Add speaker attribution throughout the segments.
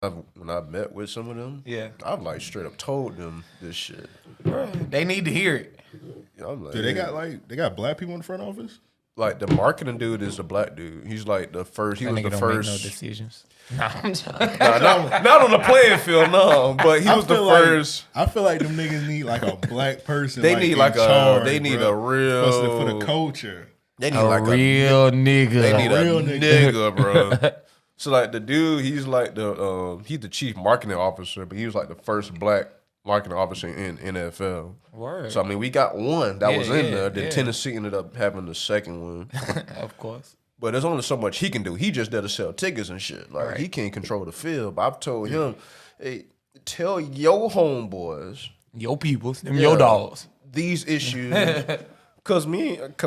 Speaker 1: when I met with some of them,
Speaker 2: Yeah.
Speaker 1: I've like straight up told them this shit.
Speaker 2: They need to hear it.
Speaker 1: I'm like,
Speaker 3: Dude, they got black people in the front office?
Speaker 1: like the marketing dude is a black dude. He's like the first. He
Speaker 2: That
Speaker 1: was
Speaker 2: nigga
Speaker 1: the
Speaker 2: don't make no
Speaker 1: first.
Speaker 2: decisions. Nah, I'm joking.
Speaker 1: Not on the playing field, no. But he was the first.
Speaker 3: I feel like them niggas need like a black person.
Speaker 1: They
Speaker 3: like,
Speaker 1: need
Speaker 3: in
Speaker 1: like
Speaker 3: charge,
Speaker 1: they need
Speaker 3: bro.
Speaker 1: a real
Speaker 3: for the culture.
Speaker 1: They need
Speaker 2: A
Speaker 1: like
Speaker 2: real nigga.
Speaker 1: They need a
Speaker 3: real
Speaker 1: nigga, bro. So like the dude, he's like he's the chief marketing officer, but he was like the first black marketing officer in NFL.
Speaker 2: Word.
Speaker 1: So I mean, we got one that was in there. Then
Speaker 2: yeah.
Speaker 1: Tennessee ended up having the second one.
Speaker 2: Of course.
Speaker 1: But there's only so much he can do. He just there to sell tickets and shit. Like he can't control the field. But I've told him, hey, tell your homeboys,
Speaker 2: Your peoples, them your dogs.
Speaker 1: these issues. Cause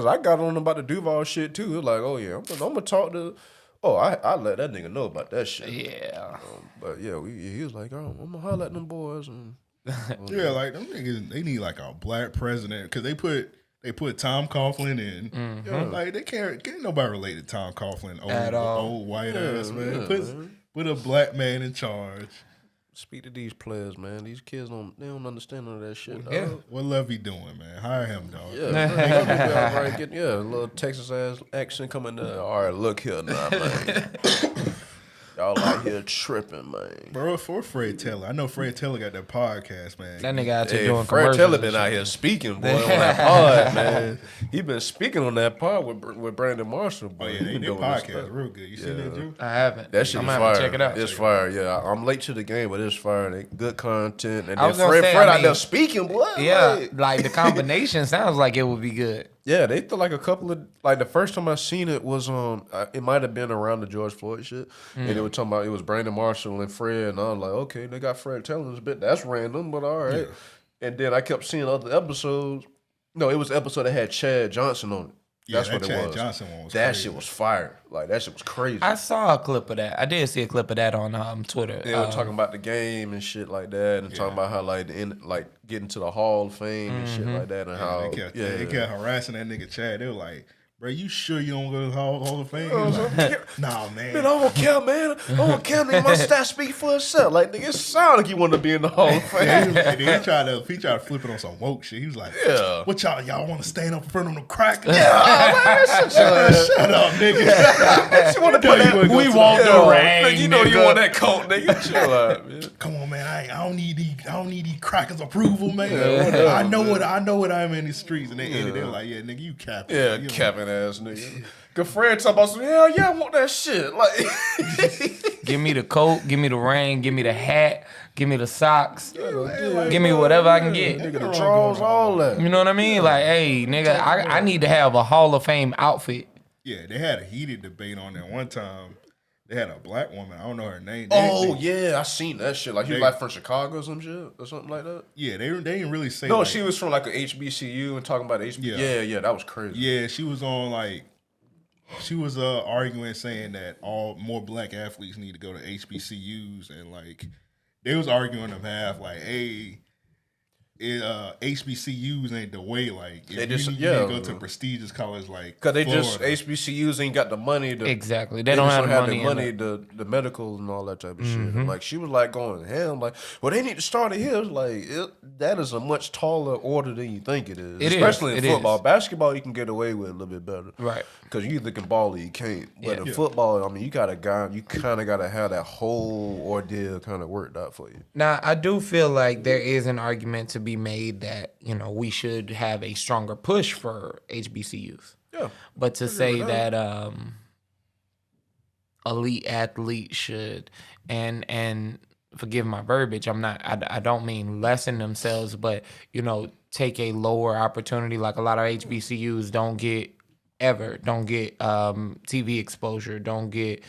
Speaker 1: I got on about the Duval shit too. It's like, oh yeah, I'm gonna talk to. Oh, I let that nigga know about that shit.
Speaker 2: Yeah.
Speaker 1: But yeah, he was like, oh, I'm gonna holler at them boys and.
Speaker 3: Yeah, like them niggas, they need like a black president because they put Tom Coughlin in.
Speaker 2: Mm-hmm.
Speaker 3: Like they can't nobody relate to Tom Coughlin,
Speaker 2: At all.
Speaker 3: old white ass man. Put a black man in charge.
Speaker 1: Speak to these players, man. These kids don't understand none of that shit.
Speaker 2: Yeah.
Speaker 1: Dog.
Speaker 3: What Lovey doing, man? Hire him, dog.
Speaker 1: Yeah, a little Texas ass accent coming there. All right, look here now, man. Y'all out here tripping, man.
Speaker 3: Bro, for Fred Taylor, I know Fred Taylor got that podcast, man.
Speaker 2: That nigga out there
Speaker 1: Hey,
Speaker 2: doing
Speaker 1: Fred
Speaker 2: commercials.
Speaker 1: Taylor
Speaker 2: and
Speaker 1: been
Speaker 2: shit.
Speaker 1: out here speaking, boy, on that pod, man. He been speaking on that pod with Brandon Marshall, boy.
Speaker 3: Oh yeah,
Speaker 1: He
Speaker 3: they
Speaker 1: been doing this
Speaker 3: podcast
Speaker 1: stuff.
Speaker 3: real good. You seen that, Drew?
Speaker 2: I haven't.
Speaker 1: That shit
Speaker 2: I'm
Speaker 1: is
Speaker 2: gonna
Speaker 1: fire.
Speaker 2: have to check it out.
Speaker 1: It's fire, yeah. I'm late to the game, but it's fire. They good content. And
Speaker 2: I
Speaker 1: then
Speaker 2: was gonna
Speaker 1: Fred
Speaker 2: say,
Speaker 1: out
Speaker 2: I mean,
Speaker 1: there speaking, boy.
Speaker 2: Yeah, like the combination sounds like it would be good.
Speaker 1: Yeah, they thought like a couple of like the first time I seen it was it might have been around the George Floyd shit, and they were talking about it was Brandon Marshall and Fred, and I was like, okay, they got Fred telling this bit. That's random, but all right. Yeah. And then I kept seeing other episodes. No, it was an episode that had Chad Johnson on it.
Speaker 3: Yeah,
Speaker 1: That's
Speaker 3: that
Speaker 1: what it
Speaker 3: Chad
Speaker 1: was.
Speaker 3: Johnson one was
Speaker 1: that
Speaker 3: crazy.
Speaker 1: shit was fire. Like that shit was crazy.
Speaker 2: I saw a clip of that. I did see a clip of that on Twitter.
Speaker 1: They were talking about the game and shit like that, and talking about how like getting to the Hall of Fame and shit like that, and how
Speaker 3: They kept harassing that nigga Chad. They were like, bro, you sure you don't go to the Hall of Fame? He was like, nah, man.
Speaker 1: Man, I don't care, man. I don't care, nigga. My stats speak for itself. Like, nigga, it sound like you want to be in the Hall of Fame.
Speaker 3: And then he tried to flip it on some woke shit. He was like,
Speaker 1: Yeah.
Speaker 3: what y'all want to stand up in front of them crackers?
Speaker 1: Shut
Speaker 3: up, nigga.
Speaker 1: You want to put that?
Speaker 2: We want the rain,
Speaker 1: You know you
Speaker 2: nigga.
Speaker 1: want that coat, nigga. Chill out, man.
Speaker 3: Come on, man. I don't need these crackers approval, man.
Speaker 1: whatever,
Speaker 3: I know what I'm in the streets. And they were like, yeah, nigga, you capping.
Speaker 1: Yeah,
Speaker 3: You know,
Speaker 1: Kevin ass nigga. Good friend talking about some, hell yeah, I want that shit. Like,
Speaker 2: Give me the coat, give me the rain, give me the hat, give me the socks, give me whatever I can get.
Speaker 1: nigga, the drawers, all that.
Speaker 2: You know what I mean? Like, hey, nigga, I need to have a Hall of Fame outfit.
Speaker 3: yeah, they had a heated debate on that one time. They had a black woman. I don't know her name.
Speaker 1: Oh, yeah, I seen that shit. Like, she was
Speaker 3: They-
Speaker 1: like from Chicago or some shit or something like that.
Speaker 3: Yeah, they didn't really say.
Speaker 1: No,
Speaker 3: like,
Speaker 1: she was from like a HBCU and talking about HBCU.
Speaker 3: Yeah.
Speaker 1: Yeah, that was crazy.
Speaker 3: Yeah, she was on like. She was arguing, saying that all more black athletes need to go to HBCUs, and like they was arguing on behalf, like, hey, HBCUs ain't the way. Like, if
Speaker 1: They just-
Speaker 3: you need to go
Speaker 1: yeah.
Speaker 3: to prestigious college, like,
Speaker 1: Cause they
Speaker 3: Florida.
Speaker 1: just HBCUs ain't got the money to
Speaker 2: Exactly. They don't
Speaker 1: just
Speaker 2: have the money.
Speaker 1: the money, the medical and all that type of shit. And like she was like going ham, like, well, they need to start it here. It's like that is a much taller order than you think it is.
Speaker 2: It is.
Speaker 1: Especially in
Speaker 2: It
Speaker 1: football.
Speaker 2: is.
Speaker 1: Basketball you can get away with a little bit better.
Speaker 2: Right.
Speaker 1: Because you either can ball or you can't. But in
Speaker 2: Yeah.
Speaker 1: football, I mean, you kind of gotta have that whole ordeal kind of worked out for you.
Speaker 2: Now, I do feel like there is an argument to be made that, you know, we should have a stronger push for HBCUs.
Speaker 1: Yeah.
Speaker 2: But to say that elite athletes should and forgive my verbiage, I don't mean lessen themselves, but, you know, take a lower opportunity. Like a lot of HBCUs don't get TV exposure, don't get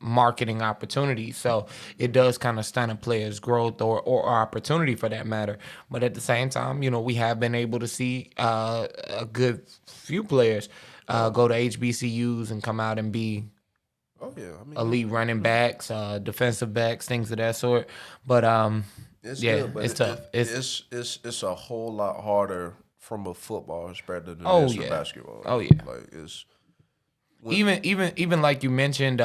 Speaker 2: marketing opportunities. So it does kind of stunt a player's growth or opportunity for that matter. But at the same time, you know, we have been able to see a good few players go to HBCUs and come out and be
Speaker 1: Oh yeah. I mean,
Speaker 2: elite running backs, defensive backs, things of that sort. But
Speaker 1: it's
Speaker 2: yeah,
Speaker 1: good, but
Speaker 2: it's tough.
Speaker 1: It's a whole lot harder from a football perspective than
Speaker 2: Oh,
Speaker 1: it is
Speaker 2: yeah.
Speaker 1: from basketball.
Speaker 2: Oh, yeah.
Speaker 1: Like it's
Speaker 2: even like you mentioned,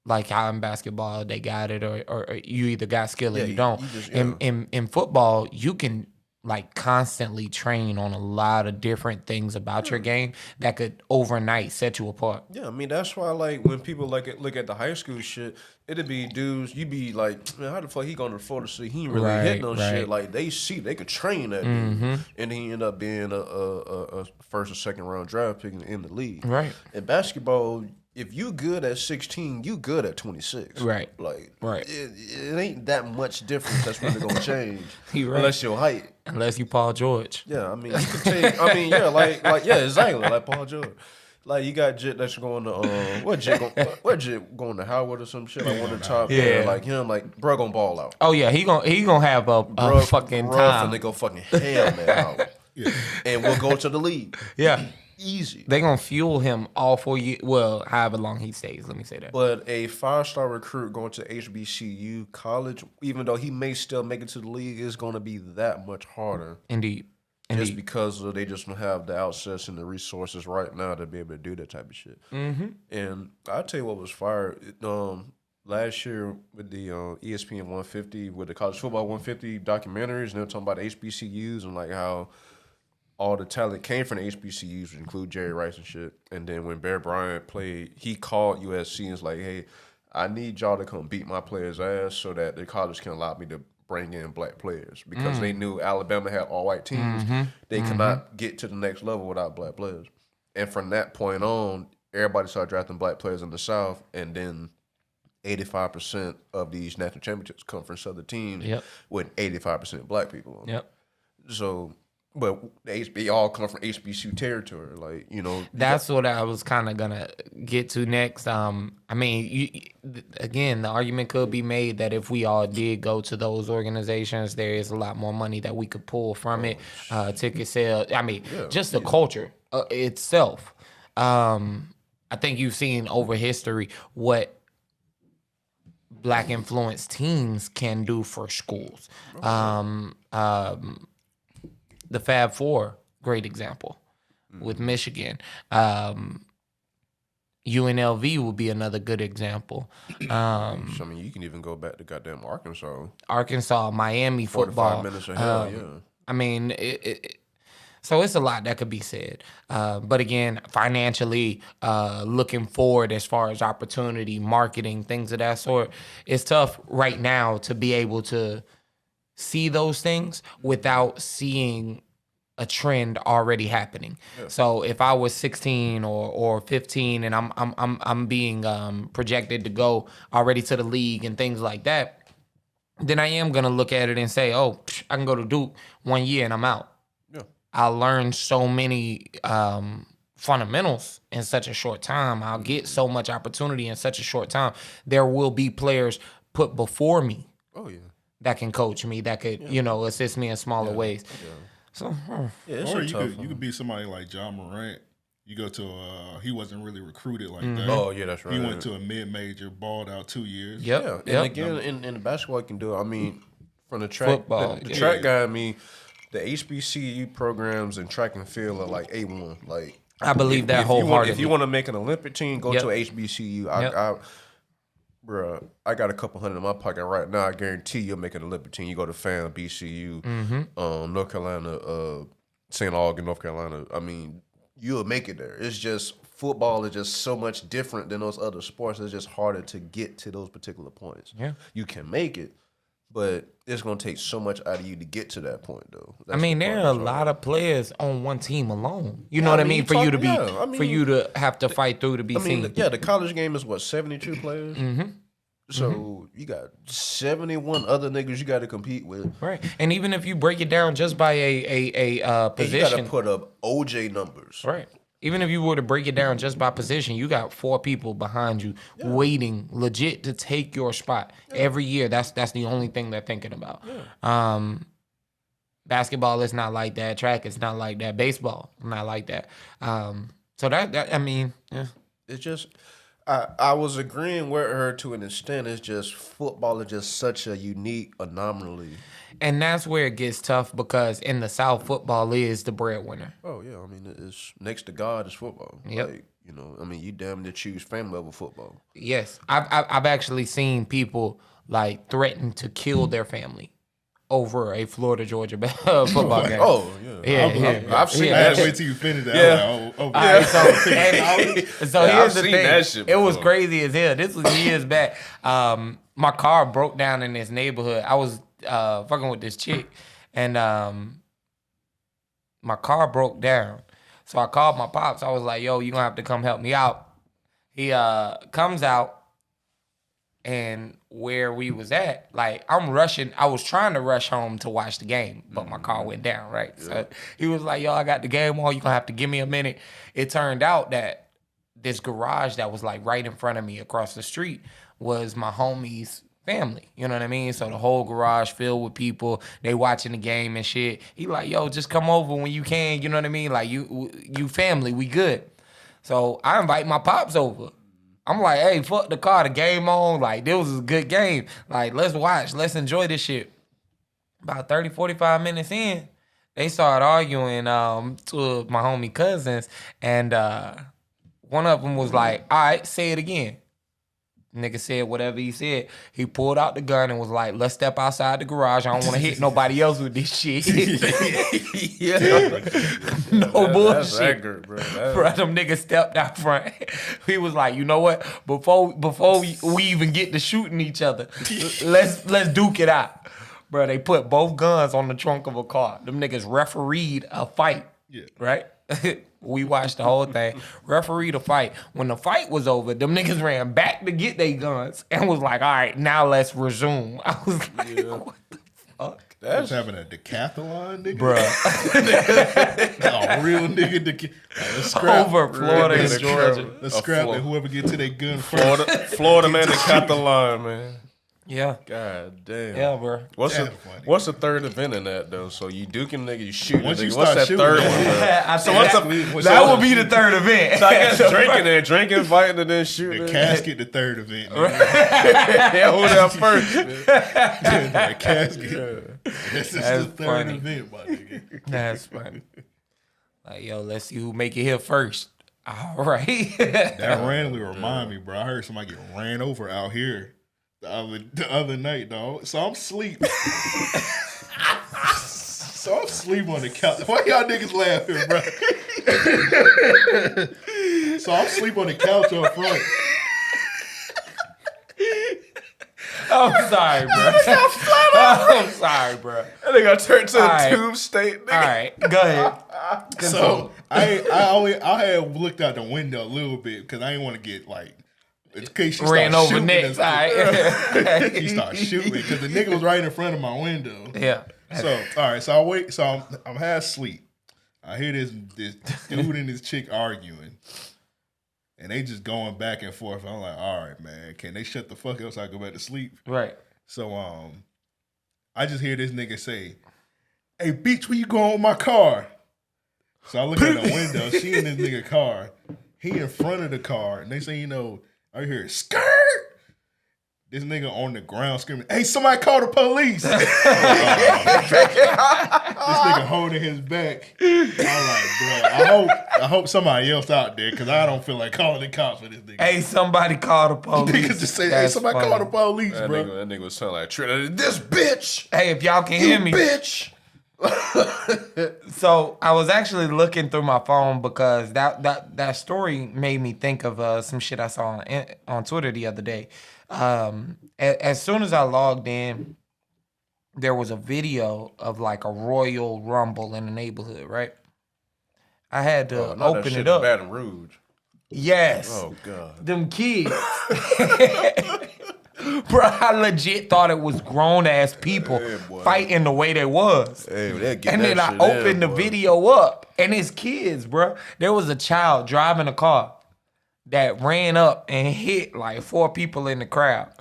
Speaker 2: like how in basketball they got it, or you either got skill or you don't.
Speaker 1: you just,
Speaker 2: In football, you can like constantly train on a lot of different things about your game that could overnight set you apart.
Speaker 1: Yeah, I mean that's why like when people look at the high school shit, it'd be dudes. You be like, man, how the fuck he going to Florida State? He ain't really hitting on shit. Like they could train that dude, and he end up being a first or second round draft pick in the league.
Speaker 2: Right.
Speaker 1: In basketball, if you good at 16, you good at 26.
Speaker 2: Right.
Speaker 1: Like
Speaker 2: Right.
Speaker 1: It ain't that much difference that's really gonna change.
Speaker 2: You're right.
Speaker 1: Unless your height.
Speaker 2: Unless you Paul George.
Speaker 1: Yeah, I mean you can take. I mean, yeah, exactly, like Paul George. Like you got Jit that's going to what Jit going to Howard or some shit, like one of the top like him, like bro gonna ball out.
Speaker 2: Oh yeah, he gonna have a fucking time.
Speaker 1: And they go fucking hell man out. Yeah. And we'll go to the league.
Speaker 2: Yeah.
Speaker 1: Easy.
Speaker 2: They gonna fuel him all 4 years. Well, however long he stays. Let me say that.
Speaker 1: But a 5-star recruit going to HBCU college, even though he may still make it to the league, is going to be that much harder.
Speaker 2: Indeed.
Speaker 1: Just because they just don't have the access and the resources right now to be able to do that type of shit. Mm-hmm. And I'll tell you what was fire. Last year with the ESPN 150, with the college football 150 documentaries, and they were talking about HBCUs and like how all the talent came from the HBCUs, which include Jerry Rice and shit. And then when Bear Bryant played, he called USC and was like, hey, I need y'all to come beat my players' ass so that the college can allow me to bring in black players. Because they knew Alabama had all-white teams. They could not get to the next level without black players. And from that point on, everybody started drafting black players in the South, and then 85% of these national championships come from Southern teams with 85% black people on them. So... But they all come from HBCU territory, like, you know.
Speaker 2: That's what I was kind of gonna get to next. I mean, again, the argument could be made that if we all did go to those organizations, there is a lot more money that we could pull from it. Ticket sales. I mean, just the culture itself. I think you've seen over history what black influenced teams can do for schools. The Fab Four, great example, with Michigan. UNLV would be another good example.
Speaker 1: I mean, you can even go back to goddamn Arkansas,
Speaker 2: Miami football.
Speaker 1: 45 minutes of hell,
Speaker 2: I mean, so it's a lot that could be said. But again, financially, looking forward as far as opportunity, marketing, things of that sort, it's tough right now to be able to see those things without seeing a trend already happening. So if I was 16 or 15 and I'm being projected to go already to the league and things like that, then I am gonna look at it and say, oh, I can go to Duke 1 year and I'm out. I learned so many fundamentals in such a short time. I'll get so much opportunity in such a short time. There will be players put before me. That can coach me, that could, assist me in smaller ways. So,
Speaker 3: or you could be somebody like John Morant. You go to he wasn't really recruited like that.
Speaker 1: Oh, yeah, that's right.
Speaker 3: He went to a mid-major, balled out 2 years.
Speaker 1: And again, in the basketball, you can do it. I mean, from the track, football, the track guy, I mean, the HBCU programs and track and field are like A1. Like,
Speaker 2: I believe that wholeheartedly.
Speaker 1: If you want to make an Olympic team, go to a HBCU. Bruh, I got a couple hundred in my pocket right now. I guarantee you'll make an Olympic team. You go to FAM, BCU, North Carolina, St. Augustine, North Carolina. I mean, you'll make it there. It's just football is just so much different than those other sports. It's just harder to get to those particular points. You can make it, but it's going to take so much out of you to get to that point, though.
Speaker 2: I mean, there are a lot of players on one team alone. You know what I mean? For you to be, for you to have to fight through to be seen.
Speaker 1: The college game is what, 72 players. So you got 71 other niggas you got to compete with.
Speaker 2: Right, and even if you break it down just by a position,
Speaker 1: you got to put up OJ numbers.
Speaker 2: Right. Even if you were to break it down just by position, you got 4 people behind you waiting legit to take your spot every year. That's the only thing they're thinking about. Basketball is not like that. Track is not like that. Baseball not like that. So that I mean,
Speaker 1: it's just I was agreeing with her to an extent. It's just football is just such a unique anomaly.
Speaker 2: And that's where it gets tough because in the South, football is the breadwinner.
Speaker 1: Oh, yeah. I mean, it's next to God is football.
Speaker 2: Yep.
Speaker 1: Like, You know, I mean, you damn near choose family over football.
Speaker 2: Yes, I've actually seen people like threaten to kill their family over a Florida Georgia football game.
Speaker 1: Oh yeah, I've seen
Speaker 3: I had
Speaker 1: that.
Speaker 3: to wait
Speaker 1: Shit.
Speaker 3: till you finish that.
Speaker 1: Yeah.
Speaker 3: All
Speaker 2: All right, so
Speaker 1: Yeah,
Speaker 2: here's
Speaker 1: I've
Speaker 2: the
Speaker 1: seen
Speaker 2: thing.
Speaker 1: that shit
Speaker 2: It was
Speaker 1: before.
Speaker 2: crazy as hell. This was years back. My car broke down in this neighborhood. I was fucking with this chick, and my car broke down. So I called my pops. I was like, "Yo, you gonna have to come help me out." He comes out, and where we was at, like I'm rushing. I was trying to rush home to watch the game, but my car went down. Right. Yeah. So he was like, "Yo, I got the game on. You gonna have to give me a minute." It turned out that this garage that was like right in front of me across the street was my homie's family. You know what I mean? So the whole garage filled with people. They watching the game and shit. He like, "Yo, just come over when you can." You know what I mean? Like you family, we good. So I invite my pops over. I'm like, "Hey, fuck the car, the game on. Like, this was a good game. Like, let's watch, let's enjoy this shit." About 30, 45 minutes in, they started arguing to my homie cousins, and one of them was like, "All right, say it again." Nigga said whatever he said. He pulled out the gun and was like, "Let's step outside the garage. I don't want to hit nobody else with this shit." No bullshit.
Speaker 1: That's accurate, bro.
Speaker 2: Bro, them niggas stepped out front. He was like, "You know what? Before we even get to shooting each other, let's duke it out." Bro, they put both guns on the trunk of a car. Them niggas refereed a fight.
Speaker 3: Yeah.
Speaker 2: Right? We watched the whole thing. Refereed a fight. When the fight was over, them niggas ran back to get their guns and was like, "All right, now let's resume." I was like, "What the fuck?"
Speaker 3: That's having a decathlon, nigga.
Speaker 2: Bruh.
Speaker 3: A real nigga. Let's scrap.
Speaker 2: Over Florida
Speaker 1: Real
Speaker 2: and
Speaker 1: nigga
Speaker 2: Georgia.
Speaker 3: Let's scrap and whoever get to their gun first.
Speaker 1: Florida man that cut the line, man.
Speaker 2: Yeah.
Speaker 1: God damn.
Speaker 2: Yeah, bro.
Speaker 1: What's
Speaker 3: That's
Speaker 1: the
Speaker 3: funny.
Speaker 1: what's the third event in that though? So you duking nigga, you shooting
Speaker 3: Once
Speaker 1: nigga.
Speaker 3: you
Speaker 1: What's
Speaker 3: start
Speaker 1: that
Speaker 3: shooting,
Speaker 1: third
Speaker 3: yeah.
Speaker 1: one? Bro?
Speaker 2: So
Speaker 3: what's
Speaker 2: that
Speaker 3: up?
Speaker 2: would be the third event.
Speaker 1: So I guess drinking, fighting, and then shooting.
Speaker 3: The casket, the third event. Nigga.
Speaker 1: Yeah, who that first? Man?
Speaker 3: The casket. This is
Speaker 2: That's
Speaker 3: the third
Speaker 2: funny.
Speaker 3: event, my nigga.
Speaker 2: That's funny. Like, yo, let's see who make it here first. All right.
Speaker 3: That randomly remind me, bro. I heard somebody get ran over out here the other night, dog. So I'm asleep. So I'm asleep on the couch. Why y'all niggas laughing, bro? So I'm asleep on the couch up front.
Speaker 2: I'm sorry, bro. I'm sorry, bro.
Speaker 1: That nigga turned to
Speaker 2: All
Speaker 1: a
Speaker 2: right.
Speaker 1: tube state. Nigga.
Speaker 2: All right, go ahead.
Speaker 3: So I had looked out the window a little bit because I didn't want to get like in case she
Speaker 2: Ran
Speaker 3: started
Speaker 2: over
Speaker 3: shooting
Speaker 2: next.
Speaker 3: us.
Speaker 2: All right.
Speaker 3: He started shooting because the nigga was right in front of my window.
Speaker 2: Yeah.
Speaker 3: So all right, so I wait. So I'm half asleep. I hear this dude and this chick arguing, and they just going back and forth. I'm like, all right, man, can they shut the fuck up so I go back to sleep?
Speaker 2: Right.
Speaker 3: So I just hear this nigga say, "Hey, bitch, where you going with my car?" So I look out the window. She in this nigga car. He in front of the car, and they say, I hear skirt. This nigga on the ground screaming, "Hey, somebody call the police!" This nigga holding his back. I'm like, bro, I hope somebody else out there, because I don't feel like calling the cops for this nigga.
Speaker 2: Hey, somebody call the police.
Speaker 3: Niggas just say, "Hey,
Speaker 2: That's
Speaker 3: somebody
Speaker 2: funny.
Speaker 3: call the police,
Speaker 1: That
Speaker 3: bro."
Speaker 1: nigga was sounding like Trent. This bitch.
Speaker 2: Hey, if y'all can hear me.
Speaker 1: Bitch.
Speaker 2: So I was actually looking through my phone because that story made me think of some shit I saw on Twitter the other day. As soon as I logged in, there was a video of like a Royal Rumble in the neighborhood, right? I had to open it up.
Speaker 1: Baton Rouge.
Speaker 2: Yes.
Speaker 1: Oh God.
Speaker 2: Them kids. Bro, I legit thought it was grown ass people
Speaker 1: boy.
Speaker 2: fighting the way they was.
Speaker 1: Hey, they'll get
Speaker 2: And
Speaker 1: that
Speaker 2: then I
Speaker 1: shit
Speaker 2: opened
Speaker 1: in,
Speaker 2: the
Speaker 1: boy.
Speaker 2: video up, and it's kids, bro. There was a child driving a car that ran up and hit like 4 people in the crowd.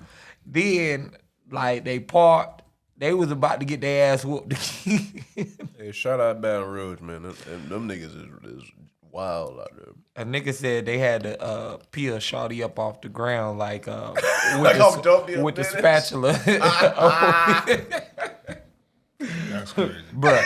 Speaker 2: Then, like, they parked. They was about to get their ass whooped.
Speaker 1: Hey, shout out Baton Rouge, man. Them niggas is wild out there.
Speaker 2: A nigga said they had to peel shawty up off the ground like
Speaker 1: Like I'm dumping
Speaker 2: with the
Speaker 1: up
Speaker 2: spatula.
Speaker 3: That's crazy.
Speaker 2: Bruh.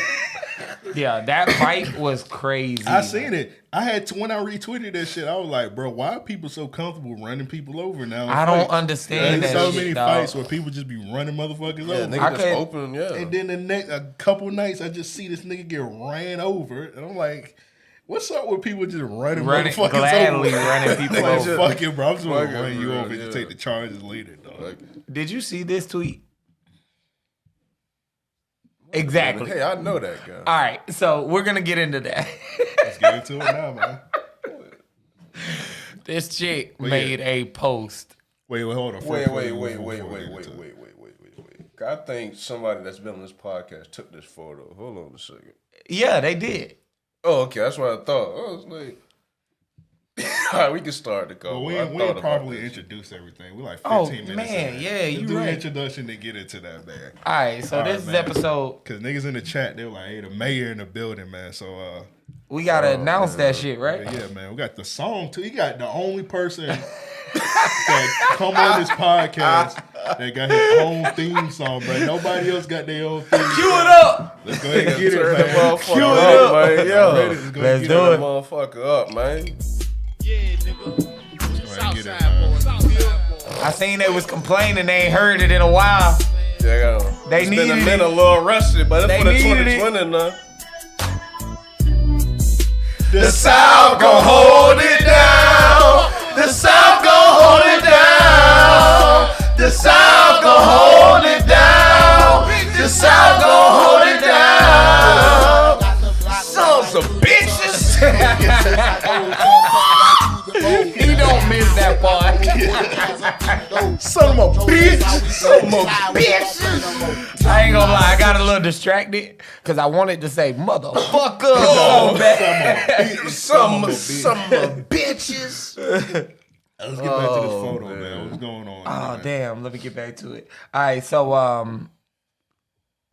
Speaker 2: Yeah, that fight was crazy.
Speaker 3: I seen it. I had to, when I retweeted that shit, I was like, bro, why are people so comfortable running people over now?
Speaker 2: I don't understand that.
Speaker 3: There's so
Speaker 2: shit,
Speaker 3: many
Speaker 2: dog.
Speaker 3: fights where people just be running motherfuckers over.
Speaker 1: Nigga just open,
Speaker 3: And then the next a couple nights, I just see this nigga get ran over, and I'm like, what's up with people just running motherfuckers
Speaker 2: gladly
Speaker 3: over?
Speaker 2: running people
Speaker 3: Like,
Speaker 2: over.
Speaker 3: fuck it, bro. I'm just gonna run you over and take the charges later, dog.
Speaker 2: Did you see this tweet? Exactly.
Speaker 1: Hey, I know that guy.
Speaker 2: All right, so we're gonna get into that.
Speaker 3: Let's get into it now, man.
Speaker 2: This chick made a post.
Speaker 3: Wait, hold on.
Speaker 1: Wait. I think somebody that's been on this podcast took this photo. Hold on a second.
Speaker 2: Yeah, they did.
Speaker 1: Oh, okay. That's what I thought. I was like, all right, we can start the call.
Speaker 3: Well, we ain't probably introduced everything. We like 15 minutes.
Speaker 2: Man, yeah, you
Speaker 3: do
Speaker 2: right.
Speaker 3: the introduction to get into that, man.
Speaker 2: All right, so this is episode.
Speaker 3: Because niggas in the chat, they were like, hey, the mayor in the building, man. So,
Speaker 2: we gotta announce that shit, right?
Speaker 3: Yeah, man. We got the song too. You got the only person that come on this podcast that got his own theme song, bro. Nobody else got their own theme song.
Speaker 2: Cue it up.
Speaker 3: Let's go ahead and get it,
Speaker 1: Turn
Speaker 3: man.
Speaker 1: that motherfucker
Speaker 2: Cue it
Speaker 1: up,
Speaker 2: up.
Speaker 1: man. Yo,
Speaker 2: Let's do
Speaker 1: that
Speaker 2: it.
Speaker 1: motherfucker up, man.
Speaker 4: Yeah, nigga.
Speaker 3: Let's go ahead and get it, man.
Speaker 2: I seen they was complaining they ain't heard it in a while.
Speaker 1: Yeah,
Speaker 2: They
Speaker 1: it's
Speaker 2: needed
Speaker 1: been
Speaker 2: it.
Speaker 1: a little rusty, but it's
Speaker 2: They
Speaker 1: for the
Speaker 2: needed it.
Speaker 1: 2020 now.
Speaker 3: The
Speaker 1: South gon' hold it down. The South gon' hold it down. The South gon' hold it down. The South gon' hold it down. Sons of bitches.
Speaker 2: He don't miss that part.
Speaker 3: son of a bitch.
Speaker 1: Son of a bitch.
Speaker 2: I ain't gonna lie, I got a little distracted because I wanted to say motherfucker so bad.
Speaker 1: Some bitches.
Speaker 3: Let's get back to this photo, man. What's going on?
Speaker 2: Oh damn, let me get back to it. All right, so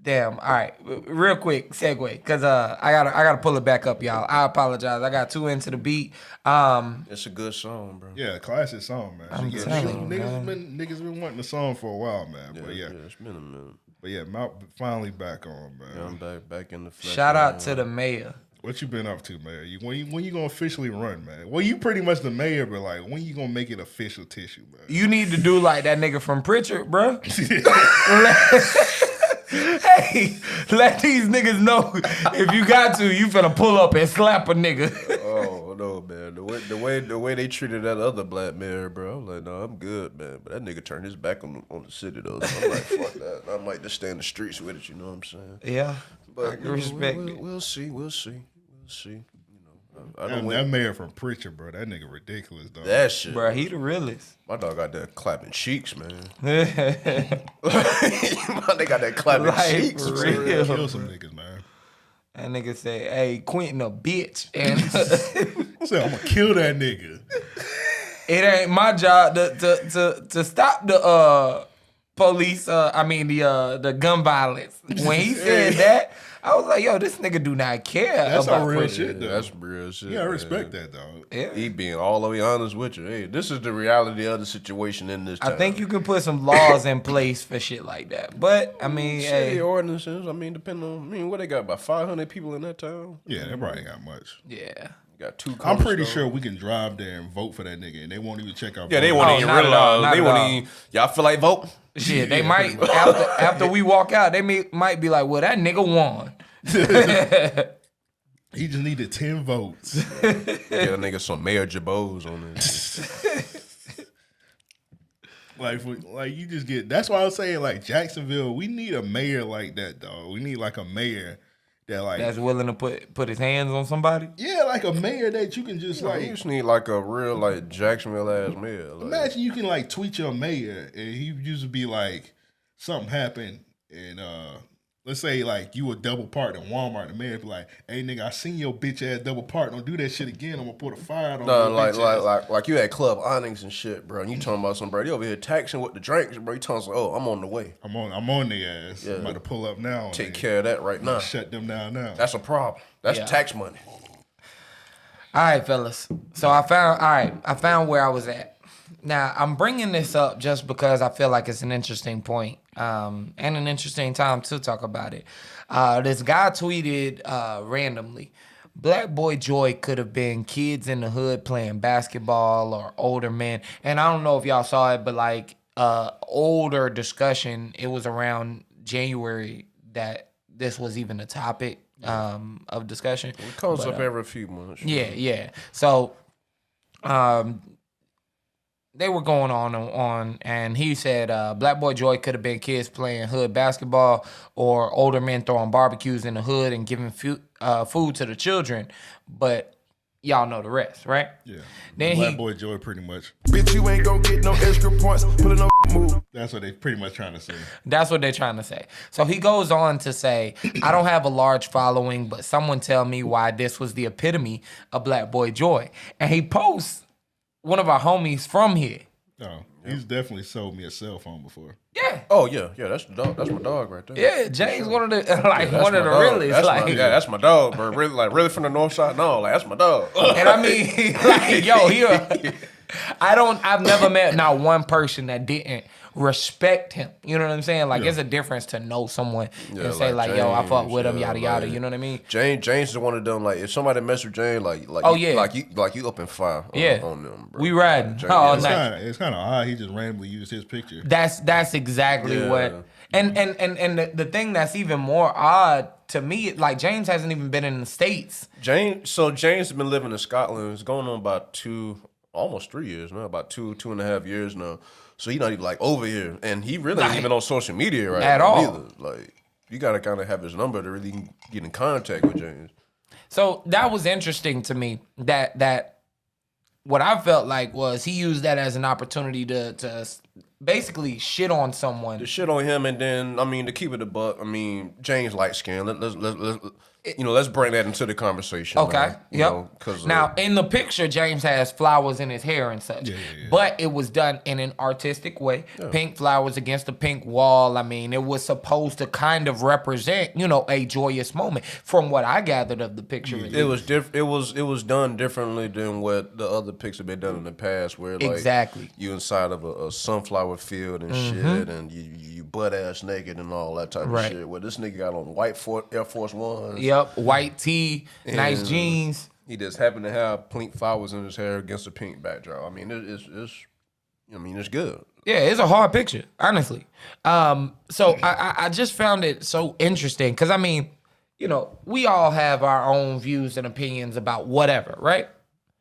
Speaker 2: damn, all right, real quick segue because I gotta pull it back up, y'all. I apologize, I got too into the beat.
Speaker 1: It's a good song, bro.
Speaker 3: Yeah, classic song, man.
Speaker 2: I'm telling you,
Speaker 3: niggas been wanting the song for a while, man. But yeah,
Speaker 1: it's been a minute.
Speaker 3: but yeah, Mount finally back on, man.
Speaker 1: Yeah, I'm back in the flesh.
Speaker 2: Shout out to the mayor.
Speaker 3: What you been up to, man? When you gonna officially run, man? Well, you pretty much the mayor, but like, when you gonna make it official tissue, man?
Speaker 2: You need to do like that nigga from Pritchard, bro. Hey, let these niggas know if you got to, you finna pull up and slap a nigga.
Speaker 1: Oh no, man! The way they treated that other black mayor, bro. I'm like, no, I'm good, man. But that nigga turned his back on the city, though. So I'm like, fuck that. I might just stay in the streets with it. You know what I'm saying?
Speaker 2: Yeah,
Speaker 1: But
Speaker 2: I can respect it.
Speaker 1: we'll see. You know, I
Speaker 3: That,
Speaker 1: don't
Speaker 3: that
Speaker 1: win.
Speaker 3: man from Pritchard, bro. That nigga ridiculous, dog.
Speaker 1: That shit,
Speaker 2: Bro, he the realest.
Speaker 1: My dog got that clapping cheeks, man. They got that clapping
Speaker 2: Like,
Speaker 1: cheeks,
Speaker 2: for
Speaker 1: man.
Speaker 2: real.
Speaker 3: Kill some niggas, man.
Speaker 2: That nigga say, "Hey, Quentin a bitch," and
Speaker 3: So I'm gonna kill that nigga.
Speaker 2: it ain't my job to stop the police. The gun violence. When he said that, I was like, "Yo, this nigga do not care
Speaker 3: That's
Speaker 2: about
Speaker 3: some real
Speaker 2: Pritchard."
Speaker 3: shit, though.
Speaker 1: That's real shit.
Speaker 3: Yeah, I
Speaker 1: man.
Speaker 3: respect that, dog.
Speaker 2: Yeah.
Speaker 1: He being all the way honest with you. Hey, this is the reality of the situation in this town.
Speaker 2: I think you can put some laws in place for shit like that. But I mean,
Speaker 1: city
Speaker 2: hey,
Speaker 1: ordinances. I mean, depending on. What they got? About 500 people in that town.
Speaker 3: Yeah, they probably ain't got much.
Speaker 2: yeah.
Speaker 1: Got two.
Speaker 3: I'm pretty
Speaker 1: corner
Speaker 3: sure
Speaker 1: stores.
Speaker 3: we can drive there and vote for that nigga, and they won't even check our.
Speaker 1: Yeah, they
Speaker 3: vote.
Speaker 1: won't
Speaker 2: Oh,
Speaker 1: even
Speaker 2: not at all,
Speaker 1: realize.
Speaker 2: not
Speaker 1: They
Speaker 2: at
Speaker 1: won't
Speaker 2: all.
Speaker 1: even. Y'all feel like vote?
Speaker 2: Shit, they might after we walk out, they might be like, "Well, that nigga won."
Speaker 3: He just needed 10 votes.
Speaker 1: Get a nigga some Mayor Jabos on this.
Speaker 3: Like you just get. That's why I was saying, like, Jacksonville, we need a mayor like that, dog. We need like a mayor that like
Speaker 2: That's willing to put his hands on somebody.
Speaker 3: yeah, like a mayor that you can just
Speaker 1: You
Speaker 3: like
Speaker 1: just need like a real like Jacksonville ass mayor. Like,
Speaker 3: imagine you can like tweet your mayor and he used to be like something happened and let's say like you a double part in Walmart, the mayor be like, "Hey nigga, I seen your bitch ass double part. Don't do that shit again. I'm gonna put a fire out on
Speaker 1: No,
Speaker 3: your
Speaker 1: like
Speaker 3: bitch ass."
Speaker 1: like you at Club Onyx and shit, bro. And you talking about some bro? You over here taxing with the drinks, bro. You talking like, oh, I'm on the way.
Speaker 3: I'm on their ass.
Speaker 1: Yeah.
Speaker 3: I'm about to pull up now.
Speaker 1: Take care of that right now.
Speaker 3: Shut them down now.
Speaker 1: That's a problem. That's
Speaker 2: Yeah.
Speaker 1: tax money.
Speaker 2: All right, fellas. So I found where I was at. Now, I'm bringing this up just because I feel like it's an interesting point, and an interesting time to talk about it. This guy tweeted randomly, Black Boy Joy could have been kids in the hood playing basketball or older men. And I don't know if y'all saw it, but like older discussion, it was around January that this was even a topic of discussion.
Speaker 1: It comes up every few months.
Speaker 2: Yeah. So they were going on, and he said Black Boy Joy could have been kids playing hood basketball or older men throwing barbecues in the hood and giving food to the children. But y'all know the rest, right?
Speaker 3: Yeah.
Speaker 2: Then
Speaker 3: Black Boy Joy pretty much.
Speaker 4: Bitch, you ain't gonna get no extra points. Pulling no move.
Speaker 3: That's what they pretty much trying to say.
Speaker 2: That's what they're trying to say. So he goes on to say, I don't have a large following, but someone tell me why this was the epitome of Black Boy Joy. And he posts one of our homies from here.
Speaker 3: Oh, he's definitely sold me a cell phone before.
Speaker 2: Yeah.
Speaker 1: Oh yeah, that's the dog. That's my dog right there.
Speaker 2: Yeah, James, one of the
Speaker 1: That's
Speaker 2: one of
Speaker 1: my
Speaker 2: the
Speaker 1: dog.
Speaker 2: realest.
Speaker 1: That's my dog, bro. Really from the north side. No, like that's my dog.
Speaker 2: And I mean, I've never met not one person that didn't respect him. You know what I'm saying? Like, it's a difference to know someone and say, like, yo, I fuck with him, yada, yada. You know what I mean?
Speaker 1: James is one of them, like, if somebody mess with James, like you up in fire on them, bro.
Speaker 2: We riding.
Speaker 3: It's kind of odd. He just randomly used his picture.
Speaker 2: That's exactly what. And the thing that's even more odd to me, like, James hasn't even been in the States.
Speaker 1: James has been living in Scotland. It's going on about almost 3 years now, about 2.5 years now. So he's not even like over here, and he really ain't even on social media right
Speaker 2: at
Speaker 1: now
Speaker 2: all.
Speaker 1: either. Like, you gotta kind of have his number to really get in contact with James.
Speaker 2: So that was interesting to me. That what I felt like was he used that as an opportunity to basically shit on someone.
Speaker 1: To shit on him, and then to keep it a buck. James light skin. Let's bring that into the conversation.
Speaker 2: Okay.
Speaker 1: Because
Speaker 2: now in the picture, James has flowers in his hair and such, but it was done in an artistic way. Yeah. Pink flowers against a pink wall. It was supposed to kind of represent, a joyous moment. From what I gathered of the picture,
Speaker 1: it was It was done differently than what the other pics have been done in the past, where like you inside of a sunflower field and shit, and you butt ass naked and all that type of shit. Where this nigga got on white Air Force Ones.
Speaker 2: Yep, white tee, nice jeans.
Speaker 1: He just happened to have pink flowers in his hair against a pink backdrop. It's good.
Speaker 2: Yeah, it's a hard picture, honestly. So I just found it so interesting because we all have our own views and opinions about whatever, right?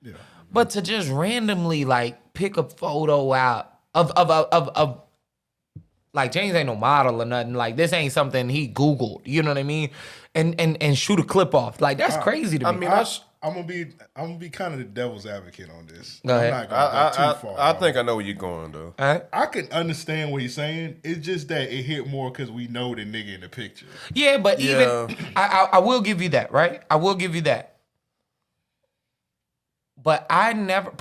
Speaker 2: Yeah. But to just randomly like pick a photo out of like James ain't no model or nothing. Like this ain't something he Googled. You know what I mean? And shoot a clip off. Like that's crazy to me.
Speaker 3: I'm gonna be kind of the devil's advocate on this.
Speaker 2: Go ahead.
Speaker 3: I'm not gonna go too far.
Speaker 1: I think I know where you're going though.
Speaker 2: All right.
Speaker 3: I can understand what he's saying. It's just that it hit more because we know the nigga in the picture.
Speaker 2: Yeah, but even I will give you that, right? I will give you that. But I never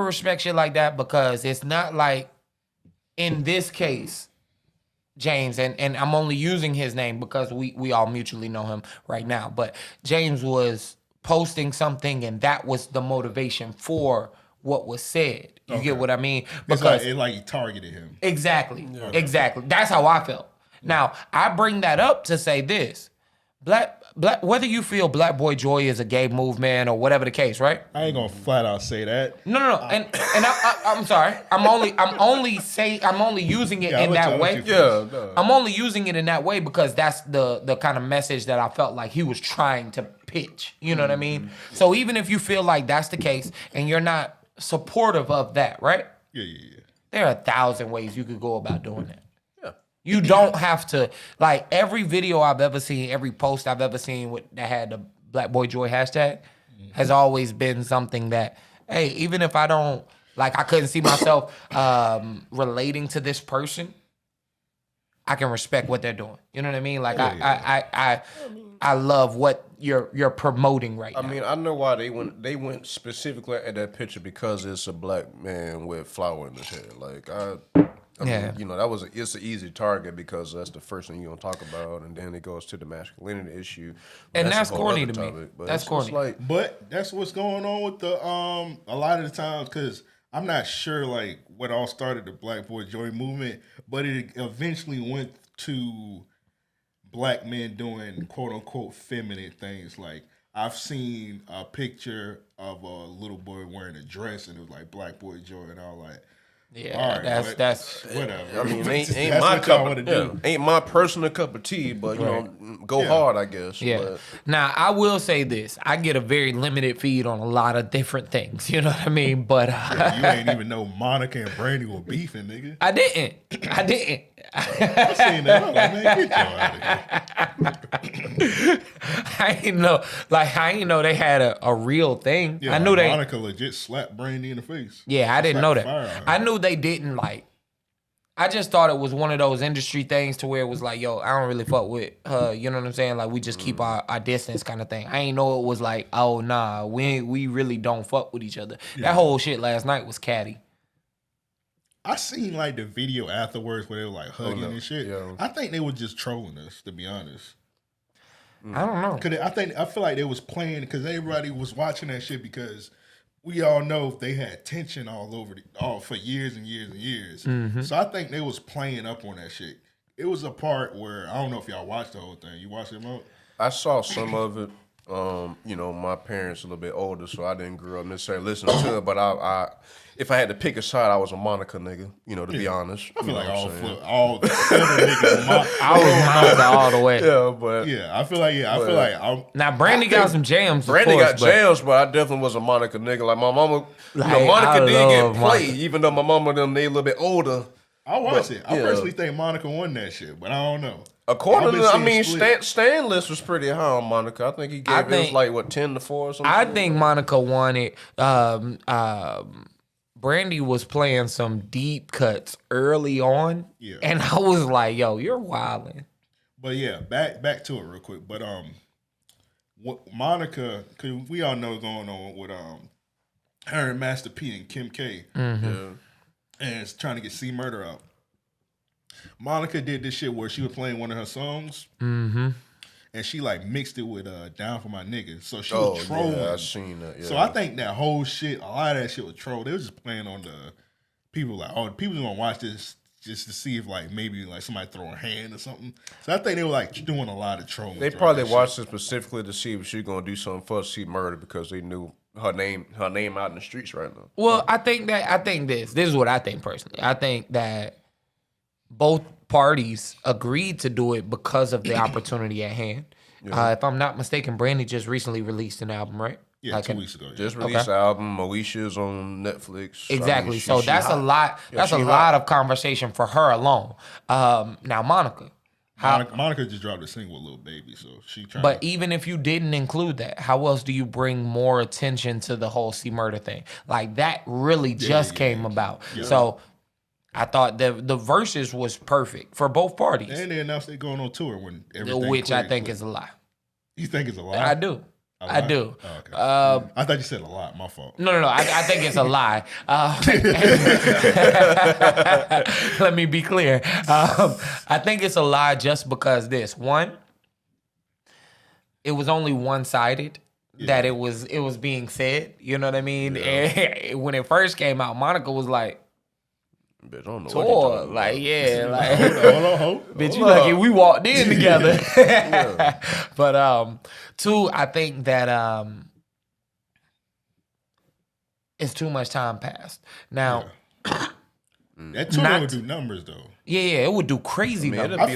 Speaker 2: respect shit like that because it's not like in this case, James, and I'm only using his name because we all mutually know him right now, but James was posting something and that was the motivation for what was said. You get what I mean? Because
Speaker 3: it's like he targeted him.
Speaker 2: Exactly. Yeah. Exactly. That's how I felt. Now, I bring that up to say this. Black, whether you feel Black Boy Joy is a gay movement or whatever the case, right?
Speaker 3: I ain't gonna flat out say that.
Speaker 2: No. And I'm sorry. I'm only using it in that way.
Speaker 1: Yeah. No.
Speaker 2: I'm only using it in that way because that's the kind of message that I felt like he was trying to pitch. You know what I mean? So even if you feel like that's the case and you're not supportive of that, right?
Speaker 3: Yeah.
Speaker 2: There are 1,000 ways you could go about doing that. You don't have to, like, every video I've ever seen, every post I've ever seen that had the Black Boy Joy hashtag has always been something that, hey, even if I don't, like, I couldn't see myself relating to this person, I can respect what they're doing. You know what I mean? Like, I love what you're promoting right now.
Speaker 1: I know why they went specifically at that picture because it's a black man with flower in his hair. Like, it's an easy target because that's the first thing you're gonna talk about, and then it goes to the masculinity issue,
Speaker 2: and that's corny to me. That's corny.
Speaker 3: But that's what's going on with the a lot of the times because I'm not sure like what all started the Black Boy Joy movement, but it eventually went to black men doing quote unquote feminine things. Like I've seen a picture of a little boy wearing a dress and it was like Black Boy Joy and all like.
Speaker 2: Yeah,
Speaker 3: all right,
Speaker 2: that's
Speaker 3: whatever.
Speaker 1: I mean, ain't
Speaker 3: That's
Speaker 1: my
Speaker 3: what y'all
Speaker 1: cup.
Speaker 3: wanna
Speaker 1: Yeah, ain't my personal cup of tea, but you know, go hard, I guess.
Speaker 2: yeah.
Speaker 1: But
Speaker 2: Now I will say this: I get a very limited feed on a lot of different things. You know what I mean? But
Speaker 3: You ain't even know Monica and Brandy were beefing, nigga.
Speaker 2: I didn't.
Speaker 3: I seen that. I'm like, man, get your out of here.
Speaker 2: I ain't know they had a real thing.
Speaker 3: Yeah,
Speaker 2: I knew they.
Speaker 3: Monica legit slapped Brandy in the face.
Speaker 2: Yeah, I didn't know
Speaker 3: Slapped
Speaker 2: that.
Speaker 3: fire.
Speaker 2: I knew they didn't like. I just thought it was one of those industry things to where it was like, yo, I don't really fuck with her. You know what I'm saying? Like we just keep our distance kind of thing. I ain't know it was like, oh nah, we really don't fuck with each other. That whole shit last night was catty.
Speaker 3: I seen like the video afterwards where they were like hugging and shit.
Speaker 1: Yeah.
Speaker 3: I think they were just trolling us, to be honest.
Speaker 2: I don't know.
Speaker 3: Cause I feel like they was playing because everybody was watching that shit because we all know they had tension all for years and years and years.
Speaker 2: Mm-hmm.
Speaker 3: So I think they was playing up on that shit. It was a part where I don't know if y'all watched the whole thing. You watched it, Mo?
Speaker 1: I saw some of it. You know, my parents a little bit older, so I didn't grow up necessarily listening to it. But I if I had to pick a side, I was a Monica nigga. You know, to be honest.
Speaker 3: I feel like all the other niggas.
Speaker 2: I was Monica all the way.
Speaker 1: Yeah, but
Speaker 3: I feel like
Speaker 2: Now Brandy got some jams.
Speaker 1: Brandy
Speaker 2: of course,
Speaker 1: got jams, but I definitely was a Monica nigga. Like my mama, you know, Monica did get
Speaker 2: love
Speaker 1: played,
Speaker 2: Monica.
Speaker 1: even though my mama them they a little bit older.
Speaker 3: I watched it. I
Speaker 1: yeah.
Speaker 3: personally think Monica won that shit, but I don't know.
Speaker 1: According
Speaker 3: I've been
Speaker 1: to, I
Speaker 3: seeing
Speaker 1: mean,
Speaker 3: split.
Speaker 1: Stan list was pretty high on Monica. I think he gave it was like what 10-4 or something.
Speaker 2: I think Monica won it. Brandy was playing some deep cuts early on, and I was like, "Yo, you're wilding."
Speaker 3: But yeah, back to it real quick. But what Monica, because we all know what's going on with her and Master P and Kim K, and it's trying to get C Murder out. Monica did this shit where she was playing one of her songs, and she like mixed it with "Down for My Nigga," so she was trolling.
Speaker 1: Yeah, I seen that. Yeah.
Speaker 3: So I think that whole shit, a lot of that shit was troll. They was just playing on the people like, oh, people gonna watch this just to see if like maybe like somebody throw a hand or something. So I think they were like doing a lot of trolling.
Speaker 1: They probably watched it specifically to see if she gonna do something for C Murder because they knew her name out in the streets right now.
Speaker 2: Well, I think this is what I think personally. I think that both parties agreed to do it because of the opportunity at hand. If I'm not mistaken, Brandy just recently released an album, right?
Speaker 3: Yeah,
Speaker 2: like
Speaker 3: 2 weeks ago. Yeah.
Speaker 1: Just released an album. Alicia's on Netflix.
Speaker 2: Exactly.
Speaker 1: I mean,
Speaker 2: So that's a lot. That's a lot of conversation for her alone. Now, Monica.
Speaker 3: Monica just dropped a single with Lil Baby, so she trying.
Speaker 2: But even if you didn't include that, how else do you bring more attention to the whole C Murder thing? Like that really just came about. Yeah. So I thought the verses was perfect for both parties.
Speaker 3: And they announced they're going on tour when everything.
Speaker 2: Which I think is a lie.
Speaker 3: You think it's a lie?
Speaker 2: I do. I do.
Speaker 3: Oh, okay. I thought you said a lot. My fault.
Speaker 2: No. I think it's a lie. Let me be clear. I think it's a lie just because one, it was only one-sided that it was being said. You know what I mean? Yeah. And when it first came out, Monica was like,
Speaker 1: bitch, I don't know
Speaker 2: tour, like like
Speaker 3: hold on.
Speaker 2: Bitch, you lucky we walked in together. But two, I think that it's too much time passed. Now
Speaker 3: that tour would do numbers though.
Speaker 2: Yeah, it would do crazy numbers.
Speaker 3: I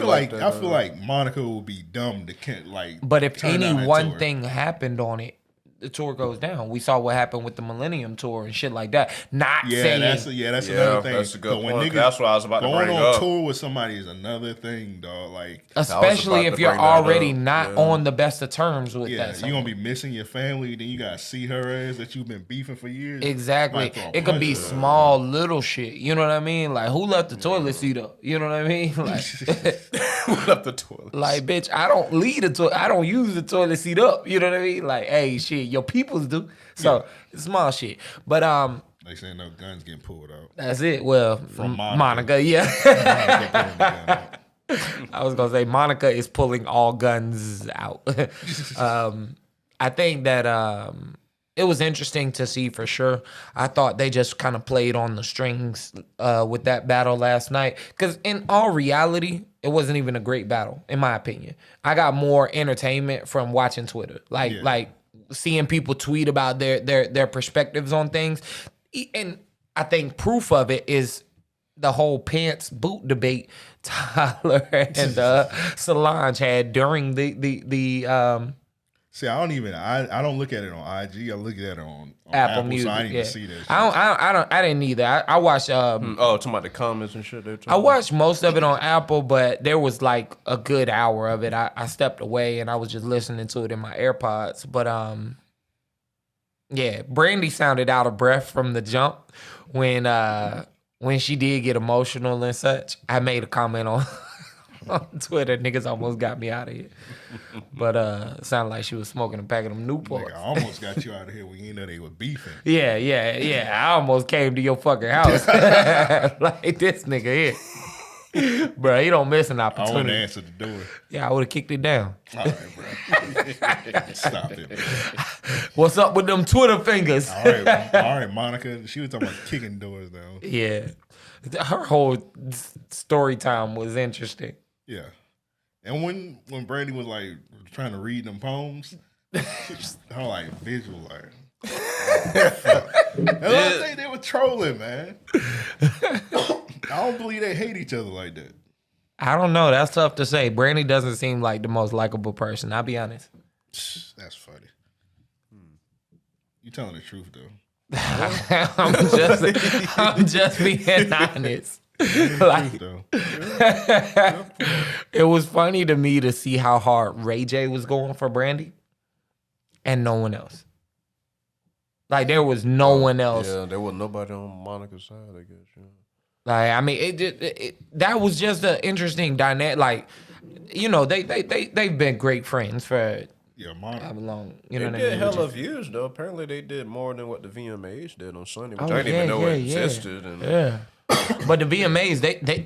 Speaker 3: feel like Monica would be dumb to can't like.
Speaker 2: But if any one thing happened on it, the tour goes down. We saw what happened with the Millennium Tour and shit like that.
Speaker 3: That's another thing.
Speaker 1: That's a good point. That's what I was about to bring up.
Speaker 3: Going on tour with somebody is another thing, dog. Like,
Speaker 2: especially if you're already not on the best of terms with that.
Speaker 3: You're gonna be missing your family. Then you gotta see her ass that you've been beefing for years.
Speaker 2: Exactly. It could be small little shit. You know what I mean? Like, who left the toilet seat up? You know what I mean? Like,
Speaker 1: who left the toilet?
Speaker 2: Like, bitch, I don't leave the toilet. I don't use the toilet seat up. You know what I mean? Like, hey, shit. Your peoples do. So it's small shit. But
Speaker 3: they saying no guns getting pulled out.
Speaker 2: That's it. Well, from Monica yeah. I was gonna say Monica is pulling all guns out. I think that it was interesting to see for sure. I thought they just kind of played on the strings with that battle last night. Because in all reality, it wasn't even a great battle, in my opinion. I got more entertainment from watching Twitter, like seeing people tweet about their perspectives on things. And I think proof of it is the whole pants boot debate Tyler and Solange had during the
Speaker 3: See, I don't look at it on IG. I look at it on
Speaker 2: Apple Music.
Speaker 3: So I didn't even see that shit.
Speaker 2: I didn't either. I watched.
Speaker 1: talking about the comments and shit.
Speaker 2: I watched most of it on Apple, but there was like a good hour of it. I stepped away and I was just listening to it in my AirPods. But yeah, Brandy sounded out of breath from the jump when she did get emotional and such. I made a comment on Twitter. Niggas almost got me out of here. But it sounded like she was smoking a pack of them Newports.
Speaker 3: Nigga, I almost got you out of here when you know they were beefing.
Speaker 2: Yeah. I almost came to your fucking house. Like this nigga here. Bro, he don't miss an
Speaker 3: I
Speaker 2: opportunity.
Speaker 3: want to answer the door.
Speaker 2: Yeah, I would have kicked it down.
Speaker 3: All right, bro. Stop it, man.
Speaker 2: What's up with them Twitter fingers?
Speaker 3: All right, Monica. She was talking about kicking doors down.
Speaker 2: Yeah. Her whole story time was interesting.
Speaker 3: Yeah. And when Brandy was like trying to read them poems, her like visual like. And I think they were trolling, man. I don't believe they hate each other like that.
Speaker 2: I don't know. That's tough to say. Brandy doesn't seem like the most likable person. I'll be honest.
Speaker 3: That's funny. You telling the truth though.
Speaker 2: I'm just being honest. Like, it was funny to me to see how hard Ray J was going for Brandy and no one else. Like there was no one else.
Speaker 1: Yeah, there was nobody on Monica's side, I guess. Yeah.
Speaker 2: Like I mean, that was just an interesting dynamic. Like, you know, they've been great friends for how long? You know
Speaker 1: they
Speaker 2: what
Speaker 1: did
Speaker 2: I mean?
Speaker 1: hella views though. Apparently, they did more than what the VMAs did on Sunday, which
Speaker 2: Oh,
Speaker 1: I didn't even know
Speaker 2: yeah.
Speaker 1: existed. And
Speaker 2: Yeah. But the VMAs,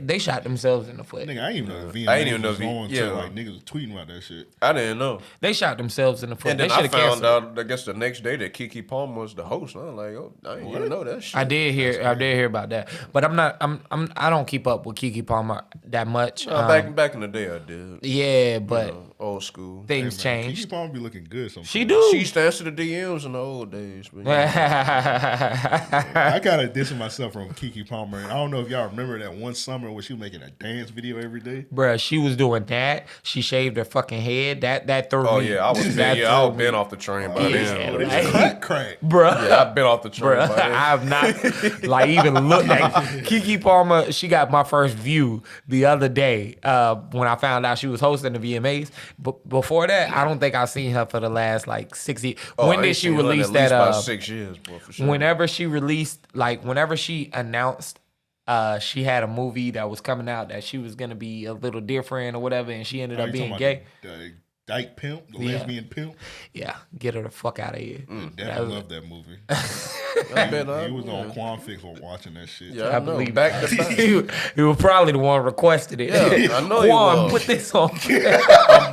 Speaker 2: they shot themselves in the foot.
Speaker 3: Nigga, I didn't even know the VMAs
Speaker 1: I didn't even know
Speaker 3: was on until
Speaker 1: yeah.
Speaker 3: like niggas was tweeting about that shit.
Speaker 1: I didn't know.
Speaker 2: They shot themselves in the foot.
Speaker 1: And then
Speaker 2: They
Speaker 1: I
Speaker 2: should have
Speaker 1: found
Speaker 2: canceled.
Speaker 1: out, I guess, the next day that Keke Palmer was the host. And I was like, oh, I didn't even know that shit.
Speaker 2: I did hear about that, but I don't keep up with Keke Palmer that much.
Speaker 1: Back in the day, I did.
Speaker 2: Yeah, but
Speaker 1: Old school.
Speaker 2: things changed.
Speaker 3: Keke Palmer be looking good sometimes.
Speaker 2: She do.
Speaker 1: She used to answer the DMs in the old days. But,
Speaker 3: I gotta diss myself from Keke Palmer. And I don't know if y'all remember that one summer where she was making a dance video every day.
Speaker 2: Bruh, she was doing that. She shaved her fucking head. That threw me.
Speaker 1: oh, yeah. I was been off the train by then.
Speaker 3: Crack.
Speaker 2: Bruh.
Speaker 1: Yeah, I've been off the train by
Speaker 2: Bruh,
Speaker 1: then.
Speaker 2: I have not like even looked at Keke Palmer. She got my first view the other day when I found out she was hosting the VMAs. But before that, I don't think I've seen her for the last like 6 years. When did she release that?
Speaker 1: About 6 years, boy, for sure.
Speaker 2: Whenever she announced she had a movie that was coming out that she was gonna be a little different or whatever, and she ended up being gay.
Speaker 3: The dyke pimp, the lesbian pimp.
Speaker 2: Yeah, get her the fuck out of here.
Speaker 3: I love that movie. He was on Quan Fix while watching that shit.
Speaker 1: Yeah, I believe back to back.
Speaker 2: he was probably the one requested it.
Speaker 1: Yeah, I know he
Speaker 2: Quan,
Speaker 1: was.
Speaker 2: put this on.
Speaker 1: I'm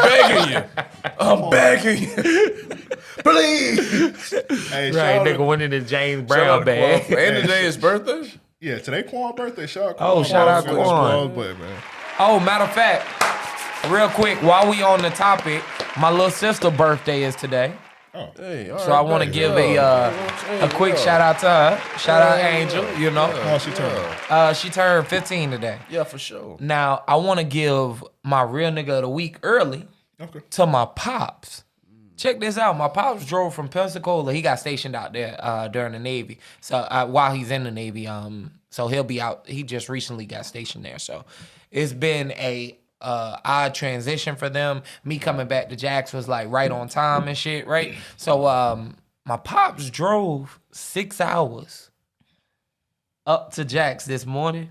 Speaker 1: begging you. Please.
Speaker 3: Hey,
Speaker 2: Right,
Speaker 3: shout
Speaker 2: nigga
Speaker 3: out,
Speaker 2: went in the James
Speaker 1: Shout
Speaker 2: Brown
Speaker 1: out to
Speaker 2: bag.
Speaker 1: Quan. And today is birthday.
Speaker 3: yeah, today Quan's birthday. Shout out
Speaker 2: Oh,
Speaker 3: Quan.
Speaker 2: shout out
Speaker 3: Finish
Speaker 2: Quan.
Speaker 3: plug button, man.
Speaker 2: Oh, matter of fact, real quick, while we on the topic, my little sister's birthday is today.
Speaker 1: Hey, all
Speaker 2: So
Speaker 1: right,
Speaker 2: I want to
Speaker 1: back
Speaker 2: give
Speaker 1: it up.
Speaker 2: a quick shout out to her. Shout out Angel, you know.
Speaker 3: Oh, she turned.
Speaker 2: She turned 15 today.
Speaker 1: Yeah, for sure.
Speaker 2: Now, I want to give my real nigga of the week early
Speaker 3: Okay.
Speaker 2: to my pops. Check this out. My pops drove from Pensacola. He got stationed out there during the Navy. So while he's in the Navy, so he'll be out. He just recently got stationed there. So it's been a odd transition for them. Me coming back to Jax was like right on time and shit, right? So my pops drove 6 hours up to Jax this morning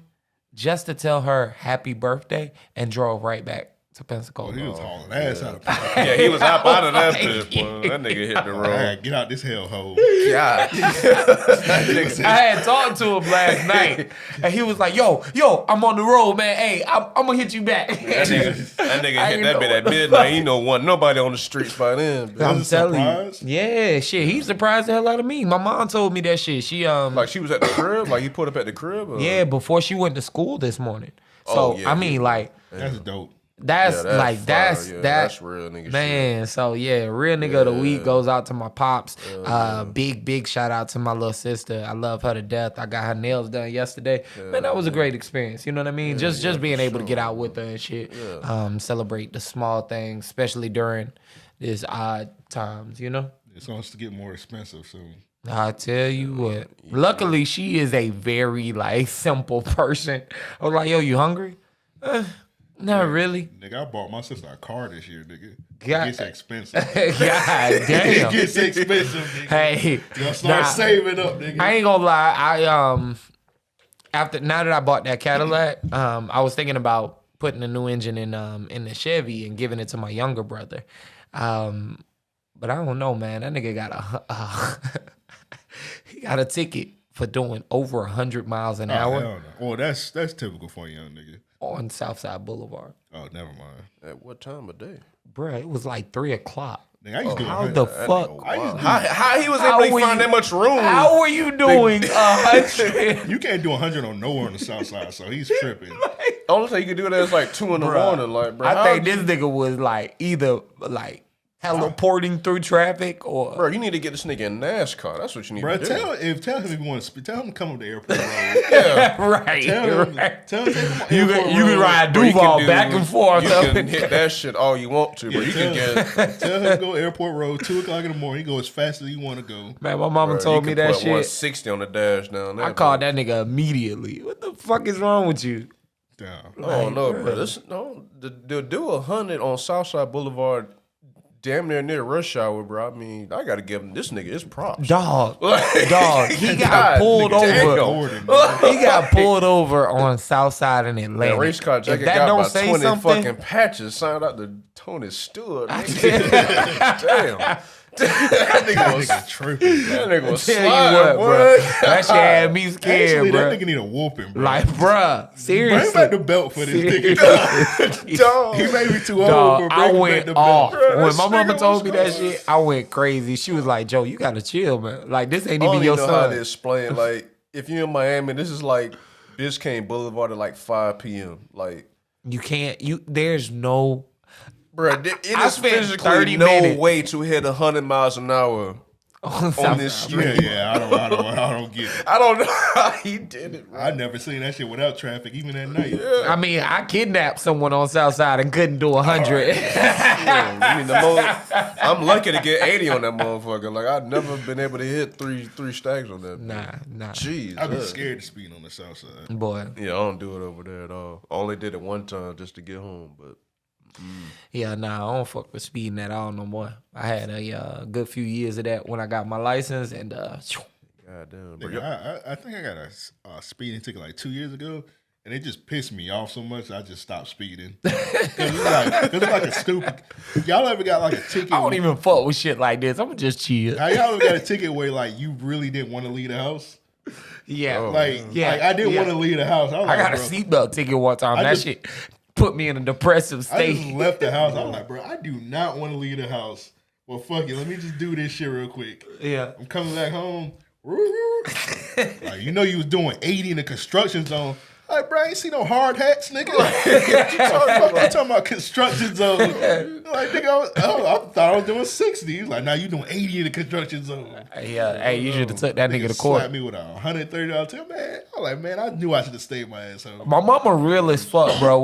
Speaker 2: just to tell her happy birthday and drove right back to Pensacola.
Speaker 3: He was hauling ass out of
Speaker 1: Yeah, he was out of that bitch, boy. That nigga hit the road.
Speaker 3: Get out this hellhole.
Speaker 1: God.
Speaker 2: I had talked to him last night, and he was like, "Yo, I'm on the road, man. Hey, I'm gonna hit you back."
Speaker 1: That nigga hit that bit at midnight. He know wasn't nobody on the streets by then.
Speaker 2: I'm
Speaker 3: Was it
Speaker 2: telling
Speaker 3: surprise?
Speaker 2: you, yeah, shit. He surprised the hell out of me. My mom told me that shit. She
Speaker 1: Like she was at the crib. Like he put up at the crib. Or?
Speaker 2: yeah, before she went to school this morning. So
Speaker 1: Oh, yeah,
Speaker 2: I mean, like.
Speaker 3: That's dope.
Speaker 2: That's
Speaker 1: Yeah,
Speaker 2: like
Speaker 1: fire.
Speaker 2: that's
Speaker 1: Yeah,
Speaker 2: that
Speaker 1: that's real nigga
Speaker 2: man. So yeah, real nigga of the week goes out to my pops. Big shout out to my little sister. I love her to death. I got her nails done yesterday. Man, that was a great experience. You know what I mean? Just being able to get out with her and shit. Celebrate the small things, especially during these odd times. You know.
Speaker 3: It's going to get more expensive soon.
Speaker 2: I tell you what. Luckily, she is a very like simple person. I was like, yo, you hungry? Not really.
Speaker 3: Nigga, I bought my sister a car this year, nigga.
Speaker 2: God.
Speaker 3: It gets expensive.
Speaker 2: God damn.
Speaker 3: It gets expensive, nigga.
Speaker 2: Hey,
Speaker 3: You gotta start saving up, nigga.
Speaker 2: I ain't gonna lie. Now that I bought that Cadillac, I was thinking about putting a new engine in the Chevy and giving it to my younger brother. But I don't know, man. That nigga got he got a ticket for doing over 100 miles an hour
Speaker 3: Hell no. Well, that's typical for a young nigga.
Speaker 2: on Southside Boulevard.
Speaker 3: Oh, never mind.
Speaker 1: At what time of day?
Speaker 2: Bruh, it was like 3:00.
Speaker 3: Nigga, I used to do
Speaker 2: How
Speaker 3: 100.
Speaker 2: the fuck?
Speaker 3: I used to do-
Speaker 1: How he was able to find that much room?
Speaker 2: How are you doing 100?
Speaker 3: You can't do 100 on nowhere on the south side, so he's tripping.
Speaker 1: Only thing you can do that is like 2 in the morning. Like, bro,
Speaker 2: I think this nigga was like either like teleporting through traffic or
Speaker 1: Bro, you need to get this nigga in NASCAR. That's what you need
Speaker 3: Bro,
Speaker 1: to do.
Speaker 3: tell him if you want to tell him to come up the airport road.
Speaker 2: right.
Speaker 3: Tell him,
Speaker 2: right.
Speaker 3: tell him to take him on
Speaker 2: You
Speaker 3: airport
Speaker 2: can
Speaker 3: road.
Speaker 2: ride
Speaker 1: Bro, you can
Speaker 2: Duval
Speaker 1: do-
Speaker 2: back and forth.
Speaker 1: You
Speaker 2: up
Speaker 1: can
Speaker 2: and
Speaker 1: hit that shit all you want to, but you can get.
Speaker 3: Tell him to go airport road 2:00 in the morning. He go as fast as you want to go.
Speaker 2: Man, my mama
Speaker 1: Bro,
Speaker 2: told
Speaker 1: you
Speaker 2: me
Speaker 1: can
Speaker 2: that
Speaker 1: put
Speaker 2: shit.
Speaker 1: 160 on the dash down there.
Speaker 2: I called that nigga immediately. What the fuck is wrong with you?
Speaker 3: Damn.
Speaker 1: Oh no, bro. This to do 100 on Southside Boulevard, damn near rush hour, bro. I mean, I gotta give him this nigga his props.
Speaker 2: Dog.
Speaker 1: Like,
Speaker 2: Dog. He got
Speaker 1: God,
Speaker 2: pulled
Speaker 1: nigga,
Speaker 2: over.
Speaker 3: Gordon, nigga.
Speaker 2: He got pulled over on Southside in
Speaker 1: That
Speaker 2: Atlanta.
Speaker 1: race car
Speaker 2: If
Speaker 1: jacket
Speaker 2: that
Speaker 1: got
Speaker 2: don't
Speaker 1: about
Speaker 2: say
Speaker 1: 20
Speaker 2: something,
Speaker 1: fucking patches signed out to Tony Stewart. Nigga. Damn. That nigga was
Speaker 3: tripping.
Speaker 1: That nigga was
Speaker 2: tell you
Speaker 1: sliding,
Speaker 2: what,
Speaker 1: boy.
Speaker 2: bro. That shit had me scared,
Speaker 3: Actually,
Speaker 2: bro.
Speaker 3: that nigga need a whooping, bro.
Speaker 2: Like, bruh,
Speaker 3: Bring
Speaker 2: seriously.
Speaker 3: back the belt for this nigga.
Speaker 1: Dog.
Speaker 3: He made me too old,
Speaker 2: Dog,
Speaker 3: but
Speaker 2: I
Speaker 3: bring back
Speaker 2: went
Speaker 3: the
Speaker 2: off.
Speaker 3: belt.
Speaker 2: When
Speaker 1: this
Speaker 2: my mama
Speaker 1: nigga
Speaker 2: told
Speaker 1: was
Speaker 2: me that
Speaker 1: going-
Speaker 2: shit, I went crazy. She was like, Joe, you gotta chill, man. Like, this ain't
Speaker 1: I
Speaker 2: even
Speaker 1: don't
Speaker 2: your
Speaker 1: even know how to
Speaker 2: son.
Speaker 1: explain. Like, if you're in Miami, this is like Biscayne Boulevard at like 5 p.m. Like,
Speaker 2: You can't, there's no,
Speaker 1: bro, it
Speaker 2: I
Speaker 1: is
Speaker 2: spent
Speaker 1: physically
Speaker 2: 30
Speaker 1: no
Speaker 2: minutes
Speaker 1: way to hit 100 miles an hour
Speaker 2: on
Speaker 1: on
Speaker 2: Southside.
Speaker 1: this
Speaker 3: Yeah,
Speaker 1: street.
Speaker 3: yeah, I don't get it.
Speaker 1: I don't know how he did it, bro.
Speaker 3: I never seen that shit without traffic, even at night.
Speaker 2: I mean, I kidnapped someone on Southside and couldn't do 100.
Speaker 1: Yeah, I mean, I'm lucky to get 80 on that motherfucker. Like, I've never been able to hit three stacks on that.
Speaker 2: Nah.
Speaker 1: Jeez.
Speaker 3: I'd be scared to speed on the south side.
Speaker 2: Boy.
Speaker 1: Yeah, I don't do it over there at all. I only did it one time just to get home, but
Speaker 2: Yeah, nah, I don't fuck with speeding at all no more. I had a good few years of that when I got my license, and
Speaker 1: goddamn, bro.
Speaker 3: Nigga, I think I got a speeding ticket like 2 years ago, and it just pissed me off so much I just stopped speeding. Cause it's like a stupid. Y'all ever got like a ticket?
Speaker 2: I don't even fuck with shit like this. I'm just chill.
Speaker 3: How y'all ever got a ticket where like you really didn't want to leave the house?
Speaker 2: Yeah,
Speaker 3: Like I didn't want to leave the house. I was
Speaker 2: I
Speaker 3: like,
Speaker 2: got a
Speaker 3: bro,
Speaker 2: seatbelt ticket one time.
Speaker 3: I
Speaker 2: That
Speaker 3: just-
Speaker 2: shit put me in a depressive
Speaker 3: I just
Speaker 2: state.
Speaker 3: left the house. I was like, bro, I do not want to leave the house. Well, fuck it. Let me just do this shit real quick.
Speaker 2: Yeah.
Speaker 3: I'm coming back home. Like, you know you was doing 80 in the construction zone. Like, bro, I ain't see no hard hats, nigga. I'm talking about construction zone. Like, nigga, I thought I was doing 60. He's like, nah, you doing 80 in the construction zone.
Speaker 2: Yeah, hey, you should have took that nigga to court.
Speaker 3: Slapped me with a $130 tip, man. I'm like, man, I knew I should have stayed my ass home.
Speaker 2: My mama real as fuck, bro.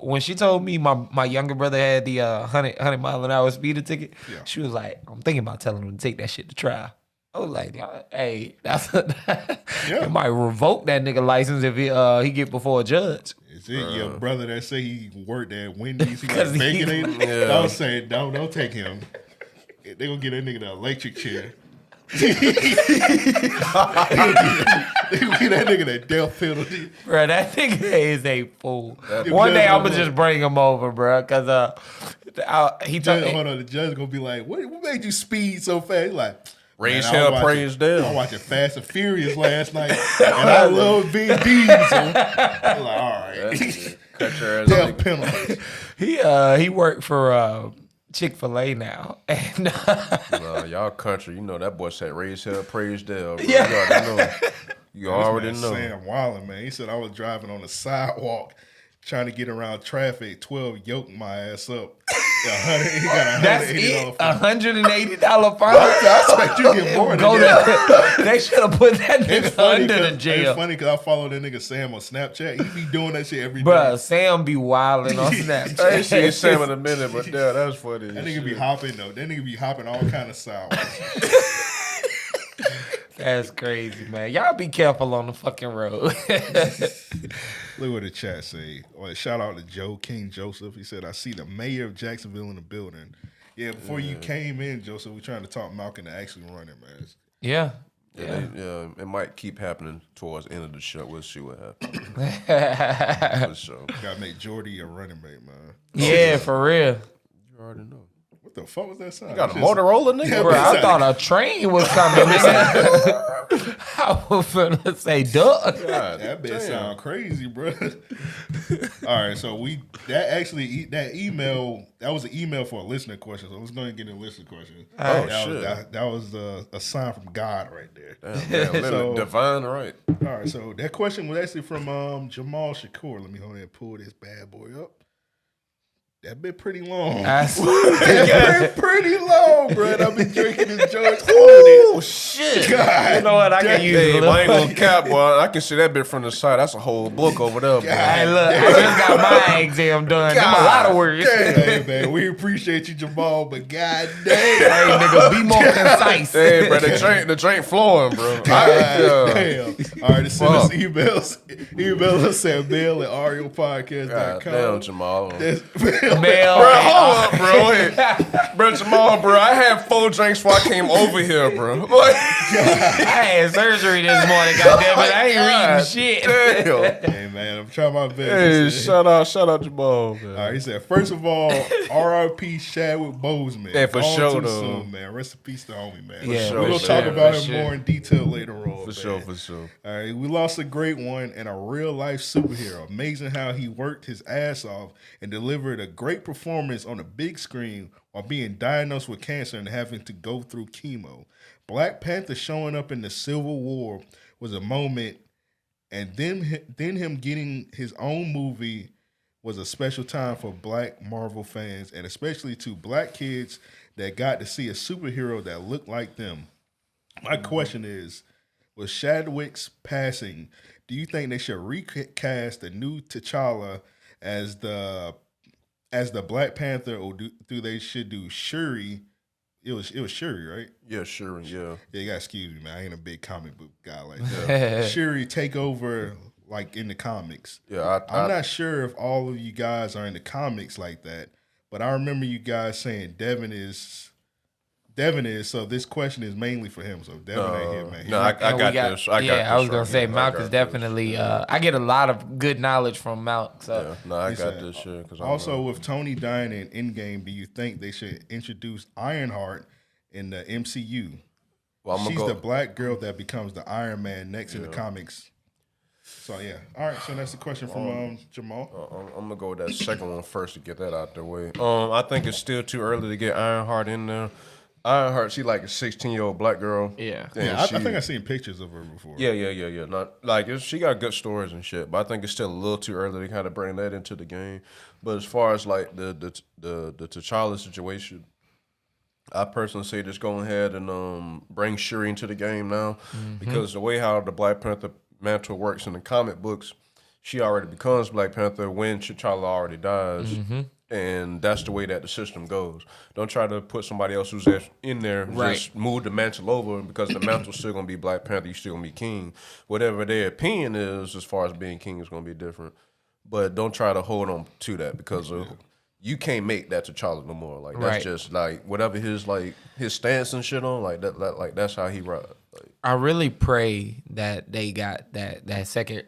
Speaker 2: When she told me my younger brother had the 100 mile an hour speeding ticket, she was like, I'm thinking about telling him to take that shit to trial. I was like, hey, it might revoke that nigga license if he get before a judge.
Speaker 3: Is it your brother that say he worked at Wendy's? He got
Speaker 2: 'Cause he-
Speaker 3: baconated?
Speaker 1: Yeah.
Speaker 3: Don't say, don't take him. They gonna get that nigga the electric chair. That nigga that death penalty.
Speaker 2: Bro, that nigga is a fool. One day I'm gonna just bring him over, bro, because he told
Speaker 3: Hold on, the judge gonna be like, what made you speed so fast? He's like,
Speaker 1: Raise hell, praise down.
Speaker 3: I was watching Fast and Furious last night, and I love Vin Diesel. I'm like, all right.
Speaker 1: Cut your ass.
Speaker 3: Death penalty.
Speaker 2: he worked for Chick-fil-A now. And
Speaker 1: y'all country, you know that boy said raise hell, praise down. Bro.
Speaker 2: Yeah.
Speaker 1: You already know.
Speaker 3: Sam Wildin, man. He said I was driving on the sidewalk trying to get around traffic. 12 yoked my ass up. He got
Speaker 2: that's it. $180 fine.
Speaker 3: I expect you to get more than that.
Speaker 2: They should have put that nigga under the jail.
Speaker 3: It's funny because I follow that nigga Sam on Snapchat. He be doing that shit every day.
Speaker 2: Bruh, Sam be wilding on Snapchat.
Speaker 1: I ain't seen Sam in a minute, but yeah, that's funny.
Speaker 3: That nigga be hopping though. That nigga be hopping all kind of sidewalks.
Speaker 2: That's crazy, man. Y'all be careful on the fucking road.
Speaker 3: Look what the chat say. Well, shout out to Joe King Joseph. He said, I see the mayor of Jacksonville in the building. Yeah, before you came in, Joseph, we're trying to talk Malcolm to actually running, man.
Speaker 2: Yeah.
Speaker 1: It might keep happening towards the end of the show. We'll see what happens. For sure.
Speaker 3: Gotta make Jordy a running mate, man.
Speaker 2: Yeah, for real.
Speaker 1: You already know.
Speaker 3: What the fuck was that sound?
Speaker 1: You got a Motorola, nigga?
Speaker 3: Yeah,
Speaker 2: Bro, I thought a train was coming, nigga. I was finna say duck.
Speaker 3: That bitch sound crazy, bro. All right, so that email, that was an email for a listener question. So let's go ahead and get a listener question. That was a sign from God right there.
Speaker 1: Damn, so, divine right.
Speaker 3: All right, so that question was actually from Jamal Shakur. Let me hold and pull this bad boy up. That been pretty long. That been pretty long, bro. I've been drinking this George Clooney.
Speaker 1: Oh shit!
Speaker 2: God, you know what? I can use it.
Speaker 1: If I ain't gonna cap, boy. I can see that bit from the side. That's a whole book over there.
Speaker 2: Hey, look, I just got my exam done. Them a lot of words.
Speaker 3: Hey, man, we appreciate you, Jamal, but goddamn,
Speaker 2: hey, nigga, be more concise.
Speaker 1: Hey, bro, the drink flowing, bro.
Speaker 3: Damn. All right, send us emails. Email us at mail@ariopodcast.com.
Speaker 1: Damn, Jamal.
Speaker 2: Mail.
Speaker 1: Bro, hold up, bro. Hey, bro, Jamal, bro, I had 4 drinks before I came over here, bro. Like,
Speaker 2: I had surgery this morning, goddamn it. I ain't reading shit.
Speaker 3: Damn. Hey, man, I'm trying my best.
Speaker 1: Hey, shout out Jamal, man.
Speaker 3: All right, he said, first of all, R.I.P. Chadwick Boseman.
Speaker 1: Yeah, for sure,
Speaker 3: though.
Speaker 1: Soon,
Speaker 3: man. Rest in peace to homie, man.
Speaker 2: Yeah,
Speaker 3: we're going to talk about him more in detail later on.
Speaker 1: For sure.
Speaker 3: All right, we lost a great one and a real-life superhero. Amazing how he worked his ass off and delivered a great performance on a big screen while being diagnosed with cancer and having to go through chemo. Black Panther showing up in the Civil War was a moment, and then him getting his own movie was a special time for Black Marvel fans, and especially to Black kids that got to see a superhero that looked like them. My question is, with Chadwick's passing, do you think they should recast the new T'Challa as the Black Panther, or do they should do Shuri? It was Shuri, right?
Speaker 1: Yeah, Shuri. Yeah.
Speaker 3: Yeah, you gotta excuse me, man. I ain't a big comic book guy like that. Shuri take over like in the comics.
Speaker 1: Yeah,
Speaker 3: I'm not sure if all of you guys are in the comics like that, but I remember you guys saying Devin is. So this question is mainly for him. So Devin ain't here, man.
Speaker 1: No, I got this. I was
Speaker 2: gonna say Malk is definitely. I get a lot of good knowledge from Malk. So
Speaker 1: yeah, no, I got this shit.
Speaker 3: Also, with Tony dying in Endgame, do you think they should introduce Ironheart in the MCU? Well, she's the black girl that becomes the Iron Man next in the comics. So yeah, all right. So that's the question from Jamal.
Speaker 1: I'm gonna go with that second one first to get that out the way. I think it's still too early to get Ironheart in there. Ironheart, she like a 16-year-old black girl.
Speaker 2: Yeah.
Speaker 3: I think I've seen pictures of her before.
Speaker 1: Yeah. Not like she got good stories and shit, but I think it's still a little too early to kind of bring that into the game. But as far as like the T'Challa situation, I personally say just go ahead and bring Shuri into the game now, because the way how the Black Panther mantle works in the comic books, she already becomes Black Panther when T'Challa already dies. And that's the way that the system goes. Don't try to put somebody else who's in there, just move the mantle over, because the mantle's still going to be Black Panther, you're still going to be king. Whatever their opinion is as far as being king is going to be different. But don't try to hold on to that, because you can't make that T'Challa no more. Like that's
Speaker 2: Right.
Speaker 1: just like whatever his stance and shit on. Like like that's how he ride. Like,
Speaker 2: I really pray that they got that second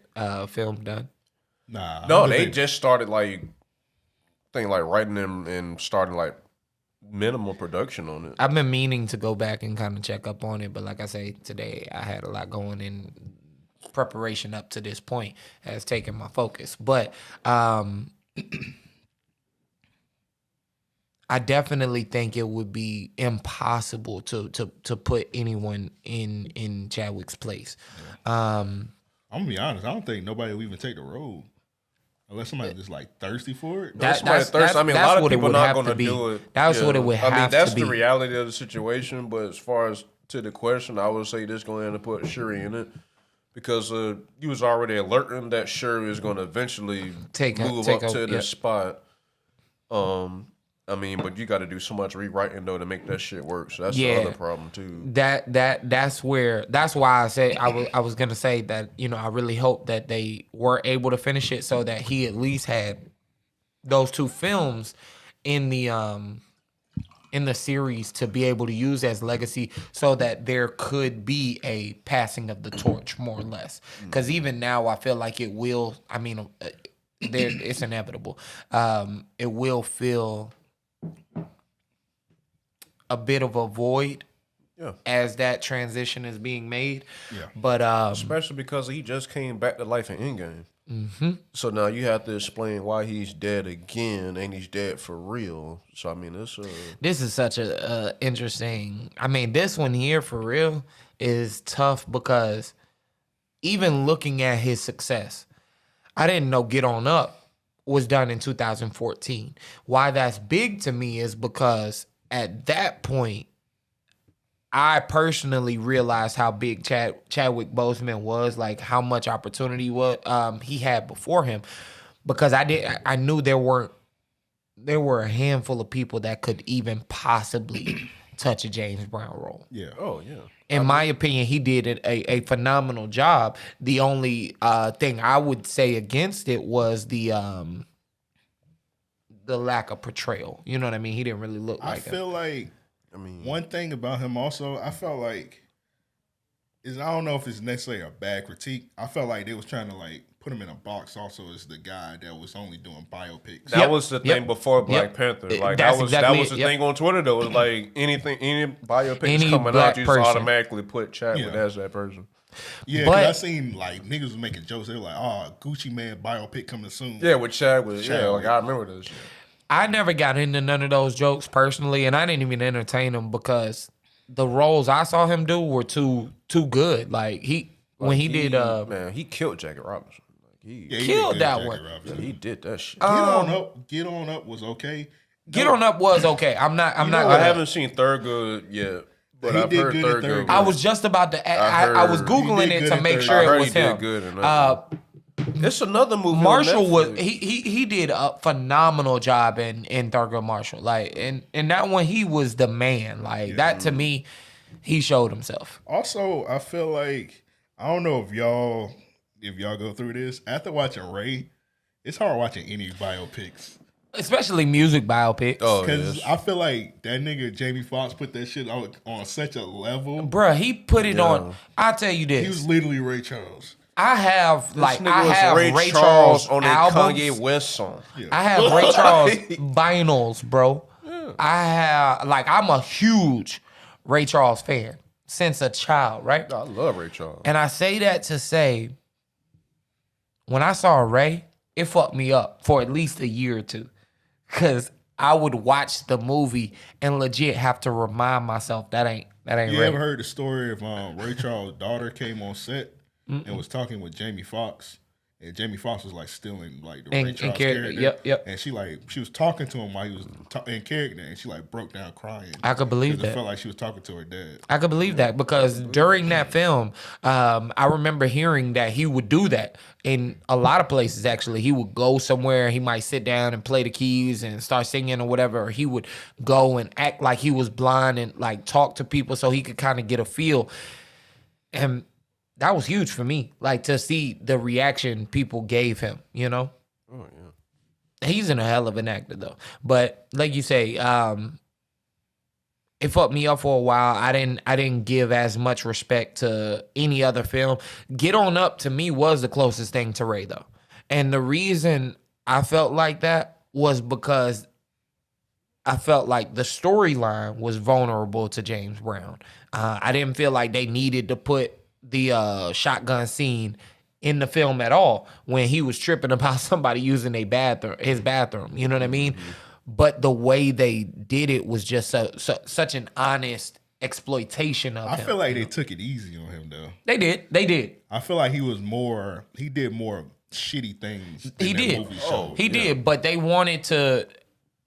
Speaker 2: film done.
Speaker 3: Nah.
Speaker 1: no, they just started like writing them and starting like minimal production on it.
Speaker 2: I've been meaning to go back and kind of check up on it, but like I say, today I had a lot going in. Preparation up to this point has taken my focus, but I definitely think it would be impossible to put anyone in Chadwick's place.
Speaker 3: I'm gonna be honest. I don't think nobody will even take the role unless somebody just like thirsty for it.
Speaker 2: That's
Speaker 1: I mean, a lot of people not going to
Speaker 2: be.
Speaker 1: do it.
Speaker 2: That's what it would have to be.
Speaker 1: I mean, that's the reality of the situation. But as far as to the question, I would say this going to put Shuri in it because you was already alerting that Shuri is going to eventually move up to this spot. I mean, but you got to do so much rewriting though to make that shit work. So that's the other problem too.
Speaker 2: That's why I say I was gonna say that, you know, I really hope that they were able to finish it so that he at least had those two films in the series to be able to use as legacy, so that there could be a passing of the torch more or less. Because even now, I feel like it will. I mean, it's inevitable. It will feel a bit of a void as that transition is being made. Yeah. But
Speaker 1: especially because he just came back to life in Endgame. Mm-hmm. So now you have to explain why he's dead again, and he's dead for real. So I mean, this is
Speaker 2: such a interesting. I mean, this one here for real is tough because even looking at his success, I didn't know Get On Up was done in 2014. Why that's big to me is because at that point, I personally realized how big Chadwick Boseman was, like how much opportunity he had before him, because I knew there were a handful of people that could even possibly touch a James Brown role.
Speaker 3: Yeah.
Speaker 1: Oh yeah.
Speaker 2: In my opinion, he did a phenomenal job. The only thing I would say against it was the lack of portrayal. You know what I mean? He didn't really look like him.
Speaker 3: I feel like, one thing about him also, I felt like, I don't know if it's necessarily a bad critique. I felt like they was trying to like put him in a box also as the guy that was only doing biopics.
Speaker 1: That was the thing before Black Panther. Like that was the thing on Twitter though. It was like any biopics coming out, you just automatically put Chadwick as that person.
Speaker 3: Yeah, because I seen like niggas was making jokes. They were like, "Oh, Gucci Man biopic coming soon."
Speaker 1: Yeah, with Chadwick. Yeah, like I remember this shit.
Speaker 2: I never got into none of those jokes personally, and I didn't even entertain them because the roles I saw him do were too good. Like when he did,
Speaker 1: he killed Jackie Robinson. Like
Speaker 2: he killed that one.
Speaker 1: Yeah, he did that shit.
Speaker 3: Get on up was okay.
Speaker 2: Get on up was okay. I'm not.
Speaker 1: I haven't seen Thurgood yet. But I've heard Thurgood.
Speaker 2: I was just about to. I was Googling it to make sure it was him.
Speaker 1: It's another movie.
Speaker 2: Marshall was he did a phenomenal job in Thurgood Marshall. Like in that one, he was the man. Like that to me, he showed himself.
Speaker 3: Also, I feel like I don't know if y'all go through this after watching Ray. It's hard watching any biopics.
Speaker 2: Especially music biopics.
Speaker 3: Because I feel like that nigga Jamie Foxx put that shit on such a level.
Speaker 2: Bruh, he put it on. I'll tell you this.
Speaker 3: He was literally Ray Charles.
Speaker 2: I have Ray Charles
Speaker 1: on a Kanye West song.
Speaker 2: Yeah. I have Ray Charles vinyls, bro. Yeah. I'm a huge Ray Charles fan since a child, right?
Speaker 1: I love Ray Charles.
Speaker 2: And I say that to say, when I saw Ray, it fucked me up for at least a year or two. Because I would watch the movie and legit have to remind myself that ain't Ray.
Speaker 3: You ever heard the story of Ray Charles' daughter came on set and was talking with Jamie Foxx, and Jamie Foxx was like stealing like the Ray Charles character.
Speaker 2: Yep.
Speaker 3: And she was talking to him while he was in character, and she like broke down crying.
Speaker 2: I could believe that.
Speaker 3: It felt like she was talking to her dad.
Speaker 2: I could believe that because during that film, I remember hearing that he would do that in a lot of places. Actually, he would go somewhere, he might sit down and play the keys and start singing or whatever. Or he would go and act like he was blind and like talk to people so he could kind of get a feel. And that was huge for me, like to see the reaction people gave him, you know?
Speaker 1: Oh, yeah.
Speaker 2: He's in a hell of an actor though. But like you say, it fucked me up for a while. I didn't give as much respect to any other film. Get On Up to me was the closest thing to Ray though. And the reason I felt like that was because I felt like the storyline was vulnerable to James Brown. I didn't feel like they needed to put the shotgun scene in the film at all when he was tripping about somebody using his bathroom. You know what I mean? Mm-hmm. But the way they did it was just such an honest exploitation of him.
Speaker 3: I feel like they took it easy on him though.
Speaker 2: They did.
Speaker 3: I feel like he did more shitty things.
Speaker 2: He did.
Speaker 3: Movie show.
Speaker 2: He did, but they wanted to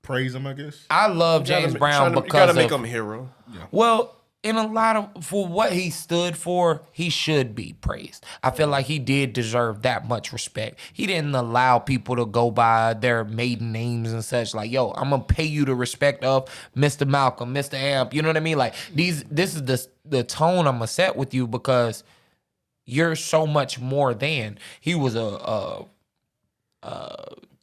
Speaker 3: praise him, I guess.
Speaker 2: I love James Brown because
Speaker 1: you gotta make him a hero.
Speaker 3: Yeah.
Speaker 2: Well, in a lot of for what he stood for, he should be praised. I feel like he did deserve that much respect. He didn't allow people to go by their maiden names and such. Like, yo, I'm gonna pay you the respect of Mr. Malcolm, Mr. Amp. You know what I mean? Like this is the tone I'm gonna set with you because you're so much more than. He was a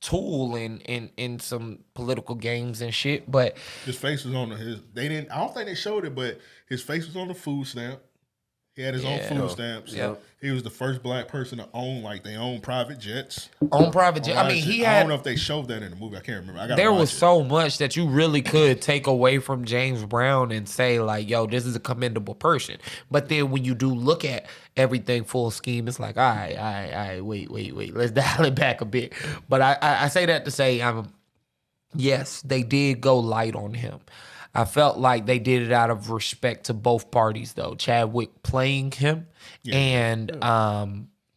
Speaker 2: tool in some political games and shit, but
Speaker 3: his face was on I don't think they showed it, but his face was on the food stamp. He had his own food stamps.
Speaker 2: Yeah.
Speaker 3: He was the first black person to own their own private jets.
Speaker 2: I mean,
Speaker 3: I don't know if they showed that in the movie. I can't remember.
Speaker 2: There was so much that you really could take away from James Brown and say like, yo, this is a commendable person. But then when you do look at everything full scheme, it's like, all right, wait. Let's dial it back a bit. But I say that to say, yes, they did go light on him. I felt like they did it out of respect to both parties, though. Chadwick playing him and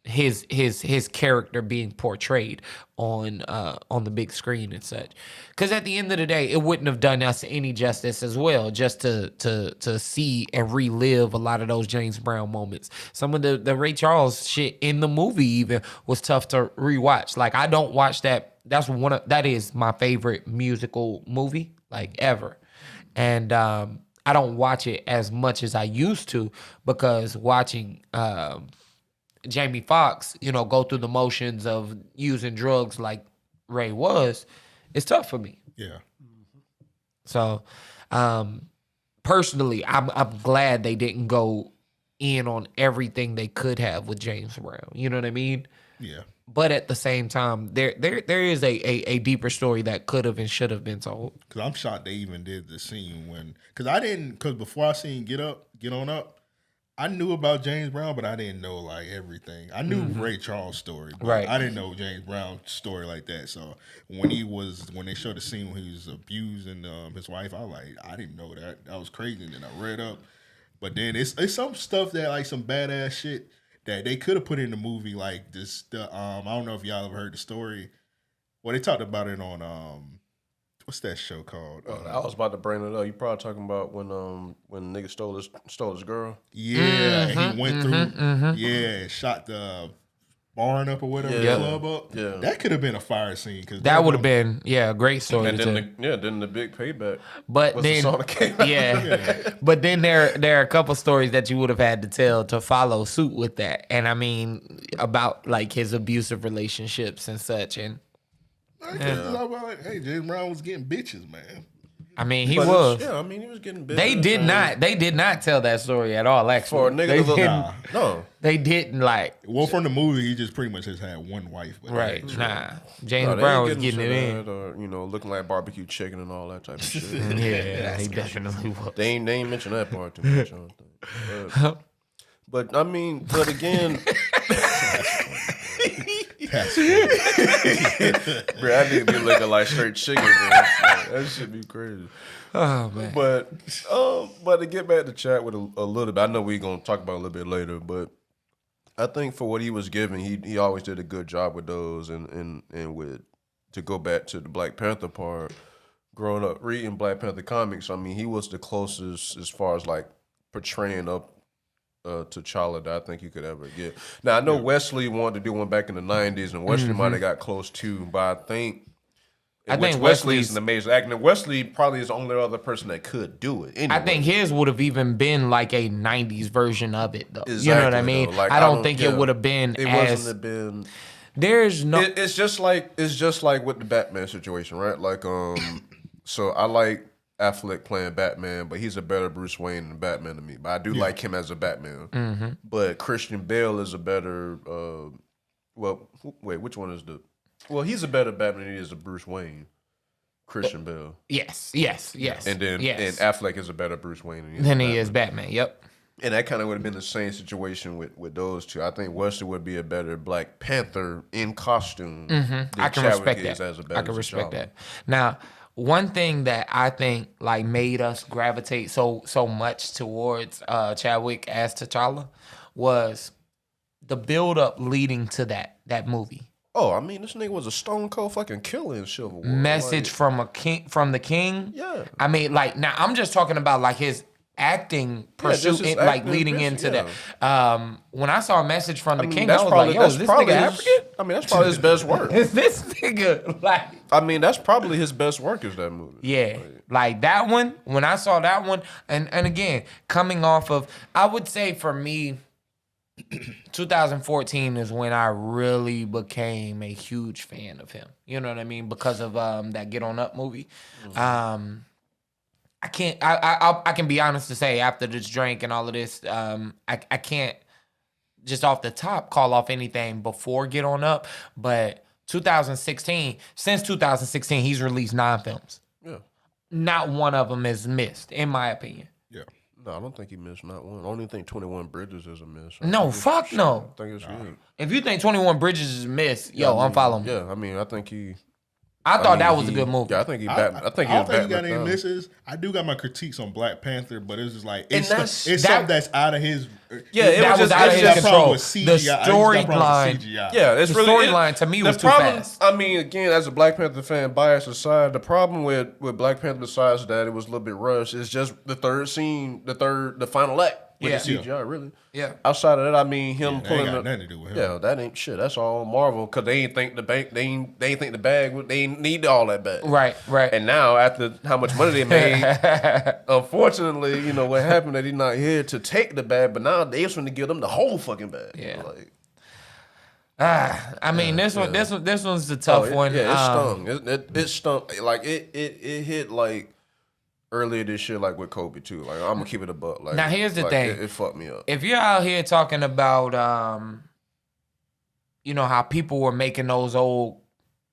Speaker 2: his character being portrayed on the big screen and such. Because at the end of the day, it wouldn't have done us any justice as well, just to see and relive a lot of those James Brown moments. Some of the Ray Charles shit in the movie even was tough to rewatch. Like I don't watch that. That is my favorite musical movie like ever. And I don't watch it as much as I used to because watching Jamie Foxx, go through the motions of using drugs like Ray was, it's tough for me.
Speaker 3: Yeah.
Speaker 2: So personally, I'm glad they didn't go in on everything they could have with James Brown. You know what I mean?
Speaker 3: Yeah.
Speaker 2: But at the same time, there is a deeper story that could have and should have been told.
Speaker 3: Because I'm shocked they even did the scene because before I seen Get On Up, I knew about James Brown, but I didn't know like everything. I knew Ray Charles' story, but
Speaker 2: right.
Speaker 3: I didn't know James Brown's story like that. So when they showed the scene when he was abusing his wife, I was like, I didn't know that. That was crazy. And then I read up, but then it's some stuff that like some badass shit that they could have put in the movie, like this. I don't know if y'all have heard the story. Well, they talked about it on what's that show called?
Speaker 1: I was about to bring it up. You probably talking about when nigga stole his girl.
Speaker 3: Yeah, he went through. Shot the barn up or whatever, the club up. Yeah, that could have been a fire scene because
Speaker 2: that would have been a great story.
Speaker 1: And then the big payback.
Speaker 2: But then but then there are a couple stories that you would have had to tell to follow suit with that, and I mean about like his abusive relationships and such. And
Speaker 3: hey, James Brown was getting bitches, man.
Speaker 2: I mean, he was.
Speaker 1: Yeah, I mean, he was getting bitches.
Speaker 2: They did not tell that story at all. Actually,
Speaker 1: for a nigga no,
Speaker 2: they didn't like.
Speaker 3: Well, from the movie, he just pretty much has had one wife. But
Speaker 2: right? James Brown was getting it in,
Speaker 1: or looking like barbecue chicken and all that type of shit.
Speaker 2: Yeah, he definitely was.
Speaker 1: They ain't mention that part too much. I don't think. But I mean, but again.
Speaker 3: That's funny.
Speaker 1: Bro, I need to be looking like straight chicken, man. That should be crazy.
Speaker 2: Oh man.
Speaker 1: But to get back to chat with a little bit, I know we're gonna talk about it a little bit later, but I think for what he was given, he always did a good job with those, and with to go back to the Black Panther part. Growing up reading Black Panther comics, I mean, he was the closest as far as like portraying up to T'Challa that I think you could ever get. Now I know Wesley wanted to do one back in the 90s, and Wesley might have got close too, but I think Wesley is an amazing actor. And Wesley probably is the only other person that could do it. Anyway.
Speaker 2: I think his would have even been like a 90s version of it, though.
Speaker 1: Exactly,
Speaker 2: you know what I mean?
Speaker 1: Like,
Speaker 2: I don't think it would have been
Speaker 1: it
Speaker 2: as...
Speaker 1: wasn't have been...
Speaker 2: There's no.
Speaker 1: It's just like with the Batman situation, right? Like, so I like Affleck playing Batman, but he's a better Bruce Wayne than Batman to me. But I do like him as a Batman.
Speaker 2: Mm-hmm.
Speaker 1: But Christian Bale is a better. Which one is the? Well, he's a better Batman than he is a Bruce Wayne. Christian Bale.
Speaker 2: Yes.
Speaker 1: And then and Affleck is a better Bruce Wayne
Speaker 2: than he is Batman. Yep.
Speaker 1: And that kind of would have been the same situation with those two. I think Wesley would be a better Black Panther in costume.
Speaker 2: Mm-hmm. I can respect that. I can respect that. Now, one thing that I think like made us gravitate so much towards Chadwick as T'Challa was the build up leading to that movie.
Speaker 1: Oh, I mean, this nigga was a stone cold fucking killer in Civil War.
Speaker 2: Message from the king.
Speaker 1: Yeah.
Speaker 2: I mean, like now I'm just talking about like his acting pursuit,
Speaker 1: his
Speaker 2: like
Speaker 1: acting
Speaker 2: leading
Speaker 1: pursuit,
Speaker 2: into that. When I saw a message from the king, I
Speaker 1: that's
Speaker 2: was
Speaker 1: probably-
Speaker 2: like, "Yo,
Speaker 1: that's
Speaker 2: is this
Speaker 1: probably
Speaker 2: nigga
Speaker 1: his-
Speaker 2: African?
Speaker 1: I mean, that's probably his best work.
Speaker 2: Is this nigga like?"
Speaker 1: I mean, that's probably his best work is that movie.
Speaker 2: Yeah, like that one. When I saw that one, and again, coming off of, I would say for me, 2014 is when I really became a huge fan of him. You know what I mean? Because of that Get On Up movie. Mm-hmm. I can be honest to say after this drink and all of this, I can't just off the top call off anything before Get On Up, but 2016, since 2016, he's released 9 films.
Speaker 1: Yeah.
Speaker 2: Not one of them is missed, in my opinion.
Speaker 1: Yeah. No, I don't think he missed not one. I don't even think 21 Bridges is a miss.
Speaker 2: No, fuck no.
Speaker 1: I think it's good.
Speaker 2: If you think 21 Bridges is a miss, unfollow me.
Speaker 1: Yeah, I mean, I think he...
Speaker 2: I thought that was a good movie.
Speaker 1: Yeah, I think he.
Speaker 3: I
Speaker 1: I think he
Speaker 3: don't
Speaker 1: was
Speaker 3: think he got
Speaker 1: Batman.
Speaker 3: any misses. I do got my critiques on Black Panther, but it's just like
Speaker 1: And
Speaker 3: it's something that's out of his.
Speaker 1: Yeah, it
Speaker 2: that was
Speaker 1: was
Speaker 2: out of
Speaker 1: it's
Speaker 2: his
Speaker 1: just
Speaker 2: control.
Speaker 3: with CGI.
Speaker 2: The
Speaker 3: I just got problem with
Speaker 2: storyline.
Speaker 3: CGI.
Speaker 1: Yeah, it's
Speaker 2: The
Speaker 1: really
Speaker 2: storyline to me was
Speaker 1: the
Speaker 2: too
Speaker 1: problem,
Speaker 2: fast.
Speaker 1: I mean, again, as a Black Panther fan, biased aside, the problem with Black Panther, besides that it was a little bit rushed, is just the third scene, the final act with
Speaker 2: Yeah.
Speaker 1: the CGI. Really.
Speaker 2: Yeah.
Speaker 1: Outside of that, I mean, him
Speaker 3: That
Speaker 1: pulling
Speaker 3: ain't got
Speaker 1: the,
Speaker 3: nothing to do with him.
Speaker 1: yeah, that ain't shit. That's all Marvel because they ain't think the bank, they ain't think the bag, they ain't need all that bag.
Speaker 2: Right.
Speaker 1: And now, after how much money they made, unfortunately, you know what happened that he's not here to take the bag, but now they just want to give them the whole fucking bag.
Speaker 2: Yeah.
Speaker 1: Like,
Speaker 2: I mean, this one's the tough one.
Speaker 1: Yeah, it stung. It stung. Like it hit like earlier this year, like with Kobe too. Like I'm gonna keep it a buck. Like
Speaker 2: Now, here's the
Speaker 1: like,
Speaker 2: thing.
Speaker 1: It fucked me up.
Speaker 2: If you're out here talking about, you know, how people were making those old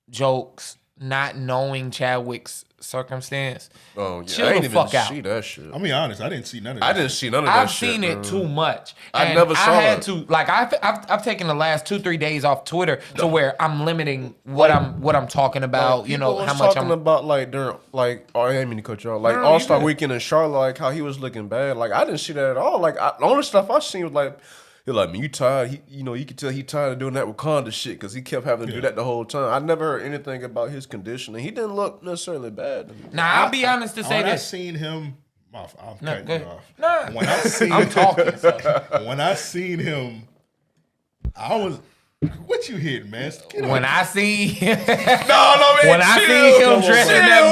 Speaker 2: jokes, not knowing Chadwick's circumstance,
Speaker 1: Oh yeah,
Speaker 2: chill
Speaker 1: I ain't
Speaker 2: the
Speaker 1: even
Speaker 2: fuck out.
Speaker 1: see that shit.
Speaker 3: I'm be honest, I didn't see none of that.
Speaker 1: I didn't see none of that
Speaker 2: I've
Speaker 1: shit.
Speaker 2: seen it
Speaker 1: bro.
Speaker 2: too much.
Speaker 1: I
Speaker 2: And
Speaker 1: never saw
Speaker 2: I had
Speaker 1: it.
Speaker 2: to like I've taken the last 2-3 days off Twitter to where I'm limiting what I'm talking about.
Speaker 1: Like,
Speaker 2: you know
Speaker 1: people
Speaker 2: how
Speaker 1: was
Speaker 2: much
Speaker 1: talking
Speaker 2: I'm.
Speaker 1: about like during like I didn't mean to cut you off. Like
Speaker 2: No,
Speaker 1: All
Speaker 2: you
Speaker 1: Star
Speaker 2: good.
Speaker 1: Weekend in Charlotte, like how he was looking bad. Like I didn't see that at all. Like the only stuff I seen was like. He's like, man, you tired? You could tell he tired of doing that Wakanda shit because he kept having to do that the whole time. I never heard anything about his condition, and he didn't look necessarily bad.
Speaker 2: Now I'll be honest to say
Speaker 3: When I
Speaker 2: this.
Speaker 3: seen him, I'm
Speaker 2: No,
Speaker 3: cutting
Speaker 2: go
Speaker 3: you
Speaker 2: ahead.
Speaker 3: off.
Speaker 2: No,
Speaker 3: When I seen
Speaker 2: I'm talking. So.
Speaker 3: when I seen him, I was. What you hitting, man? Get
Speaker 2: When
Speaker 3: on.
Speaker 2: I see
Speaker 1: No, man.
Speaker 2: when I see him dressed in that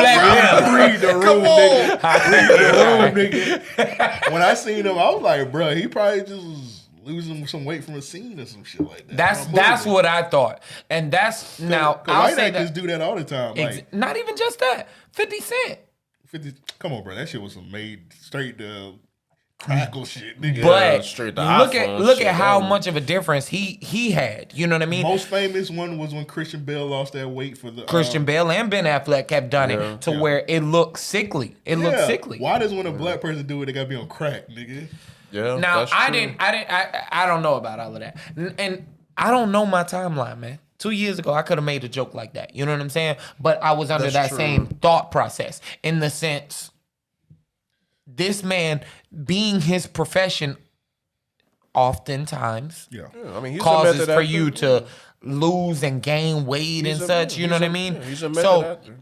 Speaker 2: black
Speaker 3: Read the room, nigga.
Speaker 2: panther,
Speaker 3: Read the room, nigga. When I seen him, I was like, bro, he probably just was losing some weight from a scene or some shit like that.
Speaker 2: that's what I thought, and that's now I'll
Speaker 3: White
Speaker 2: say
Speaker 3: actors
Speaker 2: that.
Speaker 3: do that all the time. Like
Speaker 2: Not even just that. 50 Cent.
Speaker 3: 50, come on, bro, that shit was some made straight to crackle shit, nigga.
Speaker 2: But
Speaker 1: straight to
Speaker 2: look
Speaker 1: iPhone shit,
Speaker 2: at how
Speaker 1: that
Speaker 2: much of a difference he had. You know what I mean?
Speaker 3: Most famous one was when Christian Bale lost that weight for the
Speaker 2: Christian Bale and Ben Affleck have done it to where it looked sickly. It looked sickly.
Speaker 3: Why does when a black person do it, they gotta be on crack, nigga?
Speaker 1: Yeah.
Speaker 2: Now
Speaker 1: that's
Speaker 2: I
Speaker 1: true.
Speaker 2: I don't know about all of that, and I don't know my timeline, man. 2 years ago, I could have made a joke like that. You know what I'm saying? But I was under
Speaker 1: That's
Speaker 2: that
Speaker 1: true.
Speaker 2: same thought process in the sense, this man being his profession, oftentimes
Speaker 3: Yeah.
Speaker 1: Yeah, I mean, he's a
Speaker 2: causes
Speaker 1: method
Speaker 2: for
Speaker 1: actor.
Speaker 2: you to lose and gain weight and such. You know what I mean?
Speaker 1: Yeah, he's a method
Speaker 2: So,
Speaker 1: actor.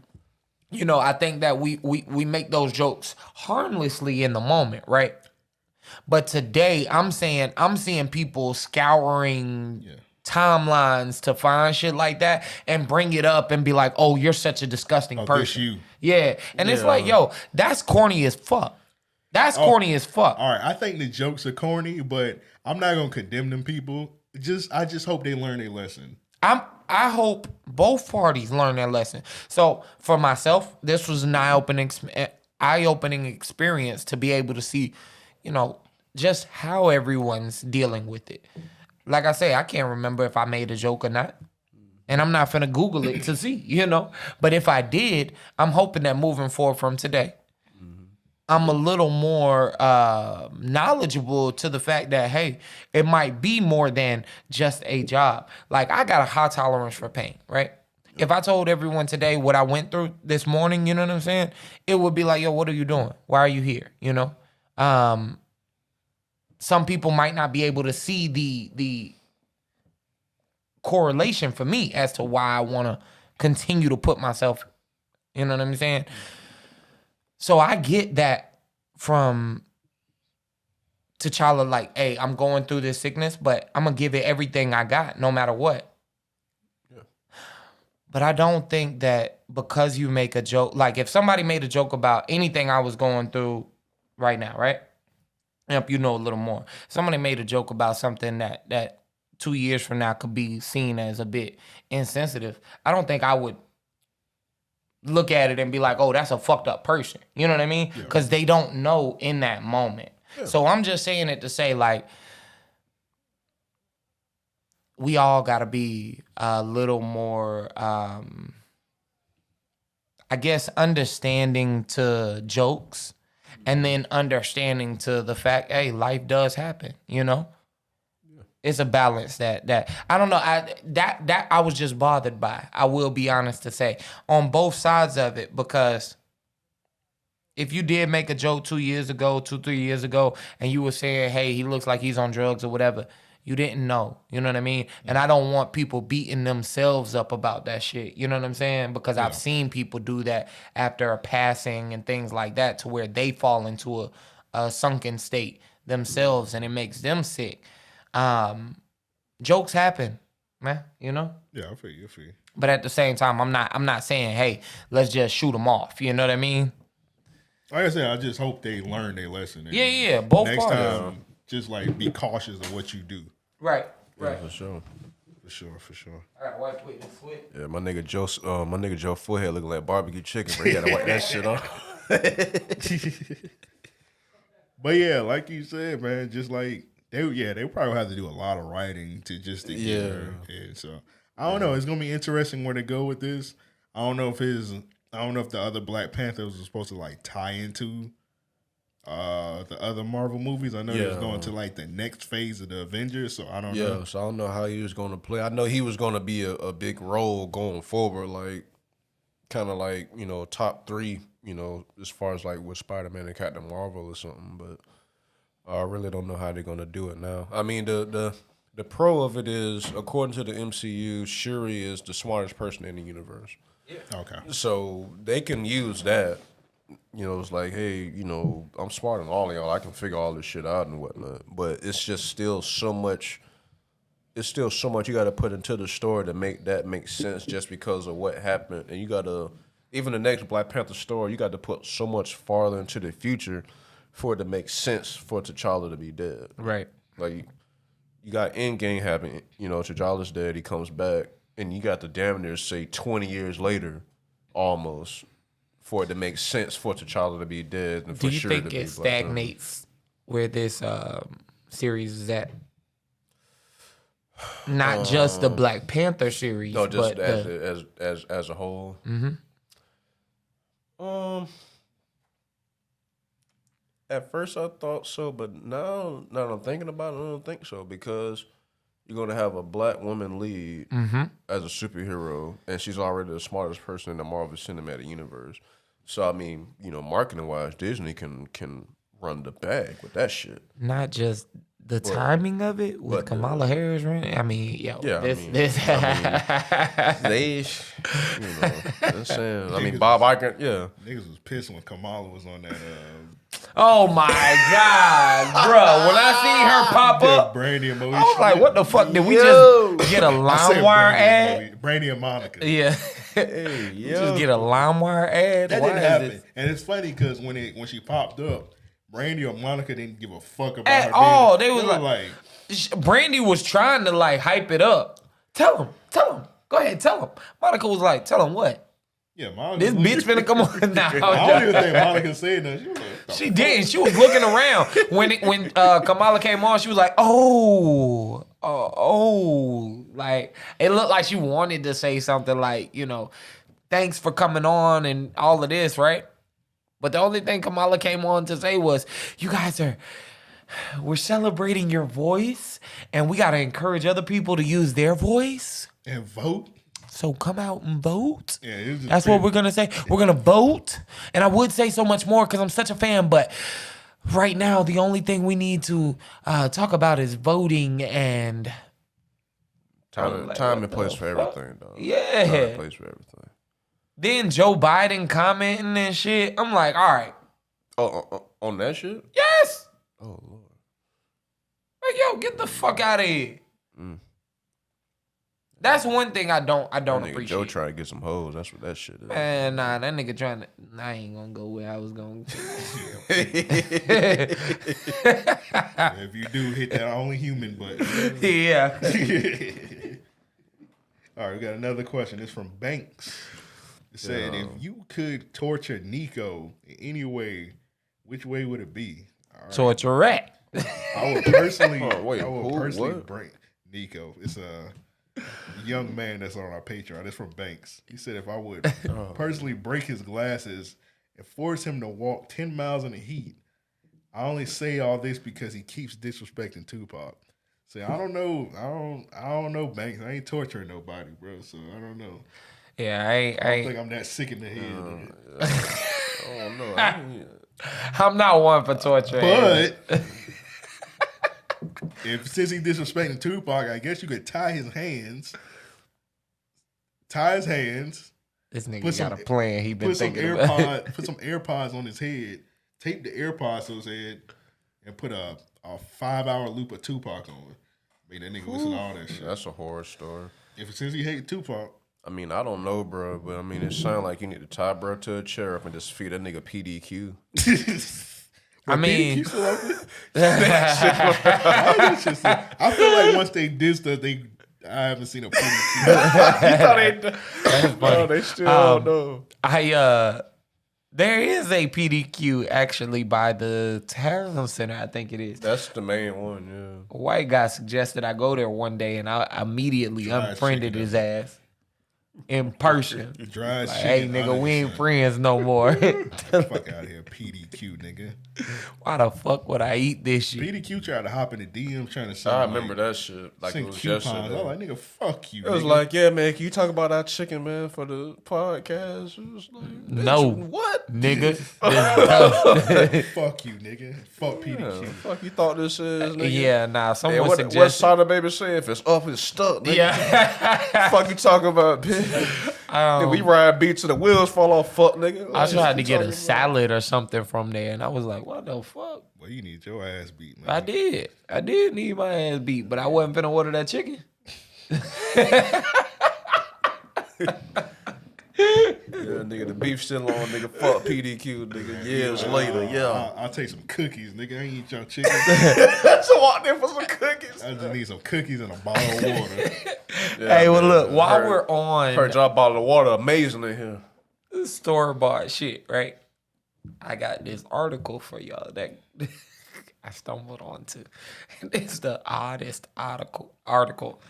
Speaker 2: you know, I think that we make those jokes harmlessly in the moment, right? But today, I'm seeing people scouring timelines to find shit like that and bring it up and be like, "Oh, you're such a disgusting
Speaker 3: Oh,
Speaker 2: person."
Speaker 3: this you.
Speaker 2: Yeah, and it's like, yo, that's corny as fuck. That's corny as fuck.
Speaker 3: All right, I think the jokes are corny, but I'm not gonna condemn them people. I just hope they learn a lesson.
Speaker 2: I I hope both parties learn their lesson. So for myself, this was an eye-opening experience to be able to see, just how everyone's dealing with it. Like I say, I can't remember if I made a joke or not. And I'm not finna Google it to see, But if I did, I'm hoping that moving forward from today, I'm a little more knowledgeable to the fact that, hey, it might be more than just a job. Like, I got a high tolerance for pain, right? If I told everyone today what I went through this morning, you know what I'm saying? It would be like, yo, what are you doing? Why are you here? Some people might not be able to see the correlation for me as to why I want to continue to put myself, you know what I'm saying? So I get that from T'Challa, like, hey, I'm going through this sickness, but I'm going to give it everything I got no matter what. Yeah. But I don't think that because you make a joke, like if somebody made a joke about anything I was going through right now, right? Yep, you know a little more. Somebody made a joke about something that 2 years from now could be seen as a bit insensitive. I don't think I would look at it and be like, oh, that's a fucked up person. You know what I mean? Because they don't know in that moment. Yeah. So I'm just saying it to say, like, we all got to be a little more, I guess, understanding to jokes and then understanding to the fact, hey, life does happen, It's a balance that I don't know. I was just bothered by. I will be honest to say on both sides of it, because if you did make a joke 3 years ago, and you were saying, hey, he looks like he's on drugs or whatever, you didn't know. You know what I mean? And I don't want people beating themselves up about that shit. You know what I'm saying? Because I've seen people do that after a passing and things like that, to where they fall into a sunken state themselves, and it makes them sick. Jokes happen, man,
Speaker 3: Yeah, I feel you.
Speaker 2: But at the same time, I'm not saying, hey, let's just shoot them off. You know what I mean?
Speaker 3: Like I said, I just hope they learn their lesson.
Speaker 2: Yeah, both
Speaker 3: next
Speaker 2: parties.
Speaker 3: time, just like be cautious of what you do.
Speaker 2: Right.
Speaker 1: Yeah, for sure.
Speaker 3: For sure.
Speaker 2: I gotta wipe with this foot.
Speaker 1: Yeah, my nigga Joe forehead looking like barbecue chicken, bro. He gotta wipe that shit off.
Speaker 3: But yeah, like you said, man, just like they probably have to do a lot of writing to get her. And so I don't know. It's gonna be interesting where they go with this. I don't know if the other Black Panthers was supposed to like tie into the other Marvel movies. I know he was going to like the next phase of the Avengers, so I don't know.
Speaker 1: Yeah, so I don't know how he was gonna play. I know he was gonna be a big role going forward, like kind of like, top three, as far as like with Spider-Man and Captain Marvel or something, but I really don't know how they're gonna do it now. I mean, the pro of it is, according to the MCU, Shuri is the smartest person in the universe. Yeah. Okay. So they can use that. It's like, hey, I'm smarter than all of y'all. I can figure all this shit out and whatnot. But it's just still so much. It's still so much you got to put into the story to make that make sense, just because of what happened. And you got to, even the next Black Panther story, you got to put so much farther into the future for it to make sense for T'Challa to be dead.
Speaker 2: Right.
Speaker 1: Like, you got Endgame happening. T'Challa's dead. He comes back. And you got the damn near say 20 years later, almost, for it to make sense for T'Challa to be dead. And for
Speaker 2: Do you
Speaker 1: Shuri
Speaker 2: think
Speaker 1: to
Speaker 2: it
Speaker 1: be
Speaker 2: stagnates where this series is at? Not just the Black Panther series,
Speaker 1: no, just
Speaker 2: but
Speaker 1: as a whole.
Speaker 2: Mm-hmm.
Speaker 1: At first I thought so, but now that I'm thinking about it, I don't think so, because you're going to have a Black woman lead as a superhero, and she's already the smartest person in the Marvel Cinematic Universe. So, I mean, marketing-wise, Disney can run the bag with that shit.
Speaker 2: Not just the timing of it with Kamala Harris running. I mean, this.
Speaker 1: They, I'm saying. I mean, Bob Iger,
Speaker 3: Niggas was pissed when Kamala was on that.
Speaker 2: Oh my God, bro! When I see her pop up,
Speaker 3: Brandy and Moesha,
Speaker 2: I was like, "What the fuck? Did we just get a LimeWire ad?"
Speaker 3: Brandy and Monica.
Speaker 2: Yeah, just get a LimeWire ad.
Speaker 3: That didn't happen, and it's funny because when she popped up, Brandy or Monica didn't give a fuck about
Speaker 2: at
Speaker 3: her.
Speaker 2: They was like, Brandy was trying to like hype it up. Tell him, Go ahead, tell him. Monica was like, tell him what?
Speaker 3: Yeah, Monica.
Speaker 2: This bitch finna come on now.
Speaker 3: I don't even think Monica said that. She was like,
Speaker 2: She didn't. She was looking around. When Kamala came on, she was like, oh. Like, it looked like she wanted to say something like, thanks for coming on and all of this, right? But the only thing Kamala came on to say was, you guys we're celebrating your voice, and we got to encourage other people to use their voice.
Speaker 3: And vote.
Speaker 2: So come out and vote.
Speaker 3: Yeah,
Speaker 2: that's what we're going to say. We're going to vote. And I would say so much more because I'm such a fan, but right now the only thing we need to talk about is voting and...
Speaker 1: Time and place for everything, dog.
Speaker 2: Yeah.
Speaker 1: Time and place for everything.
Speaker 2: Then Joe Biden commenting and shit. I'm like, all right.
Speaker 1: Oh, on that shit?
Speaker 2: Yes.
Speaker 1: Oh, Lord.
Speaker 2: Like, yo, get the fuck out of here. That's one thing I don't appreciate.
Speaker 1: Joe trying to get some hoes. That's what that shit is.
Speaker 2: Man, nah, that nigga trying to... I ain't gonna go where I was going.
Speaker 3: If you do, hit that only human button.
Speaker 2: Yeah.
Speaker 3: All right, we got another question. It's from Banks. It said, if you could torture Nico in any way, which way would it be? All right.
Speaker 2: Torture rat.
Speaker 3: I would personally,
Speaker 1: what?
Speaker 3: break Nico. It's a young man that's on our Patreon. It's from Banks. He said if I would personally break his glasses and force him to walk 10 miles in the heat. I only say all this because he keeps disrespecting Tupac. Say, I don't know, Banks. I ain't torturing nobody, bro. So I don't know.
Speaker 2: Yeah, I
Speaker 3: don't think I'm that sick in the head.
Speaker 1: I don't know.
Speaker 2: I'm not one for torture.
Speaker 3: But since he disrespecting Tupac, I guess you could tie his hands.
Speaker 2: This nigga got a plan. He been thinking about.
Speaker 3: Put some AirPods on his head. Tape the AirPods to his head, and put a 5-hour loop of Tupac on. Make that nigga listen to all that shit.
Speaker 1: That's a horror story.
Speaker 3: Since he hate Tupac.
Speaker 1: I mean, I don't know, bro, but I mean, it sounds like you need to tie bro to a chair up and just feed that nigga PDQ.
Speaker 2: I mean,
Speaker 3: I feel like once they dissed us, I haven't seen a PDQ.
Speaker 1: They still don't know.
Speaker 2: There is a PDQ actually by the Town Center, I think it is.
Speaker 1: That's the main one, yeah.
Speaker 2: A white guy suggested I go there one day, and I immediately unfriended his ass in person.
Speaker 3: Dry shit.
Speaker 2: Hey, nigga, we ain't friends no more.
Speaker 3: Fuck out of here, PDQ, nigga.
Speaker 2: Why the fuck would I eat this shit?
Speaker 3: PDQ tried to hop in the DM trying to say,
Speaker 1: I remember that shit. Like it was
Speaker 3: coupons.
Speaker 1: yesterday.
Speaker 3: I was like, nigga, fuck you.
Speaker 1: It was like, yeah, man, can you talk about our chicken, man, for the podcast? It was like,
Speaker 2: no.
Speaker 1: What?
Speaker 2: Nigga.
Speaker 3: Fuck you, nigga. Fuck PDQ.
Speaker 1: Fuck you thought this is, nigga?
Speaker 2: Yeah, nah, someone suggested.
Speaker 1: What Sada Baby say? If it's up, it's stuck, nigga.
Speaker 2: Yeah.
Speaker 1: Fuck you talking about, bitch? We ride beats till the wheels fall off, fuck, nigga.
Speaker 2: I tried to get a salad or something from there, and I was like, what the fuck?
Speaker 3: Well, you need your ass beat, man.
Speaker 2: I did need my ass beat, but I wasn't finna order that chicken.
Speaker 1: Yeah, nigga, the beef still on, nigga. Fuck PDQ, nigga. Years later, yeah.
Speaker 3: I'll take some cookies, nigga. I ain't eat your chicken.
Speaker 1: So walk there for some cookies.
Speaker 3: I just need some cookies and a bottle of water.
Speaker 2: Yeah, hey, well, look, while we're on...
Speaker 1: Heard y'all bottle of water amazing in here.
Speaker 2: Store-bought shit, right? I got this article for y'all that I stumbled onto. It's the oddest article.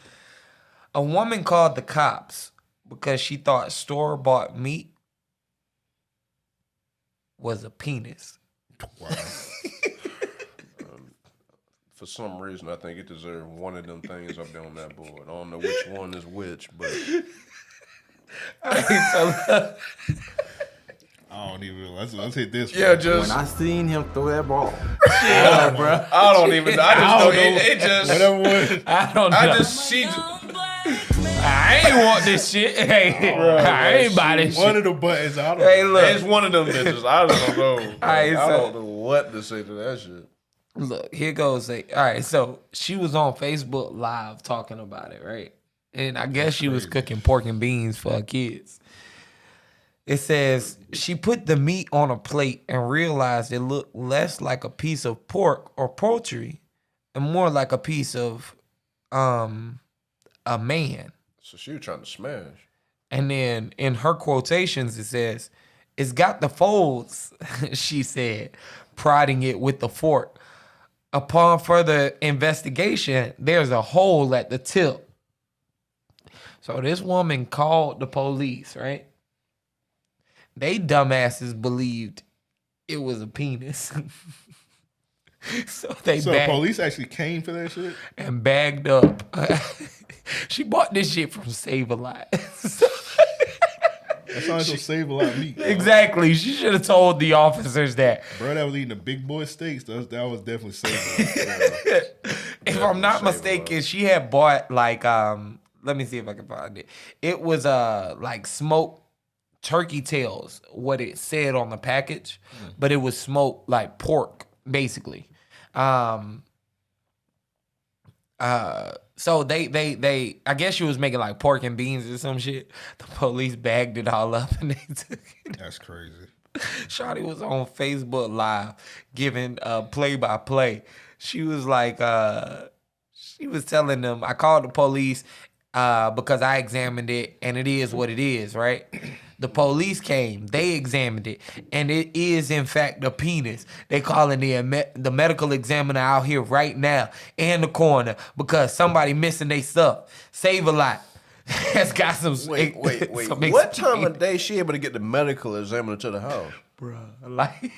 Speaker 2: A woman called the cops because she thought store-bought meat was a penis.
Speaker 3: Wow.
Speaker 1: For some reason, I think it deserves one of them things up there on that board. I don't know which one is which, but...
Speaker 3: I don't even. Let's hit this.
Speaker 1: Yeah, just
Speaker 5: when I seen him throw that ball.
Speaker 2: Yeah, bro.
Speaker 1: I don't even. I just know it just.
Speaker 3: Whatever one.
Speaker 2: I don't know.
Speaker 1: I just see.
Speaker 2: I ain't want this shit. Hey, I ain't buy this shit.
Speaker 3: One of the buttons. I don't.
Speaker 2: Hey, look.
Speaker 1: It's one of them bitches. I don't know.
Speaker 2: Right,
Speaker 1: I don't know what to say to that shit.
Speaker 2: Look, here goes. All right, so she was on Facebook Live talking about it, right? And I guess she was cooking pork and beans for her kids. It says she put the meat on a plate and realized it looked less like a piece of pork or poultry and more like a piece of a man.
Speaker 1: So she was trying to smash.
Speaker 2: And then in her quotations, it says, "It's got the folds," she said, prodding it with the fork. Upon further investigation, there's a hole at the tip. So this woman called the police, right? They dumbasses believed it was a penis. So
Speaker 3: police actually came for that shit?
Speaker 2: And bagged up. She bought this shit from Save-A-Lot.
Speaker 3: That sounds like Save-A-Lot meat.
Speaker 2: Exactly. She should have told the officers that.
Speaker 3: Bro, that was eating the big boy steaks. That was definitely Save-A-Lot.
Speaker 2: If I'm not mistaken, she had bought like let me see if I can find it. It was like smoked turkey tails, what it said on the package, but it was smoked like pork, basically. So they I guess she was making like pork and beans or some shit. The police bagged it all up and they took it.
Speaker 3: That's crazy.
Speaker 2: Shawty was on Facebook Live giving play-by-play. She was like, she was telling them, I called the police because I examined it and it is what it is, right? The police came, they examined it, and it is in fact a penis. They calling the medical examiner out here right now and the coroner because somebody missing their stuff. Save-A-Lot has got some.
Speaker 1: Wait.
Speaker 2: some
Speaker 1: What time of day she able to get the medical examiner to the house?
Speaker 2: Bruh, like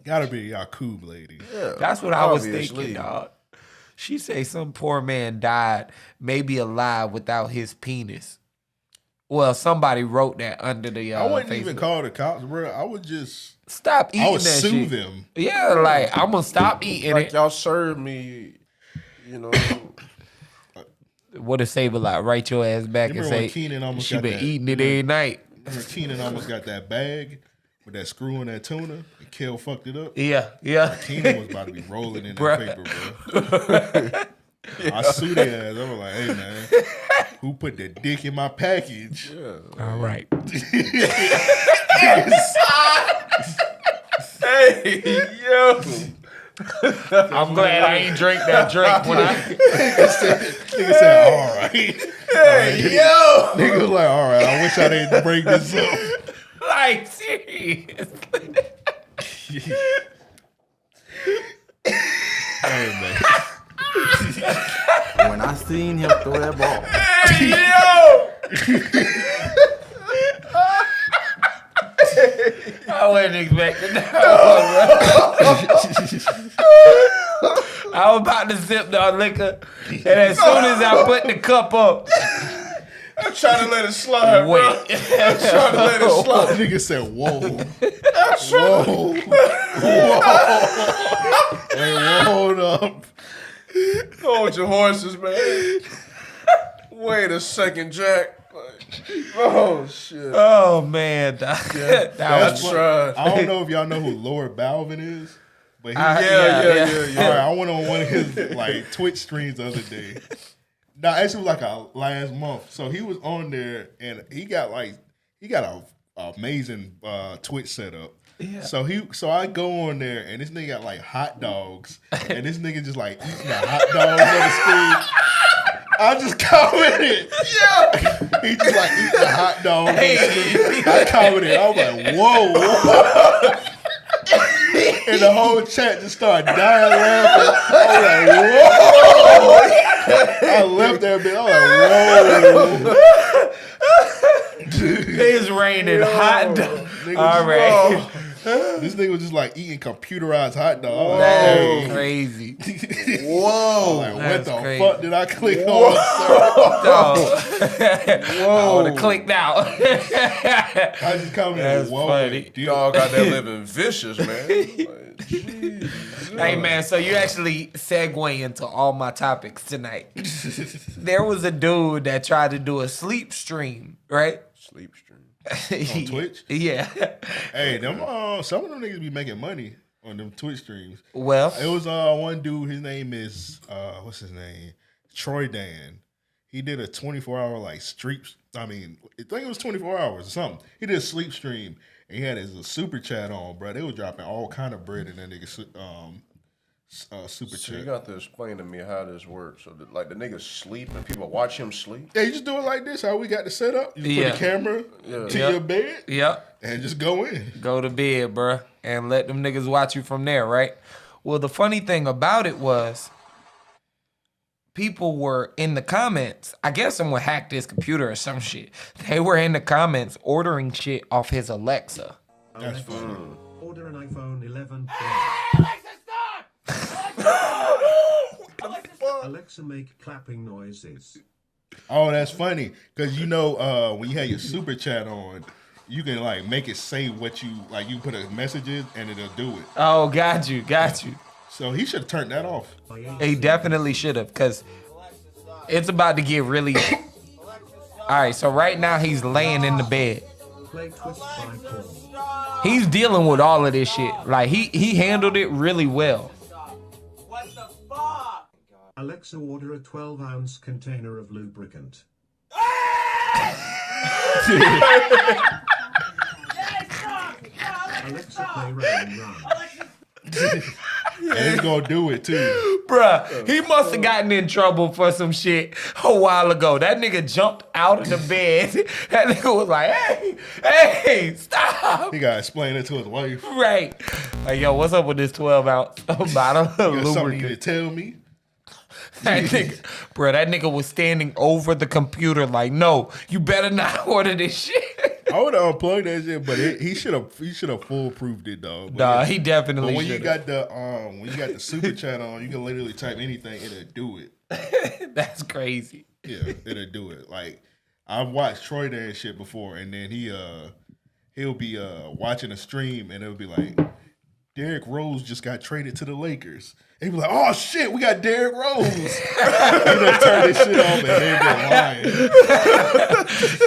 Speaker 3: Gotta be a Yakub lady.
Speaker 1: Yeah,
Speaker 2: that's what I was
Speaker 1: obviously.
Speaker 2: thinking, dog. She say some poor man died, maybe alive without his penis. Well, somebody wrote that under the
Speaker 3: I wouldn't
Speaker 2: Facebook.
Speaker 3: even call the cops, bro. I would just
Speaker 2: Stop eating
Speaker 3: I would
Speaker 2: that
Speaker 3: sue
Speaker 2: shit.
Speaker 3: them.
Speaker 2: Yeah, like I'm gonna stop eating
Speaker 1: Like
Speaker 2: it.
Speaker 1: y'all served me, you know.
Speaker 2: What a Save-A-Lot, write your ass back and
Speaker 3: Remember when
Speaker 2: say
Speaker 3: Keenan almost
Speaker 2: she
Speaker 3: got
Speaker 2: been
Speaker 3: that-
Speaker 2: eating it every night.
Speaker 3: Remember Keenan almost got that bag with that screw in that tuna and Kel fucked it up?
Speaker 2: Yeah.
Speaker 3: Keenan was about to be rolling in that
Speaker 2: Bruh.
Speaker 3: paper, bro. I sued their ass. I was like, hey, man, who put the dick in my package?
Speaker 2: All right.
Speaker 1: Hey, yo.
Speaker 2: I'm glad I ain't drink that drink when I.
Speaker 3: Nigga said, all right.
Speaker 1: Hey, yo.
Speaker 3: Nigga was like, all right, I wish I didn't bring this up.
Speaker 2: Like, seriously.
Speaker 3: Hey, man.
Speaker 5: When I seen him throw that ball,
Speaker 1: Hey, yo.
Speaker 2: I wasn't expecting that. I was about to sip the liquor, and as soon as I put the cup up,
Speaker 1: I'm trying to let it slide, bro.
Speaker 2: wait.
Speaker 1: I'm trying to let it slide.
Speaker 3: Nigga said, whoa. Whoa. Whoa. Hey, hold up.
Speaker 1: Hold your horses, man. Wait a second, Jack. Oh, shit.
Speaker 2: Oh man, that
Speaker 3: That's
Speaker 2: was
Speaker 3: what,
Speaker 1: trash.
Speaker 3: I don't know if y'all know who Lord Balvin is, but he,
Speaker 1: Yeah.
Speaker 3: All right, I went on one of his like Twitch streams the other day. Now, actually, it was like last month. So he was on there, and he got a amazing Twitch setup.
Speaker 2: Yeah.
Speaker 3: So I go on there, and this nigga got like hot dogs, and this nigga just like eating the hot dogs on the screen. I just commented. Yeah. He just like eating the hot dogs. On the screen. I commented. I was like, whoa. And the whole chat just started dying laughing. I was like, whoa. I left that bitch. I was like, whoa.
Speaker 2: it's raining hot dog.
Speaker 3: Nigga,
Speaker 2: All right,
Speaker 3: This nigga was just like eating computerized hot dogs.
Speaker 2: that's crazy.
Speaker 1: Whoa.
Speaker 3: Like, what
Speaker 2: That's
Speaker 3: the
Speaker 2: crazy.
Speaker 3: fuck did I click on, sir?
Speaker 2: Dog. I would have clicked out.
Speaker 3: I just commented,
Speaker 2: That's
Speaker 3: whoa.
Speaker 2: funny.
Speaker 3: Dude,
Speaker 1: Dog out there living vicious, man. Like, jeez.
Speaker 2: Hey man, so you actually segue into all my topics tonight. There was a dude that tried to do a sleep stream, right?
Speaker 1: Sleep stream.
Speaker 3: On Twitch?
Speaker 2: Yeah.
Speaker 3: Hey, them some of them niggas be making money on them Twitch streams.
Speaker 2: Well,
Speaker 3: It was one dude, his name is what's his name? Troy Dan. He did a 24-hour like stream. I think it was 24 hours or something. He did a sleep stream and he had his super chat on, bro. They were dropping all kind of bread in that nigga super
Speaker 1: So you
Speaker 3: chat.
Speaker 1: got to explain to me how this works. So, like, the nigga sleep and people watch him sleep?
Speaker 3: Yeah, you just do it like this. How we got the setup. You just put the camera to your bed.
Speaker 2: Yep.
Speaker 3: And just go in.
Speaker 2: Go to bed, bruh, and let them niggas watch you from there, right? Well, the funny thing about it was people were in the comments. I guess someone hacked his computer or some shit. They were in the comments ordering shit off his Alexa.
Speaker 3: That's funny.
Speaker 6: Order an iPhone 11 Alexa, make clapping noises.
Speaker 3: Oh, that's funny. Because you know, when you have your super chat on, you can like make it say what you like. You put a message in and it'll do it.
Speaker 2: Oh, got you.
Speaker 3: So he should have turned that off.
Speaker 2: He definitely should have, because it's about to get really. All right, so right now he's laying in the bed.
Speaker 6: Play Twist by Paul.
Speaker 2: He's dealing with all of this shit. Like he handled it really well.
Speaker 6: Alexa, order a 12-ounce container of lubricant. Alexa, play Round Run.
Speaker 3: And it's gonna do it too.
Speaker 2: Bruh, he must have gotten in trouble for some shit a while ago. That nigga jumped out of the bed. That nigga was like, hey, stop.
Speaker 3: He gotta explain it to his wife.
Speaker 2: Right. Like, yo, what's up with this 12-ounce bottle of
Speaker 3: You got something
Speaker 2: lubricant?
Speaker 3: you to tell me?
Speaker 2: That nigga was standing over the computer like, no, you better not order this shit.
Speaker 3: I would have unplugged that shit, but he should have foolproofed it, dog. But
Speaker 2: Nah, he definitely
Speaker 3: But when
Speaker 2: should've.
Speaker 3: you got the super chat on, you can literally type anything, it'll do it.
Speaker 2: That's crazy.
Speaker 3: Yeah, it'll do it. Like I've watched Troy there and shit before, and then he'll be watching a stream, and it'll be like, Derrick Rose just got traded to the Lakers. And he'll be like, oh shit, we got Derrick Rose. He done turn this shit off, and they've been lying.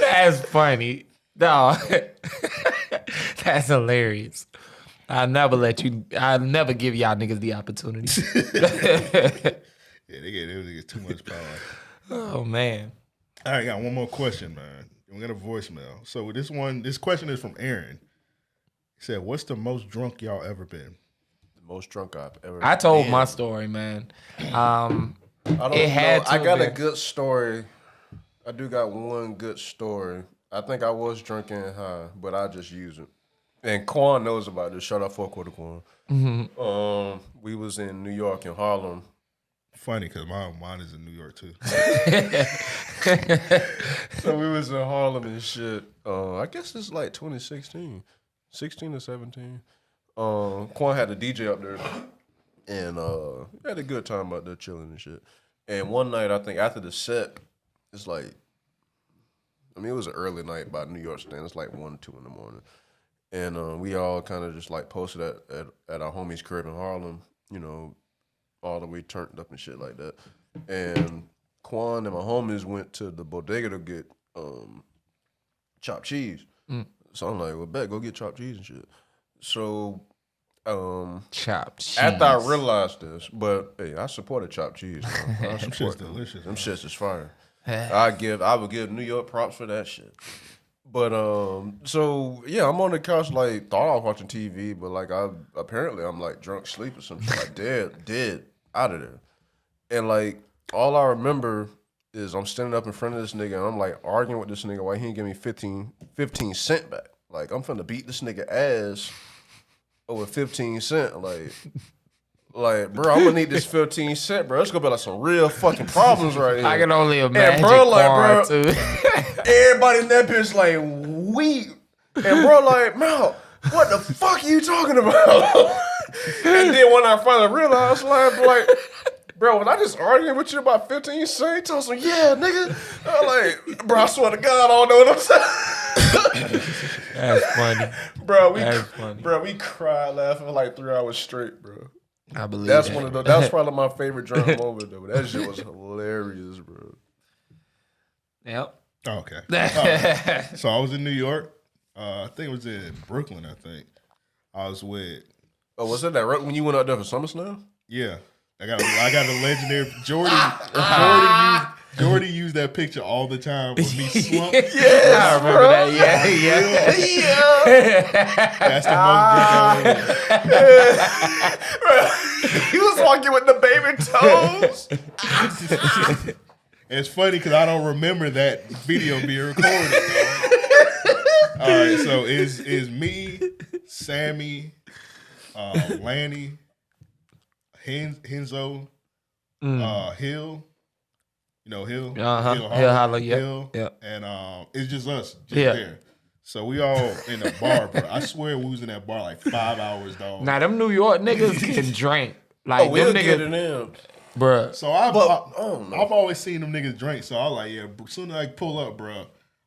Speaker 2: That's funny. No, that's hilarious. I'll never give y'all niggas the opportunity.
Speaker 3: Yeah, they get them niggas too much power.
Speaker 2: Oh man.
Speaker 3: All right, got one more question, man. We got a voicemail. So this question is from Aaron. He said, what's the most drunk y'all ever been?
Speaker 1: The most drunk I've ever
Speaker 2: I told
Speaker 1: been.
Speaker 2: my story, man.
Speaker 1: I don't
Speaker 2: It had
Speaker 1: know.
Speaker 2: to
Speaker 1: I got
Speaker 2: have
Speaker 1: a
Speaker 2: been.
Speaker 1: good story. I do got one good story. I think I was drinking high, but I just use it. And Quan knows about this. Shout out 4 Quarter Quan.
Speaker 2: Mm-hmm.
Speaker 1: We was in New York in Harlem.
Speaker 3: Funny, because mine is in New York, too.
Speaker 1: So we was in Harlem and shit. I guess it's like 2016. 16 or 17. Quan had a DJ up there. And had a good time out there chilling and shit. And one night, I think after the set, it's like, I mean, it was an early night by New York standards. It's like 1, 2 in the morning. And we all kind of just like posted at our homie's crib in Harlem, you know, all the way turned up and shit like that. And Quan and my homies went to the bodega to get chopped cheese. So I'm like, well, bet, go get chopped cheese and shit. So
Speaker 2: Chopped cheese.
Speaker 1: after I realized this, but hey, I supported chopped cheese. Them
Speaker 3: shit's delicious.
Speaker 1: Them shits is fire. I would give New York props for that shit. But so yeah, I'm on the couch like thought I was watching TV, but like I'm like drunk sleep or something like dead out of there. And like all I remember is I'm standing up in front of this nigga and I'm like arguing with this nigga why he ain't give me 15 cent back. Like I'm finna beat this nigga ass over 15 cent. Like, bro, I'm gonna need this 15 cent, bro. It's gonna be like some real fucking problems right here.
Speaker 2: I can only imagine.
Speaker 1: bro, like,
Speaker 2: Quan,
Speaker 1: bro,
Speaker 2: too.
Speaker 1: Everybody in that bitch like weep. And bro, like, Mal, what the fuck are you talking about? And then when I finally realized, like, bro, was I just arguing with you about 15 cents? He told me, yeah, nigga. I'm like, bro, I swear to God, I don't know what I'm saying.
Speaker 2: That's funny.
Speaker 1: Bro, we cried laughing for like 3 hours straight, bro.
Speaker 2: I believe
Speaker 1: That's
Speaker 2: that.
Speaker 1: one of the. That's probably my favorite drunk moment though. That shit was hilarious, bro.
Speaker 2: Yep.
Speaker 3: Oh, okay. So I was in New York. I think it was in Brooklyn, I think. I was with,
Speaker 1: Oh, was that right when you went out there for SummerSlam?
Speaker 3: yeah. I got a legendary Jordan Jordy used that picture all the time with me slumped.
Speaker 2: I remember that. Yeah.
Speaker 3: That's the most drink I ever.
Speaker 1: He was walking with the baby toes.
Speaker 3: It's funny because I don't remember that video being recorded. Dog. All right, so is me, Sammy, Lanny, Henzo, Hill. You know Hill, Hill
Speaker 2: Holler, yeah.
Speaker 3: Hill,
Speaker 2: yeah.
Speaker 3: and it's just us, there. So we all in the bar, bro. I swear we was in that bar like 5 hours, dog.
Speaker 2: Now them New York niggas can drink. Like
Speaker 1: We'll
Speaker 2: them
Speaker 1: get
Speaker 2: niggas,
Speaker 1: it in.
Speaker 2: bruh.
Speaker 3: So I've always seen them niggas drink. So I was like, yeah, as soon as I pull up, bro,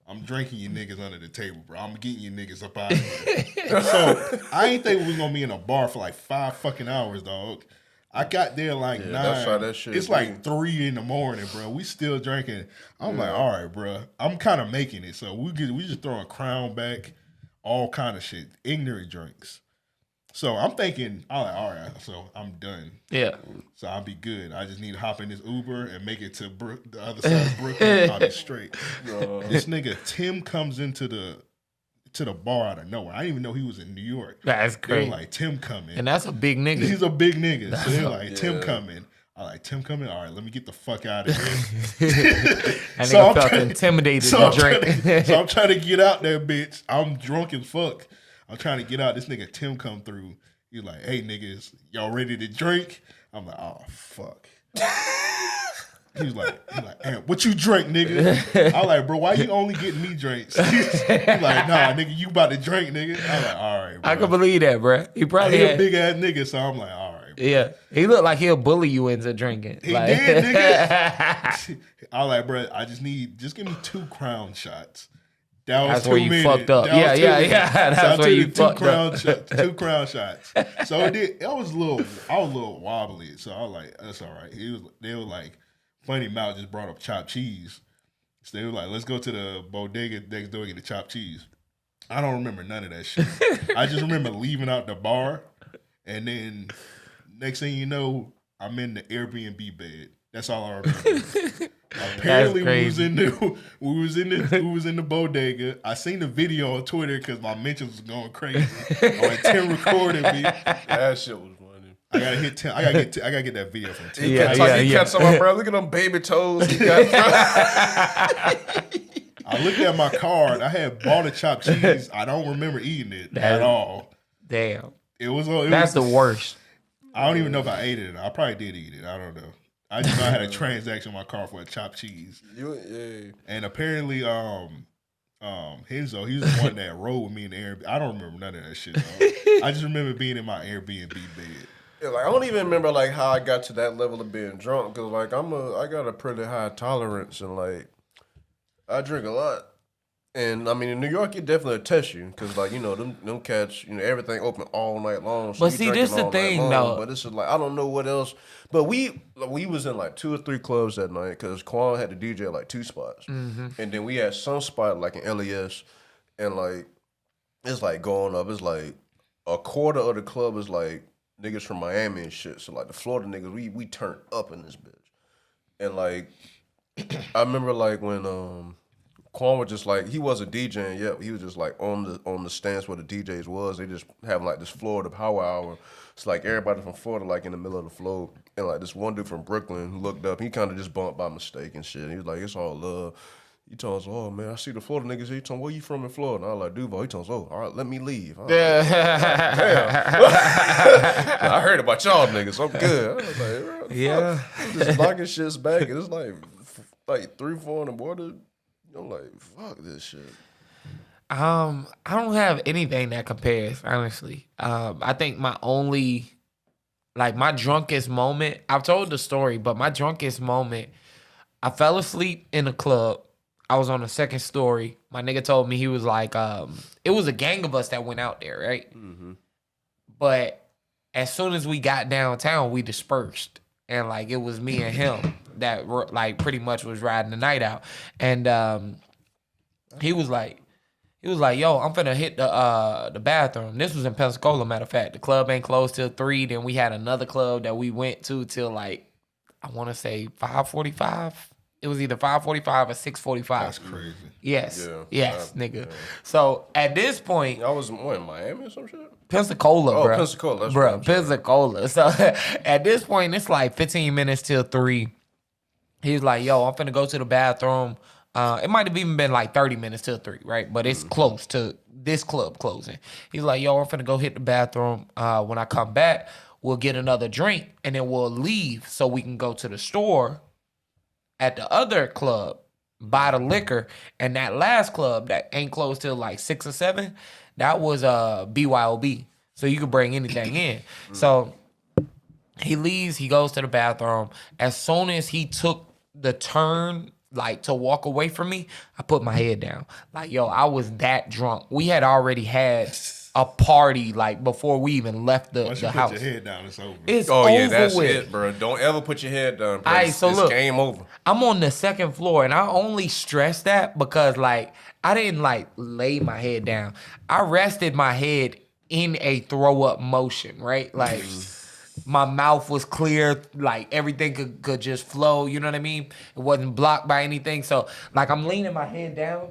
Speaker 3: I'm drinking you niggas under the table, bro. I'm getting you niggas up out of here. So I ain't think we was gonna be in a bar for like 5 fucking hours, dog. I got there like 9.
Speaker 1: That's how that shit
Speaker 3: it's
Speaker 1: be.
Speaker 3: like 3 in the morning, bro. We still drinking. I'm like, all right, bro. I'm kind of making it. So we just throwing Crown back, all kind of shit, ignorant drinks. So I'm thinking, I'm like, all right, so I'm done.
Speaker 2: Yeah.
Speaker 3: So I'll be good. I just need to hop in this Uber and make it to the other side of Brooklyn. I'll be straight. This nigga Tim comes into the bar out of nowhere. I didn't even know he was in New York.
Speaker 2: That's
Speaker 3: They
Speaker 2: crazy.
Speaker 3: were like, Tim coming.
Speaker 2: And that's a big nigga.
Speaker 3: He's a big nigga. So they're like, Tim coming. I like, Tim coming? All right, let me get the fuck out of here.
Speaker 2: That
Speaker 3: So
Speaker 2: nigga
Speaker 3: I'm
Speaker 2: felt
Speaker 3: trying-
Speaker 2: intimidated
Speaker 3: So
Speaker 2: to drink.
Speaker 3: so I'm trying to get out there, bitch. I'm drunk as fuck. I'm trying to get out. This nigga Tim come through. He's like, hey, niggas, y'all ready to drink? I'm like, oh, fuck. He was like, hey, what you drink, nigga? I like, bro, why you only getting me drinks? He's like, nah, nigga, you about to drink, nigga. I'm like, all right, bro.
Speaker 2: I can believe that, bro. He probably
Speaker 3: He a
Speaker 2: had,
Speaker 3: big ass nigga, so I'm like, all right, bro.
Speaker 2: yeah. He looked like he'll bully you into drinking.
Speaker 3: He
Speaker 2: like,
Speaker 3: did, nigga. I was like, bro, just give me 2 Crown shots. That was
Speaker 2: That's
Speaker 3: too
Speaker 2: where you
Speaker 3: many.
Speaker 2: fucked up.
Speaker 3: That was
Speaker 2: Yeah,
Speaker 3: too
Speaker 2: yeah,
Speaker 3: many.
Speaker 2: yeah. That's
Speaker 3: So I
Speaker 2: where you
Speaker 3: took
Speaker 2: fucked up.
Speaker 3: 2 crown shots. So it did. I was a little wobbly. So I was like, that's all right. They were like, Funny Mouth just brought up chopped cheese. So they were like, let's go to the bodega next door and get the chopped cheese. I don't remember none of that shit. I just remember leaving out the bar, and then next thing you know, I'm in the Airbnb bed. That's all I remember. Apparently, we was in the bodega. I seen the video on Twitter because my mentions was going crazy. When Tim recorded me,
Speaker 1: That shit was funny.
Speaker 3: I gotta hit Tim. I gotta get that video from Tim.
Speaker 1: He
Speaker 2: Yeah,
Speaker 1: kept talking about, bro, look at them baby toes. He got,
Speaker 3: I looked at my card. I had bought a chopped cheese. I don't remember eating it at all.
Speaker 2: Damn.
Speaker 3: That's
Speaker 2: the worst.
Speaker 3: I don't even know if I ate it. I probably did eat it. I don't know. I just know I had a transaction on my car for a chopped cheese. And apparently, Henzo, he was the one that rode with me in the Airbnb. I don't remember none of that shit, dog. I just remember being in my Airbnb bed.
Speaker 1: Yeah, like I don't even remember like how I got to that level of being drunk because like I got a pretty high tolerance and like I drink a lot. And I mean, in New York, it definitely test you because, like, you know, them cats, you know, everything open all night long. So
Speaker 2: But see, this the thing, though.
Speaker 1: But it's just like I don't know what else. But we was in like 2 or 3 clubs that night because Quan had the DJ at like 2 spots, and then we had some spot like in LES, and like it's like going up. It's like a quarter of the club is like niggas from Miami and shit. So like the Florida niggas, we turned up in this bitch, and like I remember like when Quan was just like, he wasn't DJing yet. He was just like on the stance where the DJs was. They just having like this Florida power hour. It's like everybody from Florida like in the middle of the floor. And like this one dude from Brooklyn who looked up, he kind of just bumped by mistake and shit. He was like, it's all love. He told us, oh man, I see the Florida niggas here. He told me, where you from in Florida? And I was like, Duval. He told us, oh, all right, let me leave. I was like, damn. I heard about y'all niggas. I'm good. I was like, bro,
Speaker 2: Yeah.
Speaker 1: just knocking shits back. And it's like 3, 4 in the morning. I'm like, fuck this shit.
Speaker 2: I don't have anything that compares, honestly. I think my only, like my drunkest moment, I've told the story, but my drunkest moment, I fell asleep in a club. I was on the 2nd story. My nigga told me, he was like, it was a gang of us that went out there, right? Mm-hmm. But as soon as we got downtown, we dispersed. And like, it was me and him that like pretty much was riding the night out. And he was like, yo, I'm finna hit the bathroom. This was in Pensacola, matter of fact. The club ain't closed till 3. Then we had another club that we went to till like, I want to say 5:45. It was either 5:45 or 6:45.
Speaker 3: That's crazy.
Speaker 2: Yes,
Speaker 1: Yeah.
Speaker 2: yes, nigga. So at this point,
Speaker 1: I was in Miami or some shit.
Speaker 2: Pensacola, bro.
Speaker 1: Pensacola, that's
Speaker 2: bro.
Speaker 1: what I'm saying.
Speaker 2: Pensacola. So at this point, it's like 15 minutes till 3. He's like, yo, I'm finna go to the bathroom. It might have even been like 30 minutes till 3, right? But it's close to this club closing. He's like, yo, I'm finna go hit the bathroom. When I come back, we'll get another drink and then we'll leave so we can go to the store at the other club, buy the liquor. And that last club that ain't closed till like 6 or 7, that was BYOB. So you could bring anything in. So he leaves, he goes to the bathroom. As soon as he took the turn, like to walk away from me, I put my head down. Like, yo, I was that drunk. We had already had a party like before we even left the
Speaker 3: Once you
Speaker 2: house.
Speaker 3: put your head down, it's over.
Speaker 2: It's
Speaker 1: Oh
Speaker 2: over
Speaker 1: yeah, that's
Speaker 2: with.
Speaker 1: it, bro. Don't ever put your head down, bro.
Speaker 2: Alright, so
Speaker 1: it's
Speaker 2: look.
Speaker 1: game over.
Speaker 2: I'm on the second floor, and I only stress that because, like, I didn't, like, lay my head down. I rested my head in a throw-up motion, right? Like, my mouth was clear. Like, everything could just flow, you know what I mean? It wasn't blocked by anything. So, like, I'm leaning my head down,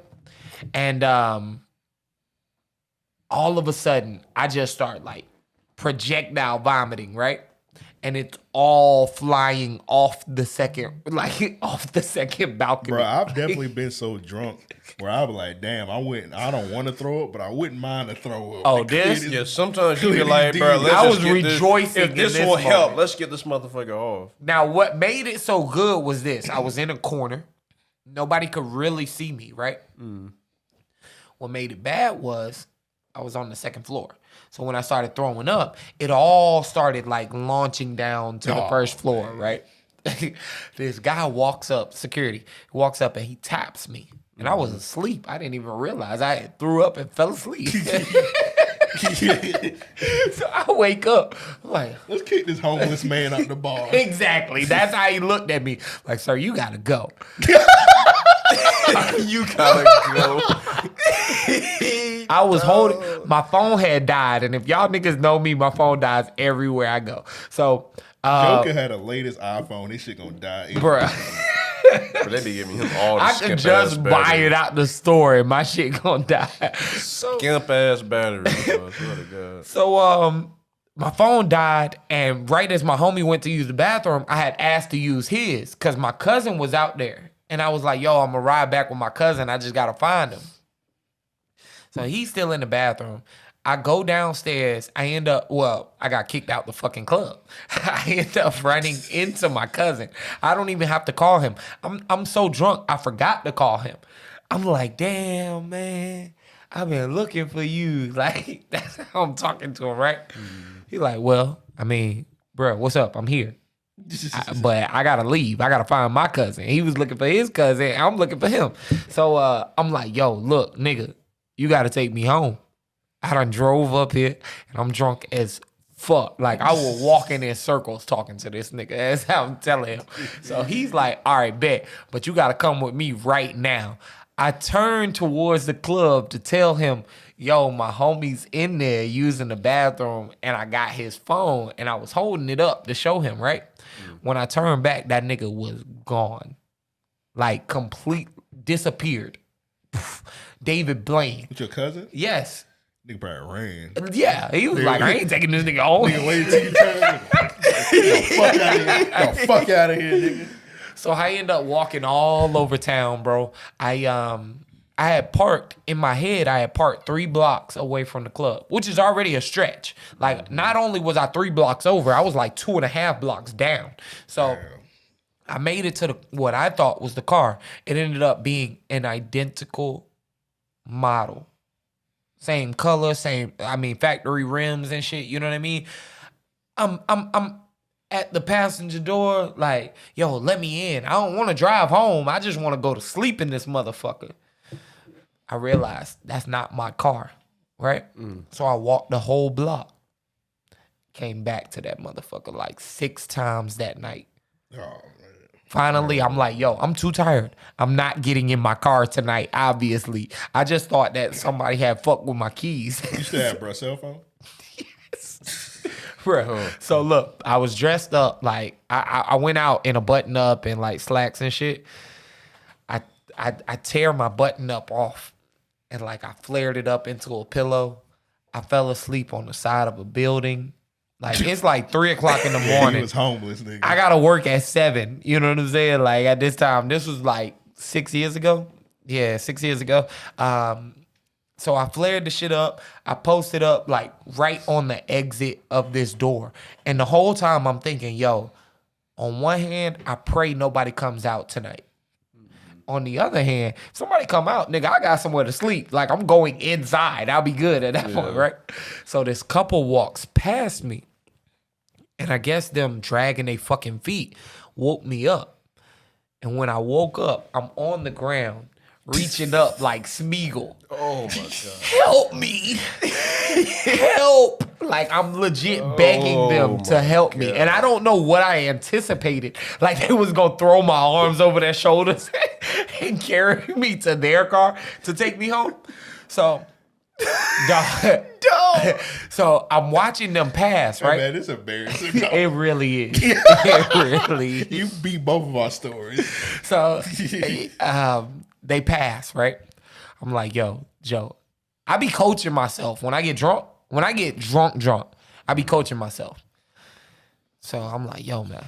Speaker 2: and all of a sudden, I just start, like, projectile vomiting, right? And it's all flying off the second balcony.
Speaker 3: Bro, I've definitely been so drunk where I was like, damn, I don't want to throw up, but I wouldn't mind to throw up.
Speaker 2: Oh,
Speaker 3: Like,
Speaker 2: this?
Speaker 3: clearly-
Speaker 1: Yeah, sometimes you be
Speaker 3: clearly
Speaker 1: like, bro,
Speaker 3: did.
Speaker 1: let's
Speaker 2: I
Speaker 1: just
Speaker 2: was
Speaker 1: get
Speaker 2: rejoicing
Speaker 1: If
Speaker 2: in
Speaker 1: this
Speaker 2: this
Speaker 1: will help,
Speaker 2: moment.
Speaker 1: let's get this motherfucker off.
Speaker 2: Now, what made it so good was this. I was in a corner. Nobody could really see me, right? What made it bad was I was on the second floor. So when I started throwing up, it all started like launching down to the first floor, right? This guy walks up, security, walks up and he taps me. And I was asleep. I didn't even realize I had threw up and fell asleep. So I wake up, I'm like,
Speaker 3: Let's kick this homeless man out the bar.
Speaker 2: exactly. That's how he looked at me. Like, sir, you gotta go.
Speaker 1: You gotta go.
Speaker 2: I was holding, my phone had died. And if y'all niggas know me, my phone dies everywhere I go. So,
Speaker 3: Joker had the latest iPhone. This shit gonna die.
Speaker 2: bruh,
Speaker 1: But they be giving him all the
Speaker 2: I could just buy it out the store and my shit gonna die.
Speaker 1: Skimp ass battery. Bro. Swear to God.
Speaker 2: So, my phone died, and right as my homie went to use the bathroom, I had asked to use his because my cousin was out there. And I was like, yo, I'm gonna ride back with my cousin. I just gotta find him. So he's still in the bathroom. I go downstairs. I got kicked out the fucking club. I end up running into my cousin. I don't even have to call him. I'm so drunk, I forgot to call him. I'm like, damn, man, I've been looking for you. Like, that's how I'm talking to him, right? He's like, well, I mean, bro, what's up? I'm here. But I gotta leave. I gotta find my cousin. He was looking for his cousin. I'm looking for him. So I'm like, yo, look, nigga, you gotta take me home. I done drove up here and I'm drunk as fuck. Like, I was walking in circles talking to this nigga. That's how I'm telling him. So he's like, all right, bet, but you gotta come with me right now. I turned towards the club to tell him, yo, my homie's in there using the bathroom and I got his phone and I was holding it up to show him, right? When I turned back, that nigga was gone. Like, complete disappeared. David Blaine.
Speaker 3: With your cousin?
Speaker 2: Yes.
Speaker 3: Nigga probably ran.
Speaker 2: Yeah, he was like, I ain't taking this nigga home.
Speaker 3: Nigga, wait till you turn. Fuck out of here. Get the fuck out of here, nigga.
Speaker 2: So I end up walking all over town, bro. I had parked in my head. I had parked 3 blocks away from the club, which is already a stretch. Like, not only was I 3 blocks over, I was like 2.5 blocks down. So
Speaker 3: Damn.
Speaker 2: I made it to what I thought was the car. It ended up being an identical model, same color, factory rims and shit. You know what I mean? I'm at the passenger door, like, yo, let me in. I don't want to drive home. I just want to go to sleep in this motherfucker. I realized that's not my car, right? So I walked the whole block. Came back to that motherfucker like 6 times that night.
Speaker 3: Oh, man.
Speaker 2: Finally, I'm like, yo, I'm too tired. I'm not getting in my car tonight, obviously. I just thought that somebody had fucked with my keys.
Speaker 3: You still have bro cell phone?
Speaker 2: Bro. So look, I was dressed up like I went out in a button up and like slacks and shit. I tear my button up off, and like I flared it up into a pillow. I fell asleep on the side of a building. Like it's like 3:00 in the morning.
Speaker 3: He was homeless, nigga.
Speaker 2: I gotta work at 7. You know what I'm saying? Like at this time, this was like 6 years ago. Yeah, 6 years ago. So I flared the shit up. I posted up like right on the exit of this door. And the whole time I'm thinking, yo, on one hand, I pray nobody comes out tonight. On the other hand, if somebody come out, nigga, I got somewhere to sleep. Like I'm going inside. I'll be good at that point, right? So this couple walks past me. And I guess them dragging their fucking feet woke me up. And when I woke up, I'm on the ground, reaching up like Smeagol.
Speaker 1: Oh my God.
Speaker 2: Help me. Help. Like I'm legit begging them to help me. And I don't know what I anticipated. Like they was going to throw my arms over their shoulders and carry me to their car to take me home. So... So I'm watching them pass, right?
Speaker 3: Hey man, it's embarrassing.
Speaker 2: It really is. It really is.
Speaker 3: You beat both of our stories.
Speaker 2: So they pass, right? I'm like, yo, Joe, I be coaching myself when I get drunk. When I get drunk, I be coaching myself. So I'm like, yo, man,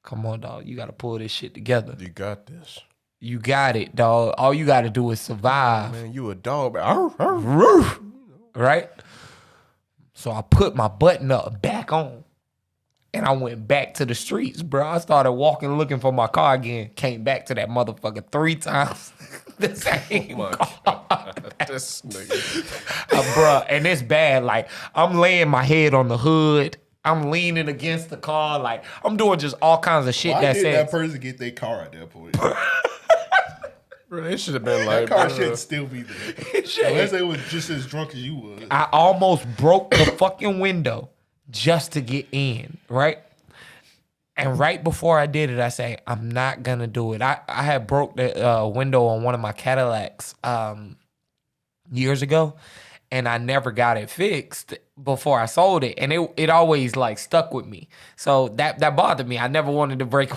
Speaker 2: come on, dog. You got to pull this shit together.
Speaker 1: You got this.
Speaker 2: You got it, dog. All you got to do is survive.
Speaker 1: Man, you a dog.
Speaker 2: Right? So I put my button up back on. And I went back to the streets, bro. I started walking, looking for my car again. Came back to that motherfucker 3 times. The same car.
Speaker 1: This nigga.
Speaker 2: Bro, and it's bad. Like, I'm laying my head on the hood. I'm leaning against the car. Like, I'm doing just all kinds of shit.
Speaker 3: Why
Speaker 2: That's
Speaker 3: did
Speaker 2: it.
Speaker 3: that person get their car at that point?
Speaker 1: Bro, they should have been like,
Speaker 3: That car
Speaker 1: bro.
Speaker 3: should still be there. Unless they was just as drunk as you was.
Speaker 2: I almost broke the fucking window just to get in, right? And right before I did it, I say, I'm not going to do it. I had broke the window on one of my Cadillacs years ago, and I never got it fixed before I sold it. And it always, like, stuck with me. So that bothered me. I never wanted to break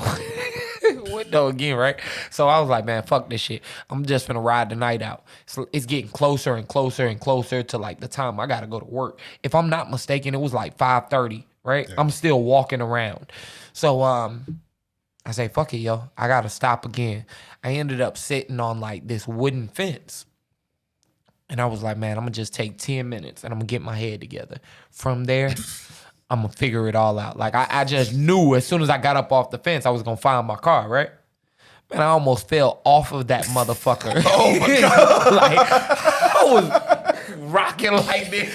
Speaker 2: window again, right? So I was like, man, fuck this shit. I'm just gonna ride the night out. So it's getting closer and closer and closer to like the time I gotta go to work. If I'm not mistaken, it was like 5:30, right? Yeah. I'm still walking around. So I say, fuck it, yo. I gotta stop again. I ended up sitting on like this wooden fence. And I was like, man, I'm gonna just take 10 minutes and I'm gonna get my head together. From there, I'm going to figure it all out. Like, I just knew as soon as I got up off the fence, I was going to find my car, right? Man, I almost fell off of that motherfucker. Oh, my God. Like, I was rocking like this.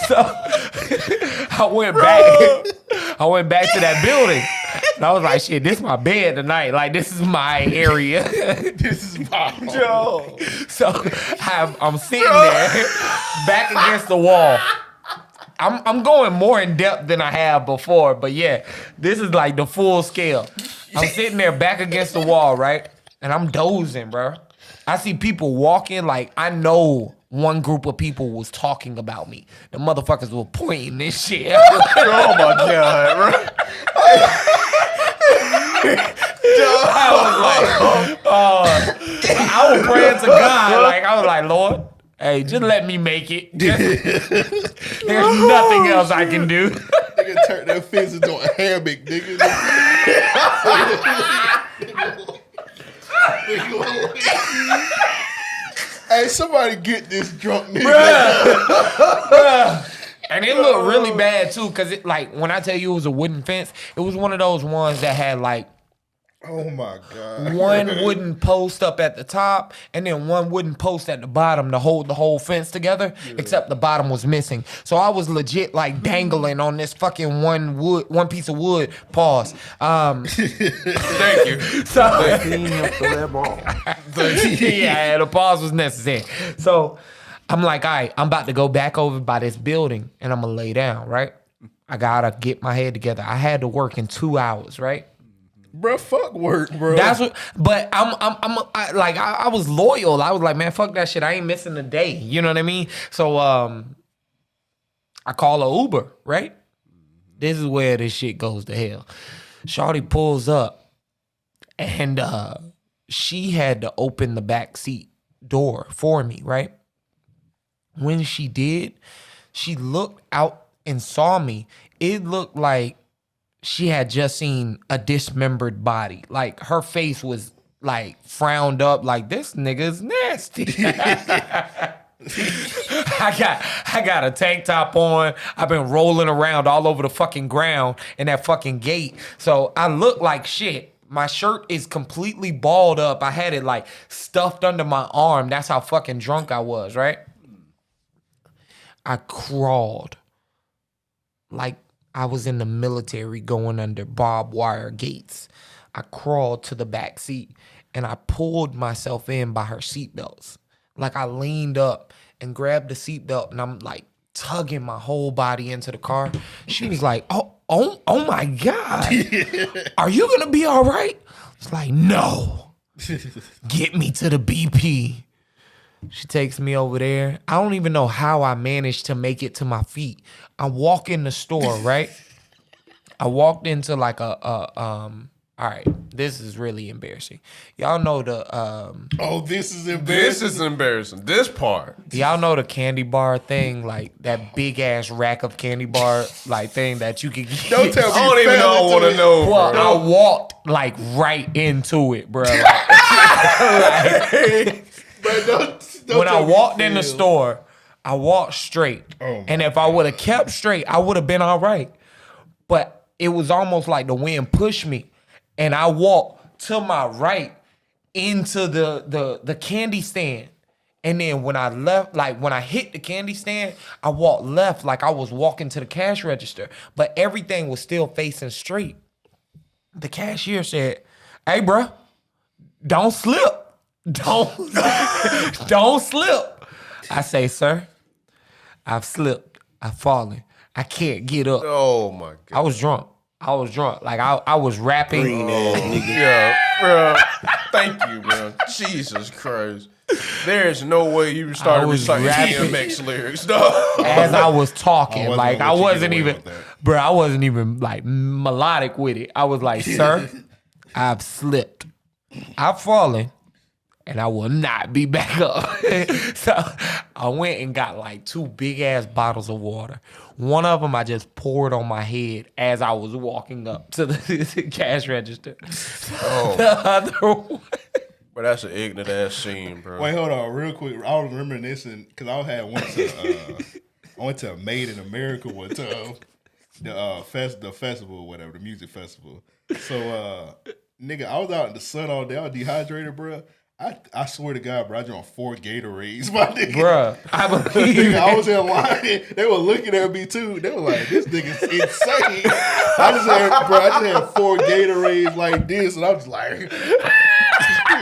Speaker 2: So, I went back to that building. And I was like, shit, this is my bed tonight. Like, this is my area.
Speaker 3: This is my home.
Speaker 2: Joe. So, I'm sitting there, back against the wall. I'm going more in depth than I have before, but yeah, this is like the full scale. I'm sitting there back against the wall, right? And I'm dozing, bro. I see people walking, like I know one group of people was talking about me. The motherfuckers were pointing this shit.
Speaker 1: Oh my God, bro.
Speaker 2: I was praying to God, like I was like, Lord, hey, just let me make it. There's nothing else I can do.
Speaker 3: Nigga turn that fence into a hammock, nigga. Hey, somebody get this drunk nigga.
Speaker 2: Bruh. And it looked really bad too, cause it like when I tell you it was a wooden fence, it was one of those ones that had like
Speaker 3: Oh my God.
Speaker 2: one wooden post up at the top and then one wooden post at the bottom to hold the whole fence together, except the bottom was missing. So I was legit like dangling on this fucking one piece of wood. Pause.
Speaker 1: Thank you.
Speaker 2: So
Speaker 5: Seen him throw that ball.
Speaker 2: yeah, the pause was necessary. So I'm like, all right, I'm about to go back over by this building and I'm gonna lay down, right? I gotta get my head together. I had to work in 2 hours, right?
Speaker 3: Bro, fuck work, bro.
Speaker 2: That's what, but I was loyal. I was like, man, fuck that shit. I ain't missing a day. You know what I mean? So I call a Uber, right? This is where this shit goes to hell. Shawty pulls up And she had to open the back seat door for me, right? When she did, she looked out and saw me. It looked like she had just seen a dismembered body. Like her face was like frowned up, like this nigga's nasty. I got a tank top on. I've been rolling around all over the fucking ground in that fucking gate. So I look like shit. My shirt is completely balled up. I had it like stuffed under my arm. That's how fucking drunk I was, right? I crawled like I was in the military going under barbed wire gates. I crawled to the back seat and I pulled myself in by her seatbelts. Like I leaned up and grabbed the seatbelt and I'm like tugging my whole body into the car. She was like, oh my God. Are you gonna be all right? It's like, no. Get me to the BP. She takes me over there. I don't even know how I managed to make it to my feet. I walk in the store, right? I walked into like all right, this is really embarrassing. Y'all know the
Speaker 3: this is embarrassing.
Speaker 1: This is embarrassing. This part.
Speaker 2: y'all know the candy bar thing, like that big ass rack of candy bar like thing that you could get.
Speaker 3: Don't tell me.
Speaker 1: I don't even know. I want to know.
Speaker 2: Well,
Speaker 1: Bro.
Speaker 2: I walked like right into it, bro.
Speaker 3: But don't
Speaker 2: When I
Speaker 3: tell me
Speaker 2: walked
Speaker 3: you
Speaker 2: in the
Speaker 3: failed.
Speaker 2: store, I walked straight.
Speaker 3: Oh,
Speaker 2: And if I would have kept straight, I would have been all right. But it was almost like the wind pushed me. And I walked to my right into the candy stand. And then when I left, like when I hit the candy stand, I walked left like I was walking to the cash register. But everything was still facing straight. The cashier said, "Hey, bro, don't slip. Don't slip." I say, "Sir, I've slipped. I've fallen. I can't get up."
Speaker 1: Oh my God.
Speaker 2: I was drunk. Like I was rapping.
Speaker 1: Yeah, bro. Thank you, bro. Jesus Christ. There's no way you started
Speaker 2: I was
Speaker 1: reciting
Speaker 2: rapping.
Speaker 1: DMX lyrics, dog.
Speaker 2: As I was talking,
Speaker 3: I wasn't
Speaker 2: like
Speaker 3: gonna
Speaker 2: I
Speaker 3: let you get
Speaker 2: wasn't
Speaker 3: away
Speaker 2: even,
Speaker 3: with that.
Speaker 2: bro. I wasn't even like melodic with it. I was like, "Sir, I've slipped. I've fallen. And I will not be back up." So I went and got like 2 big ass bottles of water. One of them I just poured on my head as I was walking up to the cash register.
Speaker 1: Oh.
Speaker 2: The other one,
Speaker 1: But that's an ignorant ass scene, bro.
Speaker 3: Wait, hold on, real quick. I was reminiscing because I went to Made in America one time, the festival, whatever, the music festival. So, nigga, I was out in the sun all day. I was dehydrated, bro. I swear to God, bro, I drank 4 Gatorades, my nigga.
Speaker 2: bruh. I believe
Speaker 3: Nigga, I
Speaker 2: it.
Speaker 3: was in line. They were looking at me too. They were like, "This nigga's insane." I just had 4 Gatorades like this, and I was like,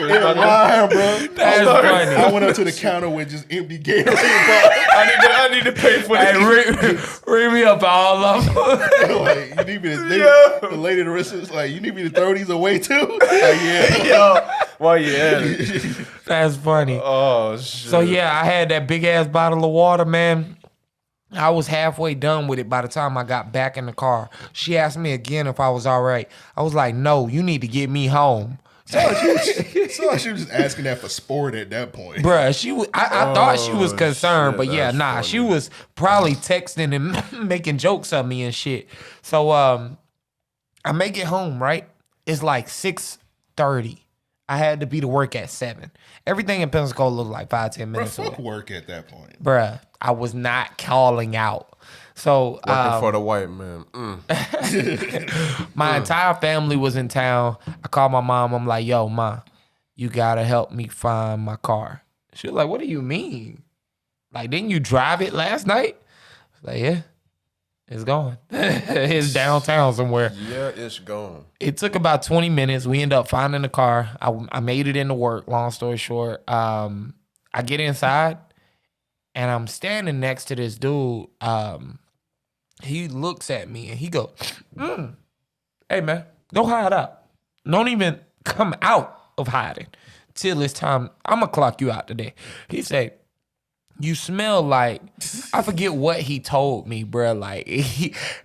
Speaker 3: in the line, bro.
Speaker 2: That's funny.
Speaker 3: I went up to the counter with just empty Gatorade bottles.
Speaker 1: I need to pay for
Speaker 2: Hey,
Speaker 1: this.
Speaker 2: ring me up all of them.
Speaker 3: Like, you need me to the lady the rest was like, "You need me to throw these away too?" Like, yeah.
Speaker 1: Yo, why you at it?
Speaker 2: That's funny.
Speaker 1: Oh, shit.
Speaker 2: So yeah, I had that big ass bottle of water, man. I was halfway done with it by the time I got back in the car. She asked me again if I was all right. I was like, "No, you need to get me home."
Speaker 3: So she was just asking that for sport at that point.
Speaker 2: Bruh, she was. I thought she was concerned,
Speaker 1: shit,
Speaker 2: but yeah,
Speaker 1: that's
Speaker 2: nah,
Speaker 1: funny.
Speaker 2: she was probably texting and making jokes of me and shit. So I make it home, right? It's like 6:30. I had to be to work at 7. Everything in Pensacola looked like 5-10
Speaker 3: Bro,
Speaker 2: minutes
Speaker 3: fuck
Speaker 2: away.
Speaker 3: work at that point.
Speaker 2: Bruh, I was not calling out. So
Speaker 1: Working for the white man. Mm.
Speaker 2: my entire family was in town. I called my mom. I'm like, "Yo, ma, you gotta help me find my car." She was like, "What do you mean? Like, didn't you drive it last night?" I was like, "Yeah, it's gone. It's downtown somewhere."
Speaker 1: Yeah, it's gone.
Speaker 2: It took about 20 minutes. We ended up finding the car. I made it into work. Long story short, I get inside and I'm standing next to this dude. He looks at me and he goes, "Hey man, go hide out. Don't even come out of hiding till it's time. I'm gonna clock you out today." He said, you smell like, I forget what he told me, bro. Like,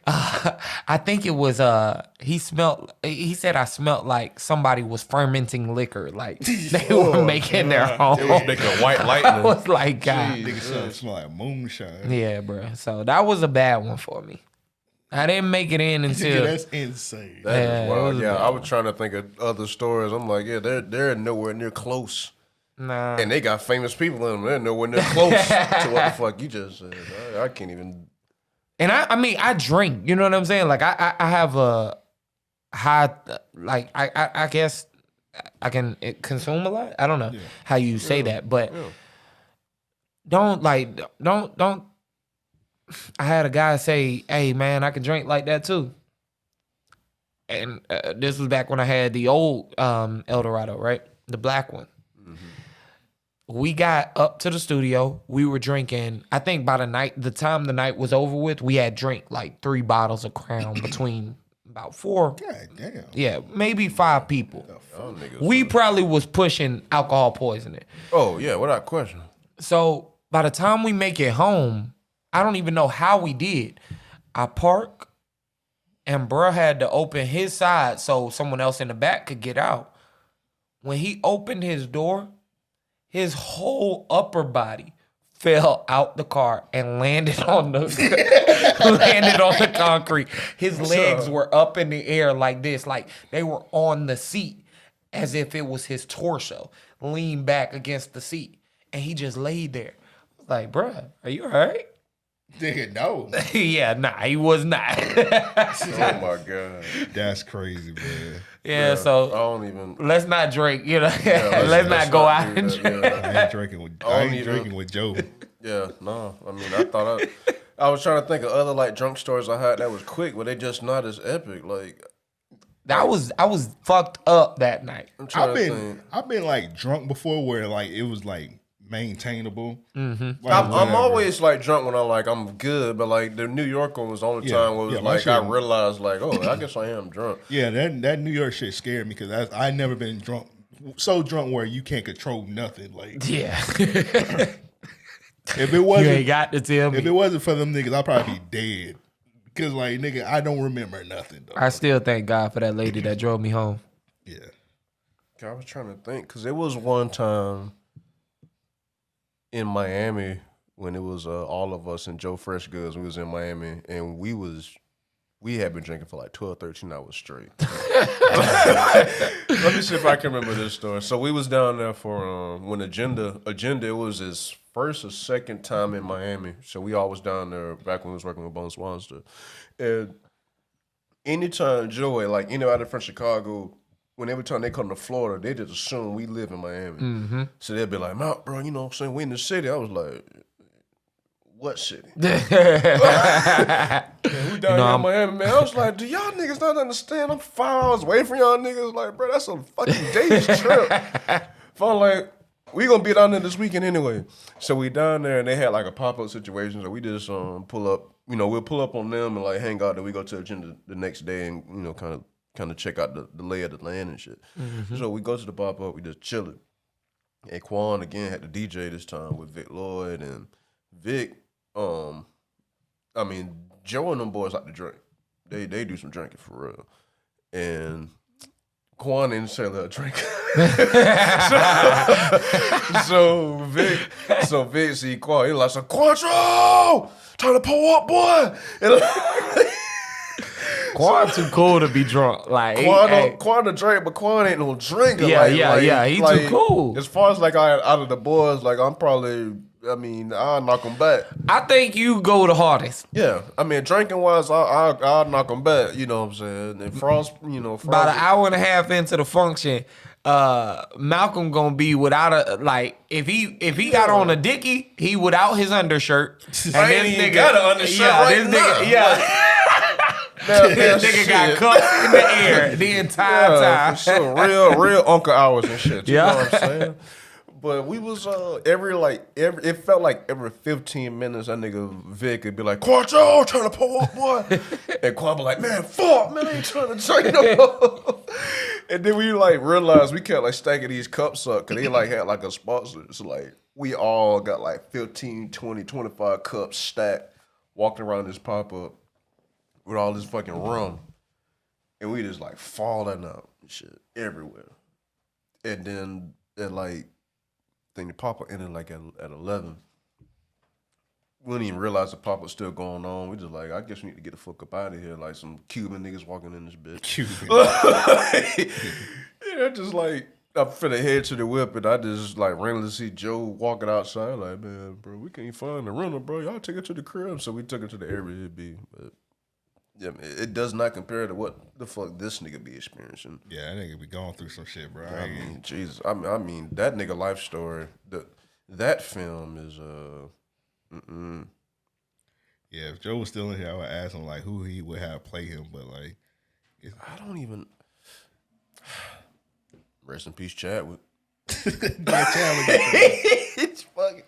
Speaker 2: I think it was, he said I smelled like somebody was fermenting liquor. Like, they were making their own.
Speaker 1: It was making white
Speaker 2: I
Speaker 1: lightning.
Speaker 2: was like, God.
Speaker 3: Nigga smell like moonshine.
Speaker 2: Yeah, bro. So that was a bad one for me. I didn't make it in until.
Speaker 3: That's insane.
Speaker 1: That
Speaker 2: Yeah,
Speaker 1: is
Speaker 2: it
Speaker 1: wild.
Speaker 2: was
Speaker 1: Yeah,
Speaker 2: bad.
Speaker 1: I was trying to think of other stories. I'm like, yeah, they're nowhere near close.
Speaker 2: Nah.
Speaker 1: And they got famous people in them. They're nowhere near close to what the fuck you just said. I can't even.
Speaker 2: And I mean, I drink. You know what I'm saying? Like, I have a high, like, I guess I can consume a lot. I don't know how you say that, but don't. I had a guy say, "Hey, man, I can drink like that too." And this was back when I had the old El Dorado, right? The black one. We got up to the studio. We were drinking. I think by the time the night was over with, we had drank like 3 bottles of Crown between about 4.
Speaker 3: God damn.
Speaker 2: Yeah, maybe 5 people.
Speaker 1: Y'all niggas.
Speaker 2: We probably was pushing alcohol poisoning.
Speaker 1: Oh yeah, without question.
Speaker 2: So by the time we make it home, I don't even know how we did. I park, and bruh had to open his side so someone else in the back could get out. When he opened his door, his whole upper body fell out the car and landed on the concrete. His legs were up in the air like this, like they were on the seat as if it was his torso, leaned back against the seat. And he just laid there. Like, bruh, are you all right?
Speaker 3: Nigga, no.
Speaker 2: Yeah, nah, he was not.
Speaker 1: Oh my god.
Speaker 3: That's crazy, man.
Speaker 2: Yeah,
Speaker 1: I
Speaker 2: so
Speaker 1: don't even.
Speaker 2: let's not drink, you know.
Speaker 1: Yeah,
Speaker 2: let's not go out
Speaker 1: do
Speaker 2: and
Speaker 1: that,
Speaker 2: drink.
Speaker 1: yeah.
Speaker 3: I ain't drinking with Joe.
Speaker 1: Yeah, no. I mean, I was trying to think of other like drunk stories I had that was quick, but they just not as epic. Like
Speaker 2: I was fucked up that night.
Speaker 1: I'm trying to think.
Speaker 3: I've been like drunk before where like it was like maintainable.
Speaker 2: Mm-hmm.
Speaker 3: Like,
Speaker 1: I'm
Speaker 3: whatever.
Speaker 1: always like drunk when I'm good, but like the New York one was the only time where it was
Speaker 3: my
Speaker 1: like
Speaker 3: shit-
Speaker 1: I realized like, oh, I guess I am drunk.
Speaker 3: Yeah, that New York shit scared me because I never been drunk so drunk where you can't control nothing. Like
Speaker 2: Yeah.
Speaker 3: if it
Speaker 2: You
Speaker 3: wasn't
Speaker 2: ain't got to tell
Speaker 3: if it
Speaker 2: me.
Speaker 3: wasn't for them niggas, I'd probably be dead. Because like nigga, I don't remember nothing though.
Speaker 2: I still thank God for that lady that drove me home.
Speaker 3: Yeah.
Speaker 1: I was trying to think because there was one time in Miami when it was all of us and Joe Fresh Goods. We was in Miami and we had been drinking for like 12, 13 hours straight. Let me see if I can remember this story. So we was down there for when Agenda, it was his first or second time in Miami. So we always down there back when we was working with Bones Monster. And anytime Joey, like anybody from Chicago, when every time they come to Florida, they just assume we live in Miami.
Speaker 2: Mm-hmm.
Speaker 1: So they'll be like, "Mount, bro, you know what I'm saying? We in the city." I was like, "What city?" We down here in Miami, man. I was like, "Do y'all niggas not understand? I'm 5 hours away from y'all niggas." Like, bro, that's a fucking day's trip. So I'm like, we gonna be down there this weekend anyway. So we down there and they had like a pop-up situation. So we just pull up, we'll pull up on them and like hang out. Then we go to Agenda the next day and, kind of check out the lay of the land and shit. Mm-hmm. So we go to the pop-up, we just chilling. And Quan again had the DJ this time with Vic Lloyd and Vic, Joe and them boys like to drink. They do some drinking for real. And Quan didn't say let her drink. so Vic see Quan, he like, "Quantro, time to pull up, boy." And
Speaker 2: Quan too cool to be drunk. Like
Speaker 1: Quan to drink, but Quan ain't no drinker.
Speaker 2: Yeah, he too cool.
Speaker 1: As far as like out of the boys, like I'm probably, I'll knock him back.
Speaker 2: I think you go the hardest.
Speaker 1: Yeah, drinking wise, I'll knock him back. You know what I'm saying? And Frost,
Speaker 2: About an hour and a half into the function, Malcolm gonna be without if he got on a dickie, he without his undershirt. And
Speaker 1: I ain't even got an undershirt now.
Speaker 2: This nigga got cuffs in the air the entire time.
Speaker 1: For sure. Real uncle hours and shit. You
Speaker 2: Yeah.
Speaker 1: know what I'm saying? But we was it felt like every 15 minutes that nigga Vic would be like, "Quantro, trying to pull up, boy." And Quan be like, "Man, fuck, man, I ain't trying to drink no more." And then we like realized we kept like stacking these cups up because they like had like a sponsor. So like we all got like 15, 20, 25 cups stacked, walking around this pop-up with all this fucking rum. And we just like falling out and shit everywhere. And then at like, I think the pop-up ended like at 11. We didn't even realize the pop was still going on. We just like, I guess we need to get the fuck up out of here. Like some Cuban niggas walking in this bitch. Yeah, just like, I'm finna head to the whip and I just like randomly see Joe walking outside. Like, man, bro, we can't find the rental, bro. Y'all take it to the crib. So we took it to the Airbnb. But yeah, man, it does not compare to what the fuck this nigga be experiencing.
Speaker 3: Yeah, that nigga be going through some shit, bro.
Speaker 1: I mean, Jesus. I mean, that nigga life story, that film is,
Speaker 3: Yeah, if Joe was still in here, I would ask him like who he would have play him, but like
Speaker 1: I don't even. Rest in peace, Chadwick. It's fucking.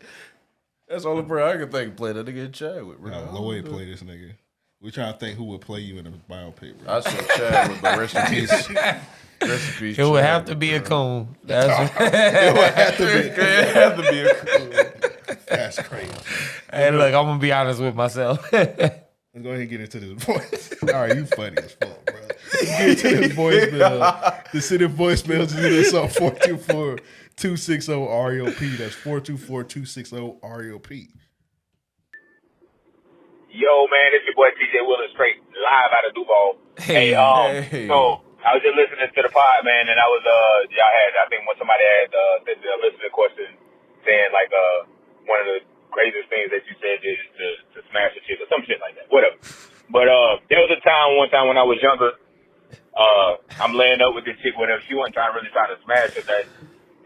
Speaker 1: That's the only person I can think play that nigga Chadwick, bro.
Speaker 3: Lloyd play this nigga. We trying to think who would play you in a biopic, bro.
Speaker 1: I said Chadwick, but rest in peace. Rest in peace.
Speaker 2: It would have to be a coon. That's
Speaker 1: It would have to be a coon.
Speaker 3: That's crazy.
Speaker 2: Hey, look, I'm gonna be honest with myself.
Speaker 3: Let's go ahead and get into this voice. All right, you funny as fuck, bro. Get into this voicemail. The city voicemails is up 424-260-REOP. That's 424-260-REOP.
Speaker 7: Yo, man, it's your boy TJ Willis, straight live out of Duval.
Speaker 2: Hey,
Speaker 7: So I was just listening to the pod, man, and I was y'all had, I think when somebody had the listener question saying like one of the craziest things that you said is to smash a chick or some shit like that, whatever. But there was one time when I was younger, I'm laying up with this chick, whatever. She wasn't really trying to smash or that.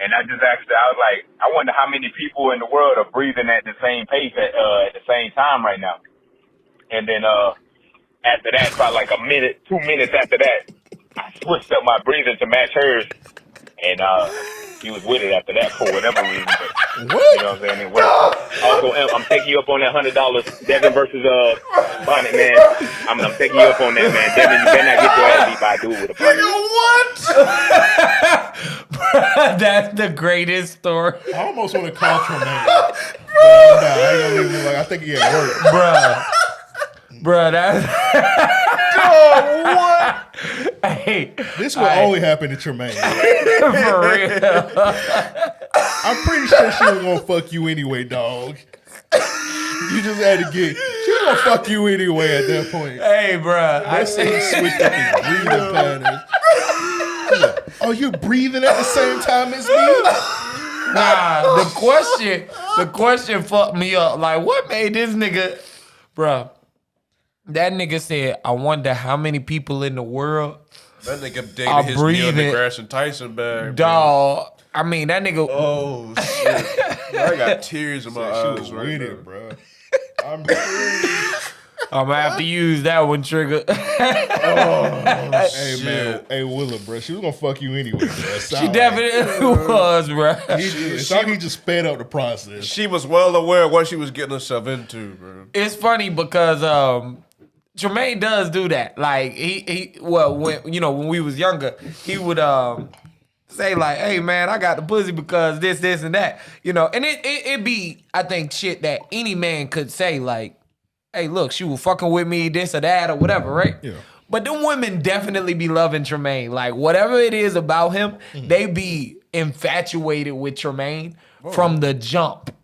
Speaker 7: And I just asked her, I was like, I wonder how many people in the world are breathing at the same pace at the same time right now. And then after that, probably like 2 minutes after that, I switched up my breathing to match hers. And he was with it after that for whatever reason. But,
Speaker 3: What?
Speaker 7: you know what I'm saying? It worked. Also, I'm taking you up on that $100 Devin versus Bonnet, man. I'm taking you up on that, man. Devin, you better not get your ass beat by a dude with a bonnet.
Speaker 2: What? That's the greatest story,
Speaker 3: I almost want to call Tremaine. Nah, I ain't gonna leave him like I think he at work.
Speaker 2: bruh. That's
Speaker 1: What?
Speaker 2: hey,
Speaker 3: This will only happen to Tremaine.
Speaker 2: for real.
Speaker 3: I'm pretty sure she was gonna fuck you anyway, dog. You just had to get. She was gonna fuck you anyway at that point.
Speaker 2: Hey, bruh.
Speaker 3: I see you switched up his breathing patterns. Oh, you're breathing at the same time as me?
Speaker 2: Nah, the question fucked me up. Like, what made this nigga, bruh? That nigga said, I wonder how many people in the world
Speaker 1: That nigga
Speaker 2: are
Speaker 1: dated his Neil
Speaker 2: breathing.
Speaker 1: deGrasse Tyson bag.
Speaker 2: Dog. I mean, that nigga.
Speaker 1: Oh, shit. I got tears in my
Speaker 3: She
Speaker 1: eyes
Speaker 3: was
Speaker 1: right
Speaker 3: with
Speaker 1: now.
Speaker 3: it, bro. I'm serious.
Speaker 2: I'm gonna have to use that one, Trigger.
Speaker 3: Hey, man. Hey, Willa, bro. She was gonna fuck you anyway, bro.
Speaker 2: She definitely was, bruh.
Speaker 3: It's like he just sped up the process.
Speaker 1: She was well aware of what she was getting herself into, bro.
Speaker 2: It's funny because Jermaine does do that. Like when we was younger, he would say like, "Hey man, I got the pussy because this, and that," and it be, I think, shit that any man could say like, "Hey, look, she was fucking with me, this or that or whatever," right?
Speaker 3: Yeah.
Speaker 2: But them women definitely be loving Tremaine. Like whatever it is about him, they be infatuated with Tremaine from the jump.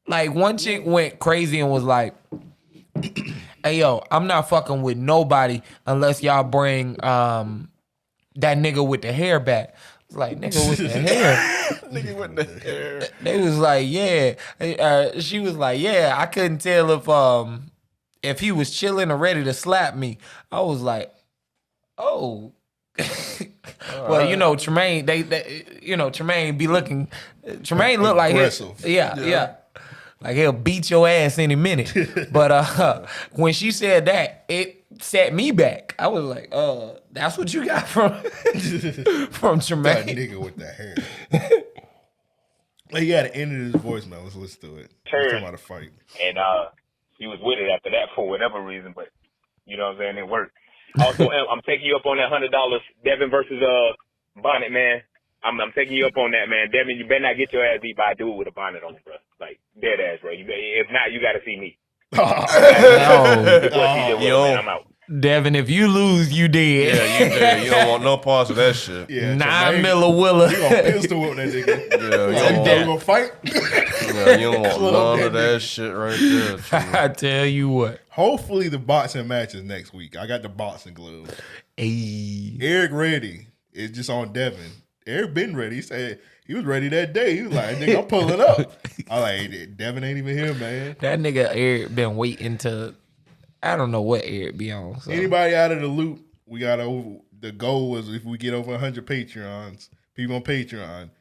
Speaker 2: Like one chick went crazy and was like, "Hey yo, I'm not fucking with nobody unless y'all bring that nigga with the hair back." It's like, nigga with the hair.
Speaker 1: Nigga with the hair.
Speaker 2: They was like, yeah. She was like, yeah. I couldn't tell if he was chilling or ready to slap me. I was like, oh. Well, Tremaine, Tremaine be looking. Tremaine look like
Speaker 3: aggressive.
Speaker 2: Yeah. Like he'll beat your ass any minute. But when she said that, it set me back. I was like, that's what you got from
Speaker 3: That
Speaker 2: Tremaine.
Speaker 3: nigga with the hair. Like, he had to end his voicemail. Let's listen to it. He's talking about a fight.
Speaker 7: And he was with it after that for whatever reason, but you know what I'm saying, it worked. Also, I'm taking you up on that $100 Devin versus bonnet, man. I'm taking you up on that, man. Devin, you better not get your ass beat by a dude with a bonnet on, bro. Like, dead ass, bro. If not, you got to see me. I'm out.
Speaker 2: Devin, if you lose, you dead.
Speaker 1: Yeah, you dead. You don't want no parts of that shit.
Speaker 3: Yeah,
Speaker 2: 9 Miller Willa.
Speaker 3: You gonna pistol whip that nigga?
Speaker 1: Yeah,
Speaker 3: you gonna fight?
Speaker 1: Yeah, you don't want none of that shit right there.
Speaker 2: I tell you what.
Speaker 3: Hopefully the boxing matches next week. I got the boxing gloves.
Speaker 2: Hey.
Speaker 3: Eric ready. It's just on Devin. Eric been ready. He said he was ready that day. He was like, nigga, I'm pulling up. I'm like, Devin ain't even here, man.
Speaker 2: That nigga Eric been waiting to, I don't know what Eric be on. So.
Speaker 3: Anybody out of the loop, we got over. The goal was if we get over 100 Patreons, people on Patreon,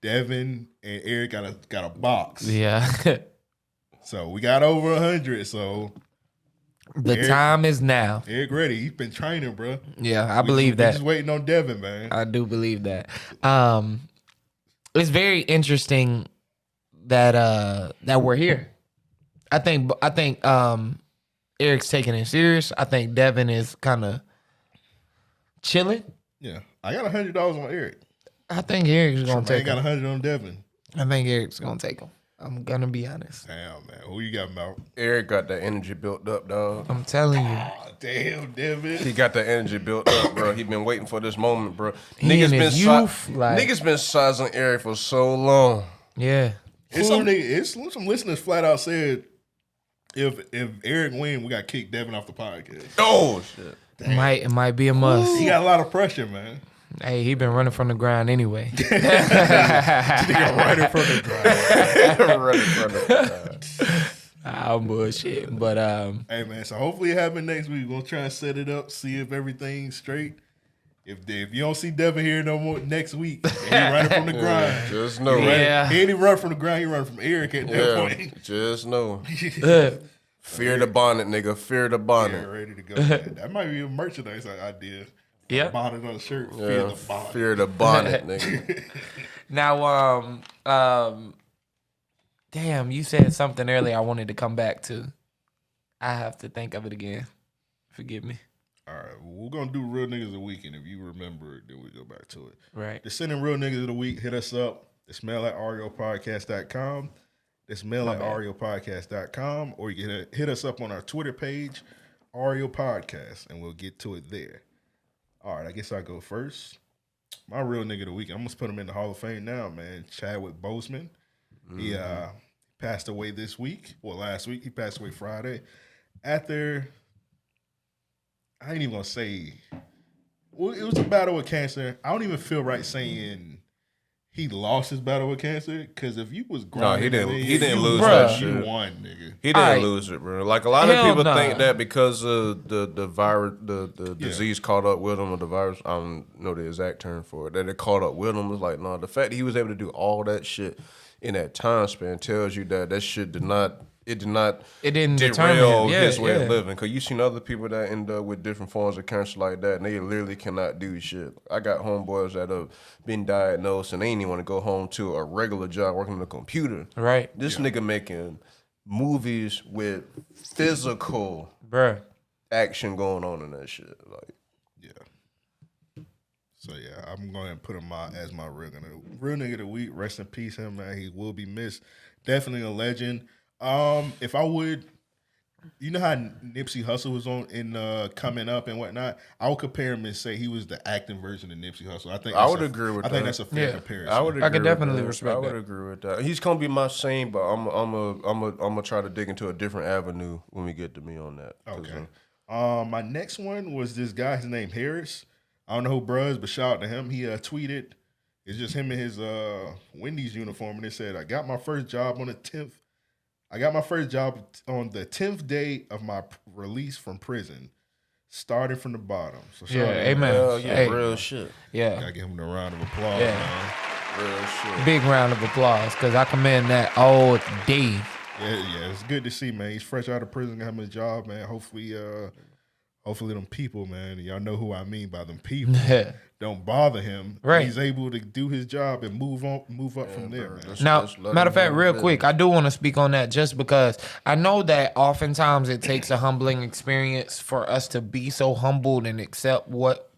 Speaker 3: Devin and Eric got a box.
Speaker 2: Yeah.
Speaker 3: So we got over 100. So
Speaker 2: the time is now.
Speaker 3: Eric ready. He's been training, bro.
Speaker 2: Yeah, I believe that.
Speaker 3: Just waiting on Devin, man.
Speaker 2: I do believe that. It's very interesting that we're here. I think Eric's taking it serious. I think Devin is kind of chilling.
Speaker 3: Yeah, I got $100 on Eric.
Speaker 2: I think Eric's gonna take
Speaker 3: I got
Speaker 2: him.
Speaker 3: 100 on Devin.
Speaker 2: I think Eric's gonna take him. I'm gonna be honest.
Speaker 3: Damn, man. Who you got, Mal?
Speaker 1: Eric got that energy built up, dog.
Speaker 2: I'm telling you.
Speaker 3: Oh, damn, Devin.
Speaker 1: He got that energy built up, bro. He been waiting for this moment, bro.
Speaker 2: He in his youth,
Speaker 1: niggas been sizing Eric for so long.
Speaker 2: Yeah.
Speaker 3: It's some listeners flat out said if Eric win, we got kicked Devin off the podcast.
Speaker 1: Oh shit.
Speaker 2: It might be a must.
Speaker 3: He got a lot of pressure, man.
Speaker 2: Hey, he been running from the ground anyway.
Speaker 3: Nigga running from the ground.
Speaker 1: Running from the
Speaker 2: I'm bullshit. But
Speaker 3: Hey man, so hopefully it happens next week. We're gonna try and set it up, see if everything's straight. If you don't see Devin here no more next week, he running from the grind.
Speaker 1: Just know.
Speaker 2: Yeah.
Speaker 3: He ain't run from the grind, he run from Eric at that point.
Speaker 1: Just know. Fear the bonnet, nigga. Fear the bonnet.
Speaker 3: Yeah, ready to go. Man. That might be a merchandise idea.
Speaker 2: Yeah.
Speaker 3: Bonnet on the shirt.
Speaker 1: Yeah,
Speaker 3: Fear the bonnet.
Speaker 1: Fear the bonnet, nigga.
Speaker 2: now, damn, you said something earlier I wanted to come back to. I have to think of it again. Forgive me.
Speaker 3: All right, well, we're gonna do Real Niggas of the Week, and if you remember it, then we go back to it.
Speaker 2: Right.
Speaker 3: To send in Real Niggas of the Week, hit us up. It's mail@ariopodcast.com. It's mail@ariopodcast.com, or you can hit us up on our Twitter page, Ario Podcast, and we'll get to it there. All right, I guess I'll go first. My Real Nigga of the Week, I'm going to put him in the Hall of Fame now, man. Chadwick Boseman. Mm-hmm. He passed away this week. Well, last week. He passed away Friday. After, I ain't even going to say, well, it was a battle with cancer. I don't even feel right saying he lost his battle with cancer, because if you was grinding,
Speaker 1: he didn't lose that shit.
Speaker 3: You won, nigga.
Speaker 1: He didn't lose it, bro. Like a lot of people think that because of the virus, the disease caught up with him, or the virus. I don't know the exact term for it. That it caught up with him. It's like, no, the fact that he was able to do all that shit in that time span tells you that shit did not derail his way of living. Because you seen other people that end up with different forms of cancer like that, and they literally cannot do shit. I got homeboys that have been diagnosed, and they ain't even want to go home to a regular job working on the computer.
Speaker 2: Right.
Speaker 1: This nigga making movies with physical action going on in that shit. Like,
Speaker 3: yeah. So yeah, I'm going to put him as my real nigga of the week. Rest in peace, him, man. He will be missed. Definitely a legend. If I would, you know how Nipsey Hussle was on in Coming Up and whatnot, I would compare him and say he was the acting version of Nipsey Hussle. I would agree with that. I think that's a fair comparison.
Speaker 1: I could definitely respect that. I would agree with that. He's gonna be my same, but I'm gonna try to dig into a different avenue when we get to me on that.
Speaker 3: Okay. My next one was this guy. His name Harris. I don't know who bruh, but shout out to him. He tweeted. It's just him in his Wendy's uniform, and it said, "I got my first job on the 10th. I got my first job on the 10th day of my release from prison, starting from the bottom." So
Speaker 2: amen.
Speaker 1: Real shit.
Speaker 2: Yeah.
Speaker 3: Gotta give him a round of applause, man.
Speaker 1: Real shit.
Speaker 2: Big round of applause, because I commend that all day.
Speaker 3: Yeah, it's good to see, man. He's fresh out of prison, got him a job, man. Hopefully them people, man, y'all know who I mean by them people, don't bother him.
Speaker 2: Right.
Speaker 3: He's able to do his job and move up from there, man.
Speaker 2: Now, matter of fact, real quick, I do want to speak on that just because I know that oftentimes it takes a humbling experience for us to be so humbled and accept what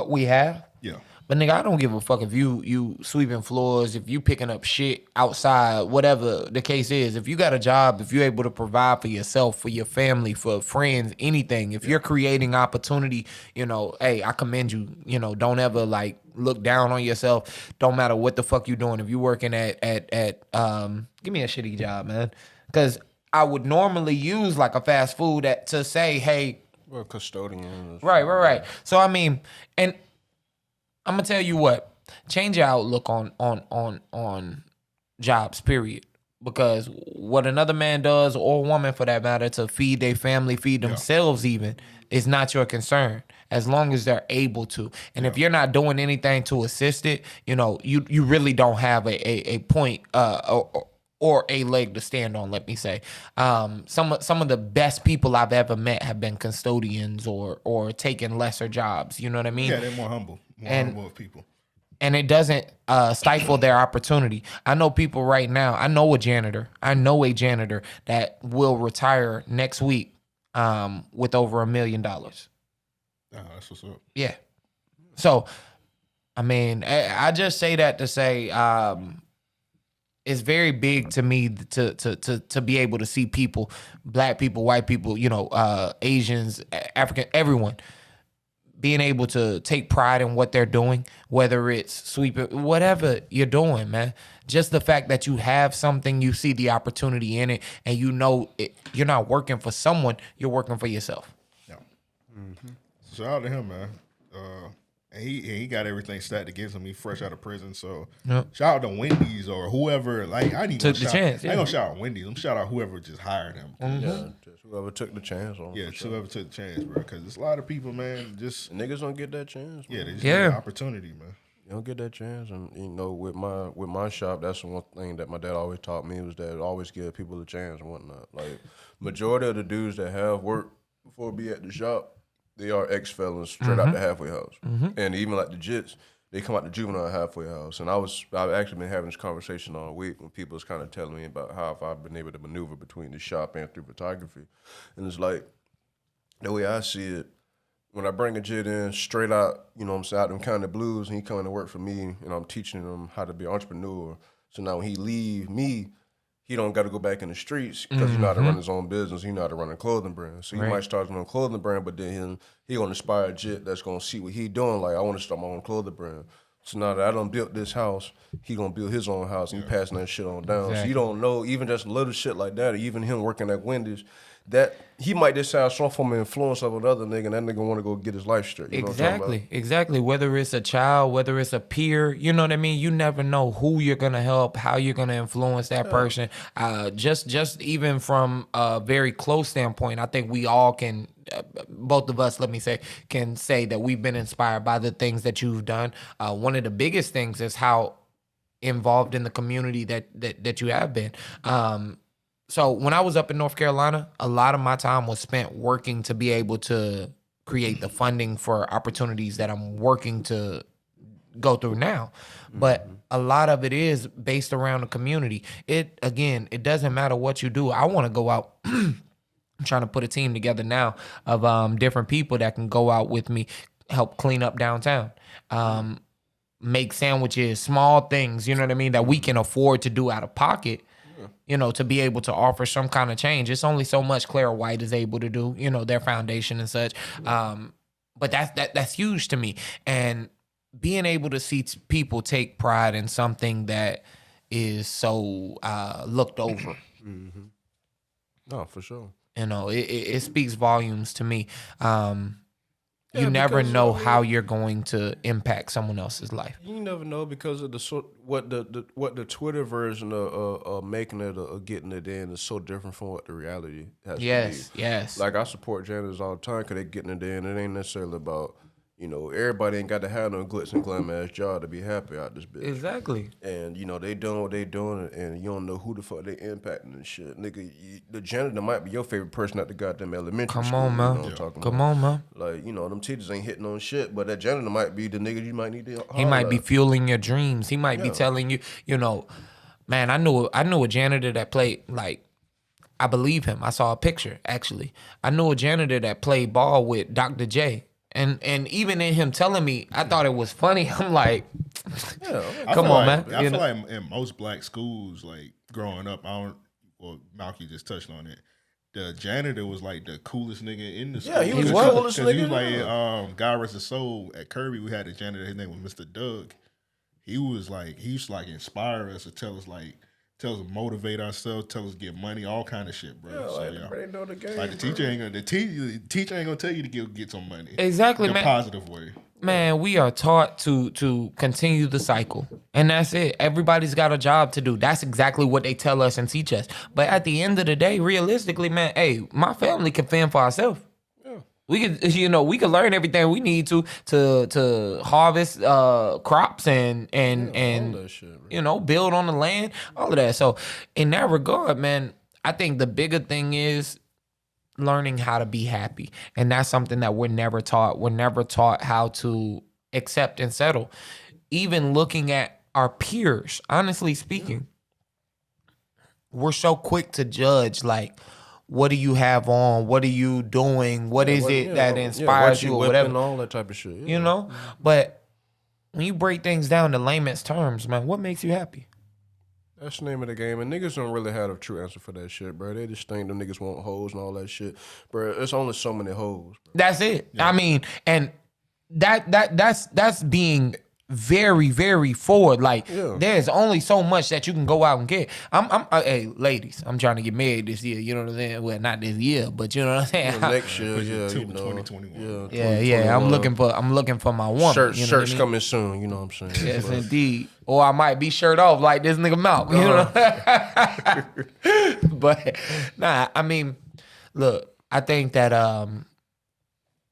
Speaker 2: we have.
Speaker 3: Yeah.
Speaker 2: But nigga, I don't give a fuck if you sweeping floors, if you picking up shit outside, whatever the case is. If you got a job, if you're able to provide for yourself, for your family, for friends, anything, if you're creating opportunity, you know, hey, I commend you. You know, don't ever like look down on yourself. Don't matter what the fuck you doing. If you working at give me a shitty job, man. Because I would normally use like a fast food to say, hey,
Speaker 1: Well, custodian.
Speaker 2: right. So I mean, and I'm gonna tell you what, change your outlook on jobs, period. Because what another man does, or woman for that matter, to feed their family, feed themselves even, is not your concern. As long as they're able to. And if you're not doing anything to assist it, you know, you really don't have a point or a leg to stand on, let me say. Some of the best people I've ever met have been custodians or taking lesser jobs. You know what I mean?
Speaker 3: Yeah, they're more humble. Humble of people.
Speaker 2: And it doesn't stifle their opportunity. I know people right now. I know a janitor that will retire next week with over $1 million.
Speaker 3: Oh, that's what's up.
Speaker 2: Yeah. So, I mean, I just say that to say it's very big to me to be able to see people, black people, white people, you know, Asians, African, everyone, being able to take pride in what they're doing, whether it's sweeping, whatever you're doing, man. Just the fact that you have something, you see the opportunity in it, and you know you're not working for someone, you're working for yourself.
Speaker 3: Yeah. Mm-hmm. Shout out to him, man. And he got everything stacked against him. He fresh out of prison, so shout out to Wendy's or whoever. Like I
Speaker 2: took the chance.
Speaker 3: I ain't gonna shout out Wendy's. I'm shout out whoever just hired him.
Speaker 2: Mm-hmm.
Speaker 1: Yeah, just whoever took the chance on.
Speaker 3: Yeah, whoever took the chance, bro. Because there's a lot of people, man. Just
Speaker 1: niggas don't get that chance. Man.
Speaker 3: Yeah, they just get an opportunity, man.
Speaker 1: You don't get that chance, and you know, with my shop, that's the one thing that my dad always taught me was that always give people a chance and whatnot. Like majority of the dudes that have worked before be at the shop, they are ex-felons straight out the halfway house. And even like the jits, they come out the juvenile halfway house. And I've actually been having this conversation all week when people was kind of telling me about how I've been able to maneuver between the shop and through photography. And it's like, the way I see it, when I bring a jit in straight out, you know what I'm saying, out them kind of blues, and he coming to work for me, and I'm teaching him how to be an entrepreneur. So now when he leave me, he don't got to go back in the streets because he know how to run his own business. He know how to run a clothing brand. So he might start his own clothing brand, but then he gonna inspire a jit that's gonna see what he doing. Like, I want to start my own clothing brand. So now that I done built this house, he gonna build his own house and he passing that shit on down. So you don't know, even just little shit like that, or even him working at Wendy's, that he might just have some form of influence of another nigga, and that nigga want to go get his life straight. You know
Speaker 2: Exactly. Whether it's a child, whether it's a peer, you know what I mean? You never know who you're going to help, how you're going to influence that person. Just even from a very close standpoint, I think we all can, both of us, let me say, can say that we've been inspired by the things that you've done. One of the biggest things is how involved in the community that you have been. So when I was up in North Carolina, a lot of my time was spent working to be able to create the funding for opportunities that I'm working to go through now. But a lot of it is based around the community. It doesn't matter what you do. I want to go out. I'm trying to put a team together now of different people that can go out with me, help clean up downtown, make sandwiches, small things, you know what I mean, that we can afford to do out of pocket. You know, to be able to offer some kind of change. It's only so much Clara White is able to do, you know, their foundation and such. But that's huge to me. And being able to see people take pride in something that is so looked over.
Speaker 1: No, for sure.
Speaker 2: You know, it speaks volumes to me. You never know how you're going to impact someone else's life.
Speaker 1: You never know because of what the Twitter version of making it or getting it in is so different from what the reality has to be.
Speaker 2: Yes.
Speaker 1: Like I support janitors all the time because they're getting it in. It ain't necessarily about, you know, everybody ain't got to have no glitz and glam ass job to be happy out this bitch.
Speaker 2: Exactly.
Speaker 1: And, you know, they doing what they doing and you don't know who the fuck they impacting and shit. Nigga, the janitor might be your favorite person at the goddamn elementary school.
Speaker 2: Come on, man.
Speaker 1: You know what I'm talking
Speaker 2: Come
Speaker 1: about?
Speaker 2: on, man.
Speaker 1: Like, you know, them teachers ain't hitting on shit, but that janitor might be the nigga you might need to
Speaker 2: He might be fueling your dreams. He might be telling you, you know, man, I knew a janitor that played, like, I believe him. I saw a picture, actually. I knew a janitor that played ball with Dr. J. And even in him telling me, I thought it was funny. I'm like,
Speaker 3: I
Speaker 2: come
Speaker 3: feel
Speaker 2: on,
Speaker 3: like,
Speaker 2: man.
Speaker 3: I
Speaker 2: You
Speaker 3: feel
Speaker 2: know?
Speaker 3: like in most black schools, like growing up, Malky just touched on it. The janitor was like the coolest nigga in the school.
Speaker 1: Yeah, he was
Speaker 2: the
Speaker 1: coolest
Speaker 3: Because he
Speaker 1: nigga.
Speaker 3: was like, God rest his soul, at Kirby, we had a janitor, his name was Mr. Doug. He used to like inspire us to tell us, motivate ourselves, tell us get money, all kind of shit, bro.
Speaker 1: They know the game.
Speaker 3: Like the teacher ain't gonna tell you to get some money.
Speaker 2: Exactly,
Speaker 3: in a
Speaker 2: man.
Speaker 3: positive way.
Speaker 2: Man, we are taught to continue the cycle. And that's it. Everybody's got a job to do. That's exactly what they tell us and teach us. But at the end of the day, realistically, man, hey, my family can fend for ourselves. We could, we could learn everything we need to harvest crops and
Speaker 1: all that shit,
Speaker 2: build on the land, all of that. So in that regard, man, I think the bigger thing is learning how to be happy. And that's something that we're never taught. We're never taught how to accept and settle. Even looking at our peers, honestly speaking, we're so quick to judge, like, what do you have on? What are you doing? What is it that inspires you or whatever?
Speaker 1: And all that type of shit.
Speaker 2: You know? But when you break things down to layman's terms, man, what makes you happy?
Speaker 1: That's the name of the game. And niggas don't really have a true answer for that shit, bro. They just think them niggas want hoes and all that shit. Bro, it's only so many hoes. Bro.
Speaker 2: That's it. Yeah. I mean, and that's being very, very forward. Like, there's only so much that you can go out and get. Hey, ladies, I'm trying to get married this year. You know what I'm saying? Well, not this year, but you know what I'm saying.
Speaker 1: Next year,
Speaker 3: 2021.
Speaker 2: Yeah. I'm looking for my woman.
Speaker 1: Shirts coming soon. You know what I'm saying?
Speaker 2: Yes, indeed. Or I might be shirt off like this nigga mouth. You know. But nah, I mean, look, I think that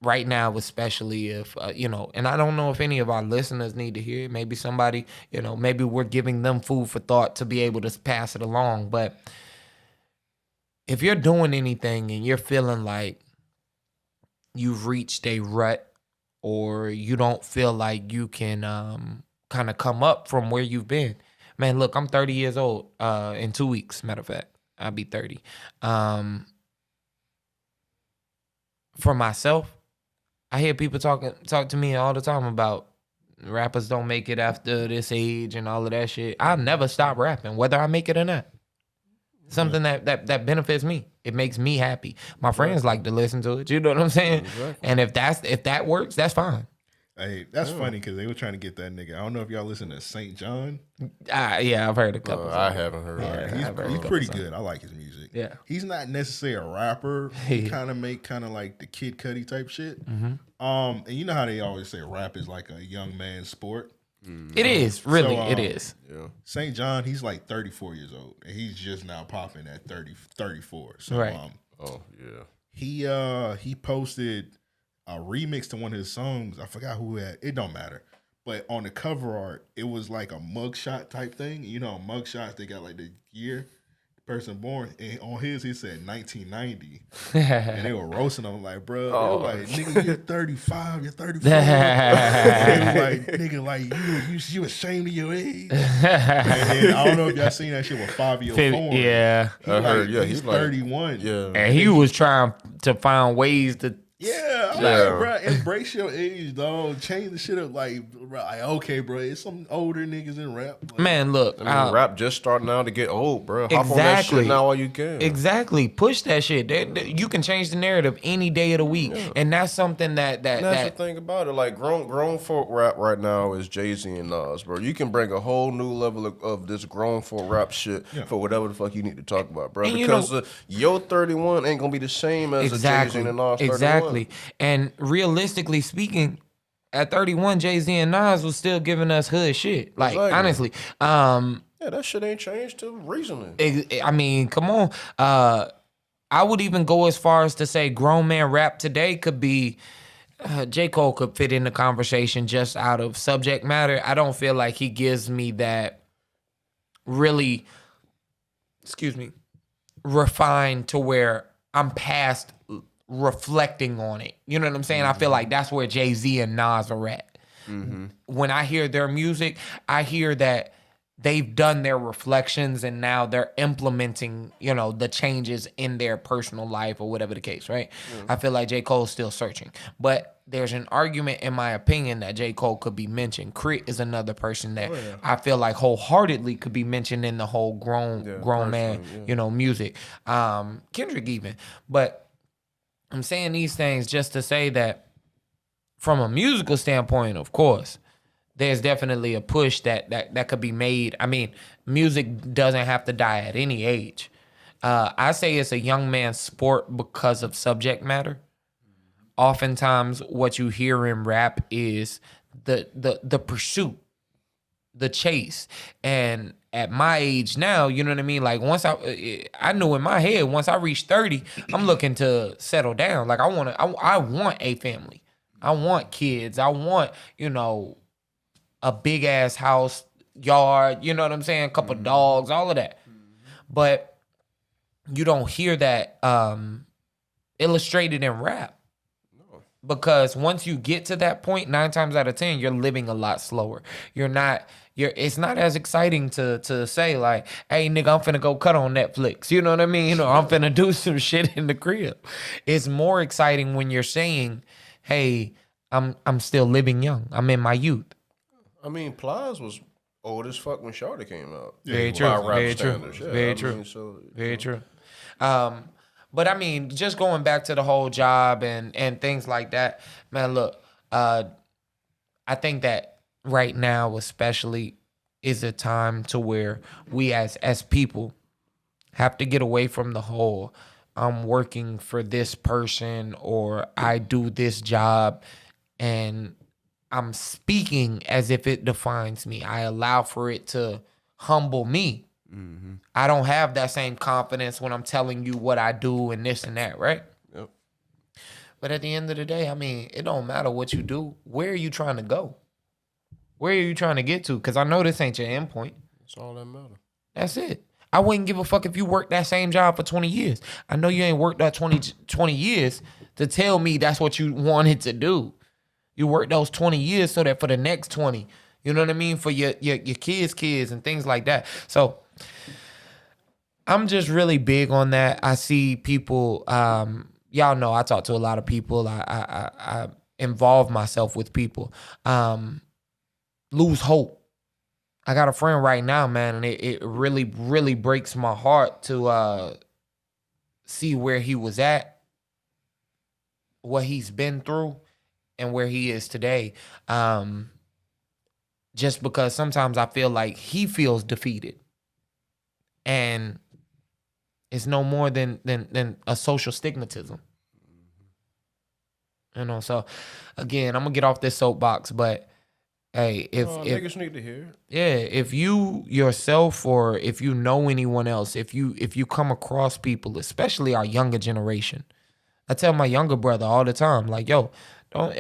Speaker 2: right now, especially if, and I don't know if any of our listeners need to hear it. Maybe somebody, maybe we're giving them food for thought to be able to pass it along. But if you're doing anything and you're feeling like you've reached a rut or you don't feel like you can kind of come up from where you've been, man, look, I'm 30 years old in 2 weeks, matter of fact. I'll be 30. For myself, I hear people talk to me all the time about rappers don't make it after this age and all of that shit. I'll never stop rapping, whether I make it or not. Something that benefits me. It makes me happy. My friends like to listen to it. You know what I'm saying? Exactly. And if that works, that's fine.
Speaker 3: Hey, that's funny because they were trying to get that nigga. I don't know if y'all listen to St. John.
Speaker 2: Yeah, I've heard a couple.
Speaker 1: I haven't heard.
Speaker 3: He's pretty good. I like his music.
Speaker 2: Yeah,
Speaker 3: he's not necessarily a rapper. He kind of like the Kid Cudi type shit. Mm-hmm. And you know how they always say rap is like a young man's sport.
Speaker 2: It is really. It is.
Speaker 1: Yeah.
Speaker 3: St. John, he's like 34 years old, and he's just now popping at 34. So,
Speaker 2: right.
Speaker 3: He posted a remix to one of his songs. I forgot who had. It don't matter. But on the cover art, it was like a mugshot type thing. You know, mugshots, they got like the year the person born. And on his, he said 1990. And they were roasting him like, bro, they were like, nigga, you're 35, you're 34. They was like, nigga, like, you ashamed of your age. And I don't know if y'all seen that shit with Fabio Foreign.
Speaker 2: Yeah.
Speaker 1: I heard,
Speaker 3: he's 31.
Speaker 1: Yeah.
Speaker 2: And he was trying to find ways to...
Speaker 3: Yeah, I'm like, bro, embrace your age, dog. Change the shit up, like, okay, bro, it's some older niggas in rap. Like,
Speaker 2: man, look,
Speaker 1: rap just starting out to get old, bro. Hop
Speaker 2: exactly.
Speaker 1: on that shit now while you can.
Speaker 2: Exactly, push that shit. You can change the narrative any day of the week, and that's something that's
Speaker 1: the thing about it. Like grown folk rap right now is Jay-Z and Nas, bro. You can bring a whole new level of this grown folk rap shit for whatever the fuck you need to talk about, bro. And because your 31 ain't gonna be the same as a Jay-Z and Nas 31.
Speaker 2: Exactly. And realistically speaking, at 31, Jay-Z and Nas was still giving us hood shit. Like, honestly.
Speaker 1: That shit ain't changed till recently.
Speaker 2: I mean, come on. I would even go as far as to say grown man rap today could be... J. Cole could fit in the conversation just out of subject matter. I don't feel like he gives me that really, refined to where I'm past... reflecting on it. You know what I'm saying? I feel like that's where Jay-Z and Nas are at. Mm-hmm. When I hear their music, I hear that they've done their reflections and now they're implementing, the changes in their personal life or whatever the case, right? I feel like J. Cole's still searching. But there's an argument, in my opinion, that J. Cole could be mentioned. Crit is another person that I feel like wholeheartedly could be mentioned in the whole grown man, music. Kendrick even. But I'm saying these things just to say that from a musical standpoint, of course, there's definitely a push that could be made. I mean, music doesn't have to die at any age. I say it's a young man's sport because of subject matter. Oftentimes, what you hear in rap is the pursuit, the chase. And at my age now, you know what I mean? Like, once I knew in my head, once I reach 30, I'm looking to settle down. Like, I want a family. I want kids. I want, a big ass house, yard, you know what I'm saying? A couple dogs, all of that. But you don't hear that illustrated in rap. Because once you get to that point, 9 times out of 10, you're living a lot slower. It's not as exciting to say like, hey nigga, I'm finna go cut on Netflix. You know what I mean? I'm finna do some shit in the crib. It's more exciting when you're saying, hey, I'm still living young. I'm in my youth.
Speaker 1: I mean, Plies was old as fuck when Shawty came out.
Speaker 2: Very true. Very true. Very true. Very true. But I mean, just going back to the whole job and things like that, man, look, I think that right now especially is a time to where we as people have to get away from the whole I'm working for this person or I do this job and I'm speaking as if it defines me. I allow for it to humble me. Mm-hmm. I don't have that same confidence when I'm telling you what I do and this and that, right? Yep. But at the end of the day, I mean, it don't matter what you do. Where are you trying to go? Where are you trying to get to? Because I know this ain't your end point.
Speaker 1: That's all that matters.
Speaker 2: That's it. I wouldn't give a fuck if you worked that same job for 20 years. I know you ain't worked that 20 years to tell me that's what you wanted to do. You worked those 20 years so that for the next 20, you know what I mean? For your kids and things like that. So I'm just really big on that. I see people, y'all know I talk to a lot of people. I involve myself with people. Lose hope. I got a friend right now, man, and it really, really breaks my heart to see where he was at, what he's been through, and where he is today. Just because sometimes I feel like he feels defeated. And it's no more than a social stigmatism. So again, I'm gonna get off this soapbox, but hey, if
Speaker 1: niggas need to hear it.
Speaker 2: Yeah, if you yourself or if you know anyone else, if you come across people, especially our younger generation, I tell my younger brother all the time, like, yo, don't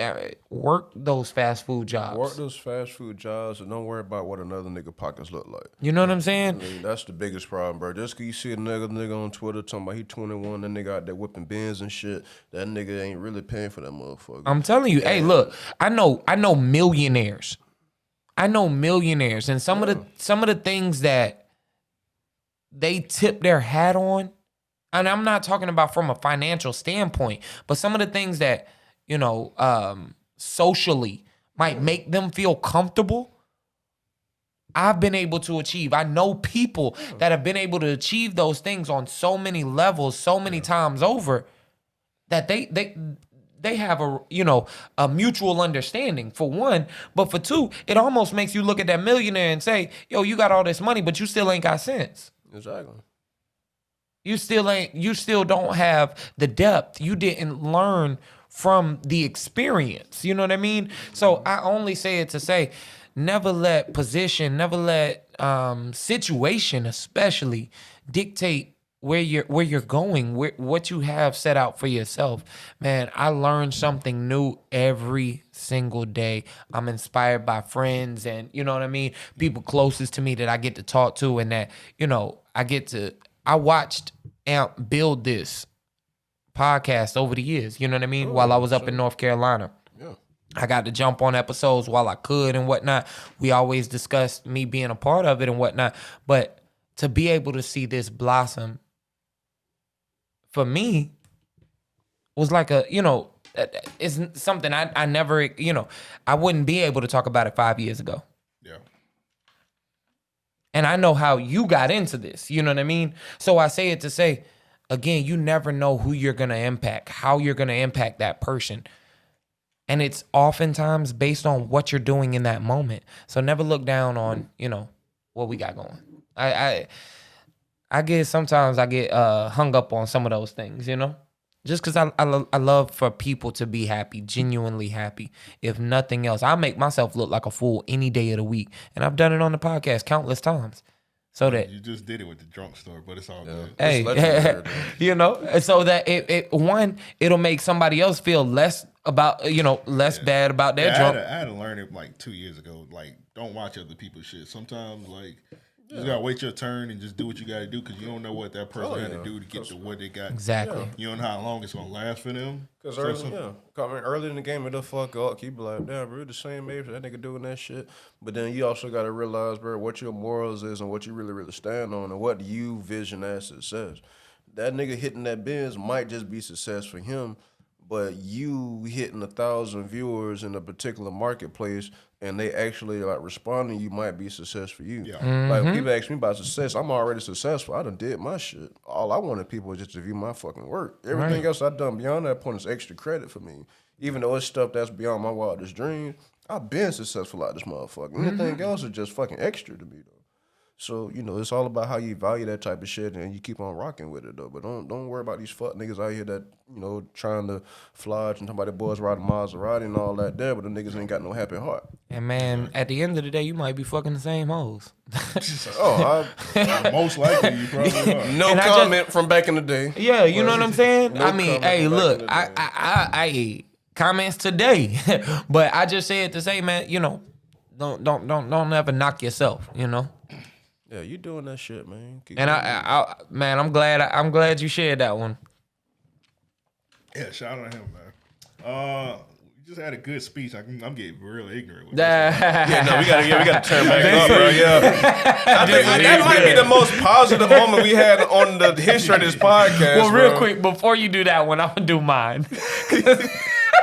Speaker 2: work those fast food jobs.
Speaker 1: Work those fast food jobs and don't worry about what another nigga pockets look like.
Speaker 2: You know what I'm saying?
Speaker 1: I mean, that's the biggest problem, bro. Just because you see a nigga on Twitter talking about he 21, that nigga out there whipping bins and shit, that nigga ain't really paying for that motherfucker.
Speaker 2: I'm telling you, hey, look, I know millionaires. And some of the things that they tip their hat on, and I'm not talking about from a financial standpoint, but some of the things that socially might make them feel comfortable, I've been able to achieve. I know people that have been able to achieve those things on so many levels, so many times over, that they have a mutual understanding, for one. But for two, it almost makes you look at that millionaire and say, yo, you got all this money, but you still ain't got sense.
Speaker 1: Exactly.
Speaker 2: You still don't have the depth. You didn't learn from the experience. You know what I mean? So I only say it to say, never let position, never let situation especially dictate where you're going, what you have set out for yourself. Man, I learn something new every single day. I'm inspired by friends and, you know what I mean, people closest to me that I get to talk to, and that, I watched Amp build this podcast over the years, you know what I mean, while I was up in North Carolina.
Speaker 1: Yeah.
Speaker 2: I got to jump on episodes while I could and whatnot. We always discussed me being a part of it and whatnot. But to be able to see this blossom, for me, was like a, it's something I never, I wouldn't be able to talk about it 5 years ago.
Speaker 3: Yeah.
Speaker 2: And I know how you got into this, you know what I mean? So I say it to say, again, you never know who you're going to impact, how you're going to impact that person. And it's oftentimes based on what you're doing in that moment. So never look down on, what we got going. I get, sometimes I get hung up on some of those things, just because I love for people to be happy, genuinely happy. If nothing else, I make myself look like a fool any day of the week. And I've done it on the podcast countless times. So that
Speaker 3: you just did it with the drunk story, but it's all good.
Speaker 2: Hey, so that it'll make somebody else feel less about, less bad about their drunk.
Speaker 3: I had to learn it like 2 years ago. Like, don't watch other people's shit. Sometimes, like, you just gotta wait your turn and just do what you gotta do because you don't know what that person had to do to get to what they got.
Speaker 2: Exactly.
Speaker 3: You don't know how long it's gonna last for them.
Speaker 1: Because early in the game, it'll fuck up. Keep like, damn, bro, the same age that nigga doing that shit. But then you also gotta realize, bro, what your morals is and what you really, really stand on and what you vision as success. That nigga hitting that Benz might just be success for him, but you hitting 1,000 viewers in a particular marketplace and they actually like responding, you might be success for you.
Speaker 3: Yeah.
Speaker 1: Like when people ask me about success, I'm already successful. I done did my shit. All I wanted people was just to view my fucking work. Everything else I done beyond that point is extra credit for me. Even though it's stuff that's beyond my wildest dreams, I've been successful out this motherfucker. Anything else is just fucking extra to me though. So, it's all about how you value that type of shit and you keep on rocking with it though. But don't worry about these fuck niggas out here that, trying to fly and talking about the boys riding Maserati and all that there, but the niggas ain't got no happy heart.
Speaker 2: And man, at the end of the day, you might be fucking the same hoes.
Speaker 3: Most likely you probably are.
Speaker 1: No
Speaker 2: And
Speaker 1: comment from back in the day.
Speaker 2: Yeah, you know what I'm saying?
Speaker 1: No
Speaker 2: I mean,
Speaker 1: comment
Speaker 2: hey,
Speaker 1: from back
Speaker 2: look,
Speaker 1: in the day.
Speaker 2: I comments today, but I just say it to say, man, don't ever knock yourself,
Speaker 1: Yeah, you doing that shit, man. Keep
Speaker 2: And
Speaker 1: doing
Speaker 2: man, I'm glad you shared that one.
Speaker 3: Yeah, shout out to him, man. You just had a good speech. I'm getting real ignorant with this.
Speaker 1: Yeah, no, we gotta turn back up, bro. Yeah, I think that might be the most positive moment we had on the history of this podcast.
Speaker 2: Well, real
Speaker 1: bro.
Speaker 2: quick, before you do that one, I'm gonna do mine.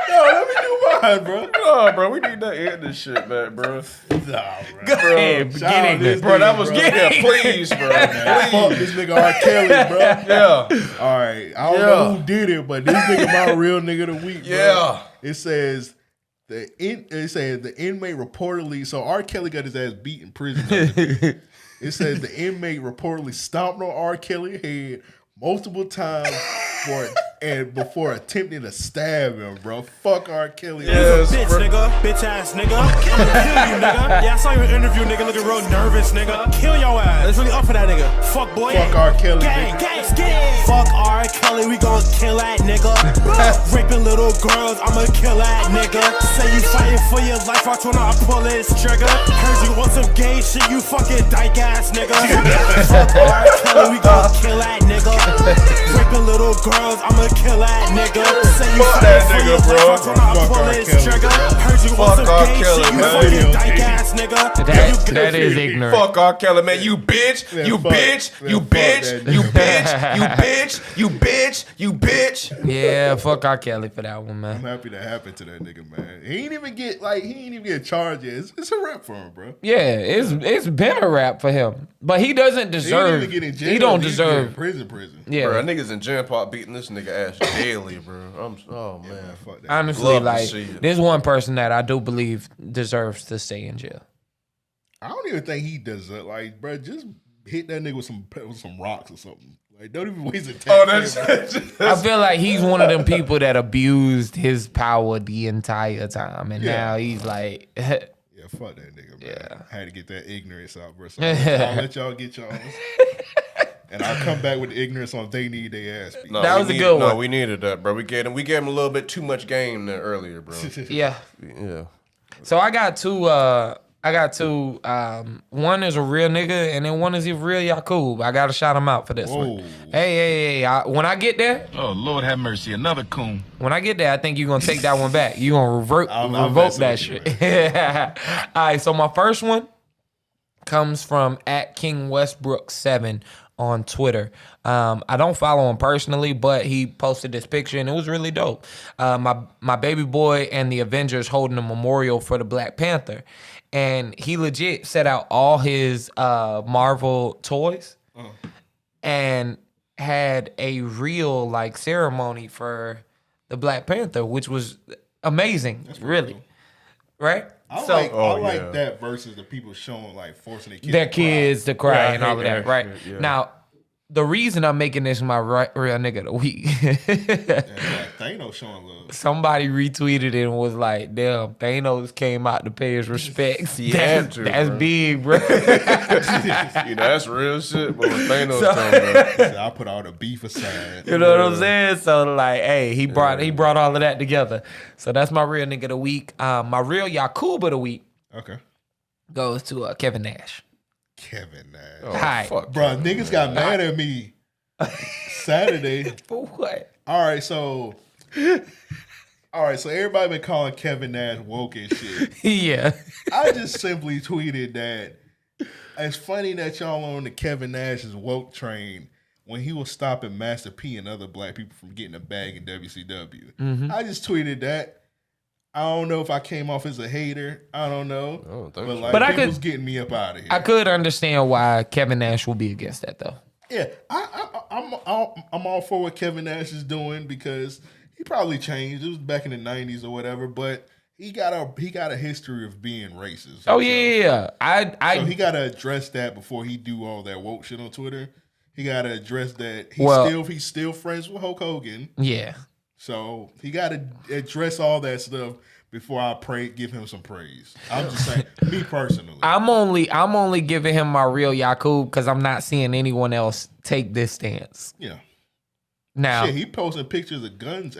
Speaker 3: Yo, let me do mine, bro.
Speaker 1: No, bro, we need to end this shit back, bro.
Speaker 3: Nah, bro.
Speaker 2: Go ahead,
Speaker 3: Shout
Speaker 2: get
Speaker 3: out
Speaker 2: in
Speaker 3: this
Speaker 2: there.
Speaker 1: Bro, that
Speaker 3: nigga,
Speaker 1: was
Speaker 3: bro.
Speaker 1: yeah, please, bro.
Speaker 3: Fuck
Speaker 1: Please.
Speaker 3: this nigga R. Kelly, bro.
Speaker 1: Yeah,
Speaker 3: All right, I don't know who did it, but this nigga my real nigga of the week. Bro.
Speaker 1: yeah.
Speaker 3: It says the inmate reportedly. So R. Kelly got his ass beat in prison. It says the inmate reportedly stomped on R. Kelly's head multiple times before attempting to stab him, bro. Fuck R. Kelly.
Speaker 1: Yes,
Speaker 8: Bitch,
Speaker 1: bro.
Speaker 8: nigga. Bitch ass nigga. I'll kill you, nigga. Yeah, I saw your interview, nigga, looking real nervous, nigga. Kill your ass. It's really up for that nigga. Fuck boy.
Speaker 3: Fuck R. Kelly,
Speaker 8: Gang,
Speaker 3: nigga.
Speaker 8: gang. Fuck R. Kelly, we gon' kill that nigga. Raping little girls, I'ma kill that nigga. Say you fighting for your life, watch when I pull this trigger. Heard you want some gay shit, you fucking dyke ass nigga. Fuck R. Kelly, we gon' kill that nigga. Raping little girls, I'ma kill that nigga. Say you
Speaker 1: Fuck
Speaker 8: fighting
Speaker 1: that
Speaker 8: for
Speaker 1: nigga,
Speaker 8: your
Speaker 1: bro.
Speaker 8: life, watch when I
Speaker 3: Fuck
Speaker 8: pull
Speaker 3: R.
Speaker 8: this
Speaker 3: Kelly,
Speaker 8: trigger.
Speaker 3: bro.
Speaker 8: Heard you want
Speaker 1: Fuck
Speaker 8: some
Speaker 1: R.
Speaker 8: gay
Speaker 1: Kelly,
Speaker 8: shit, you
Speaker 1: man.
Speaker 8: fucking dyke ass nigga.
Speaker 2: That is ignorant.
Speaker 1: Fuck R. Kelly, man. You bitch.
Speaker 3: Man,
Speaker 1: You
Speaker 3: fuck-
Speaker 1: bitch.
Speaker 3: man,
Speaker 1: You
Speaker 3: fuck
Speaker 1: bitch.
Speaker 3: that
Speaker 1: You
Speaker 3: nigga,
Speaker 1: bitch. You bitch. You bitch. You bitch.
Speaker 2: Yeah, fuck R. Kelly for that one,
Speaker 3: I'm
Speaker 2: man.
Speaker 3: happy that happened to that nigga, man. He ain't even get charged yet. It's a rap for him, bro.
Speaker 2: Yeah, it's been a rap for him, but he doesn't
Speaker 3: He
Speaker 2: deserve.
Speaker 3: ain't even get in jail.
Speaker 2: He don't
Speaker 3: He's getting
Speaker 2: deserve.
Speaker 3: prison.
Speaker 2: Yeah,
Speaker 1: Bro, niggas in Gen Pop beating this nigga ass daily, bro. Oh man.
Speaker 3: Man, fuck that.
Speaker 2: honestly,
Speaker 1: Love to
Speaker 2: like
Speaker 1: see it.
Speaker 2: there's one person that I do believe deserves to stay in jail.
Speaker 3: I don't even think he does it. Like, bro, just hit that nigga with some rocks or something. Like, don't even waste a time.
Speaker 1: Oh, that's.
Speaker 2: I feel like he's one of them people that abused his power the entire time, and
Speaker 3: Yeah.
Speaker 2: now he's like,
Speaker 3: Yeah, fuck that nigga, man.
Speaker 2: Yeah.
Speaker 3: I had to get that ignorance out, bro. So I'll let y'all get y'all's. And I'll come back with the ignorance on if they need their ass beat.
Speaker 1: No,
Speaker 2: That
Speaker 1: we
Speaker 2: was a
Speaker 1: need-
Speaker 2: good
Speaker 1: No,
Speaker 2: one.
Speaker 1: we needed that, bro. We gave him a little bit too much game there earlier, bro.
Speaker 2: yeah.
Speaker 1: Yeah.
Speaker 2: So I got I got two. One is a real nigga, and then one is a real Yakub. I gotta shout him out for this one. Hey. When I get there,
Speaker 9: oh Lord have mercy, another coon.
Speaker 2: When I get there, I think you're gonna take that one back. You're gonna revoke that shit. All right, so my first one comes from @KingWestbrook7 on Twitter. I don't follow him personally, but he posted this picture and it was really dope. My baby boy and the Avengers holding a memorial for the Black Panther. And he legit set out all his Marvel toys and had a real like ceremony for the Black Panther, which was amazing. That's really cool. Right?
Speaker 3: I like that versus the people showing like forcing
Speaker 2: their kids to cry and all of that,
Speaker 1: that
Speaker 2: right?
Speaker 1: shit, yeah.
Speaker 2: Now, the reason I'm making this my real nigga of the week,
Speaker 3: like Thanos showing love.
Speaker 2: Somebody retweeted it and was like, "Damn, Thanos came out to pay his respects." That's big, bro.
Speaker 1: That's real shit. But when Thanos comes up,
Speaker 3: I put all the beef aside.
Speaker 2: You know what I'm saying? So like, hey, he brought all of that together. So that's my real nigga of the week. My real Yakub of the week.
Speaker 3: Okay.
Speaker 2: Goes to Kevin Nash.
Speaker 3: Kevin Nash.
Speaker 1: oh,
Speaker 2: Hi.
Speaker 1: fuck,
Speaker 3: Bro, niggas got mad at me Saturday.
Speaker 2: For what?
Speaker 3: All right, so everybody been calling Kevin Nash woke and shit.
Speaker 2: Yeah.
Speaker 3: I just simply tweeted that it's funny that y'all on the Kevin Nash's woke train when he was stopping Master P and other black people from getting a bag in WCW.
Speaker 2: Mm-hmm.
Speaker 3: I just tweeted that. I don't know if I came off as a hater. I don't know.
Speaker 2: But
Speaker 3: I was getting me up out of here.
Speaker 2: I could understand why Kevin Nash will be against that though.
Speaker 3: Yeah, I'm all for what Kevin Nash is doing because he probably changed. It was back in the 90s or whatever, but he got a history of being racist.
Speaker 2: Oh yeah.
Speaker 3: So he got to address that before he do all that woke shit on Twitter. He got to address that he's still friends with Hulk Hogan.
Speaker 2: Yeah.
Speaker 3: So he got to address all that stuff before I give him some praise. I'm just saying, me personally.
Speaker 2: I'm only giving him my real Yakub because I'm not seeing anyone else take this stance.
Speaker 3: Yeah.
Speaker 2: Now
Speaker 3: shit, he posting pictures of guns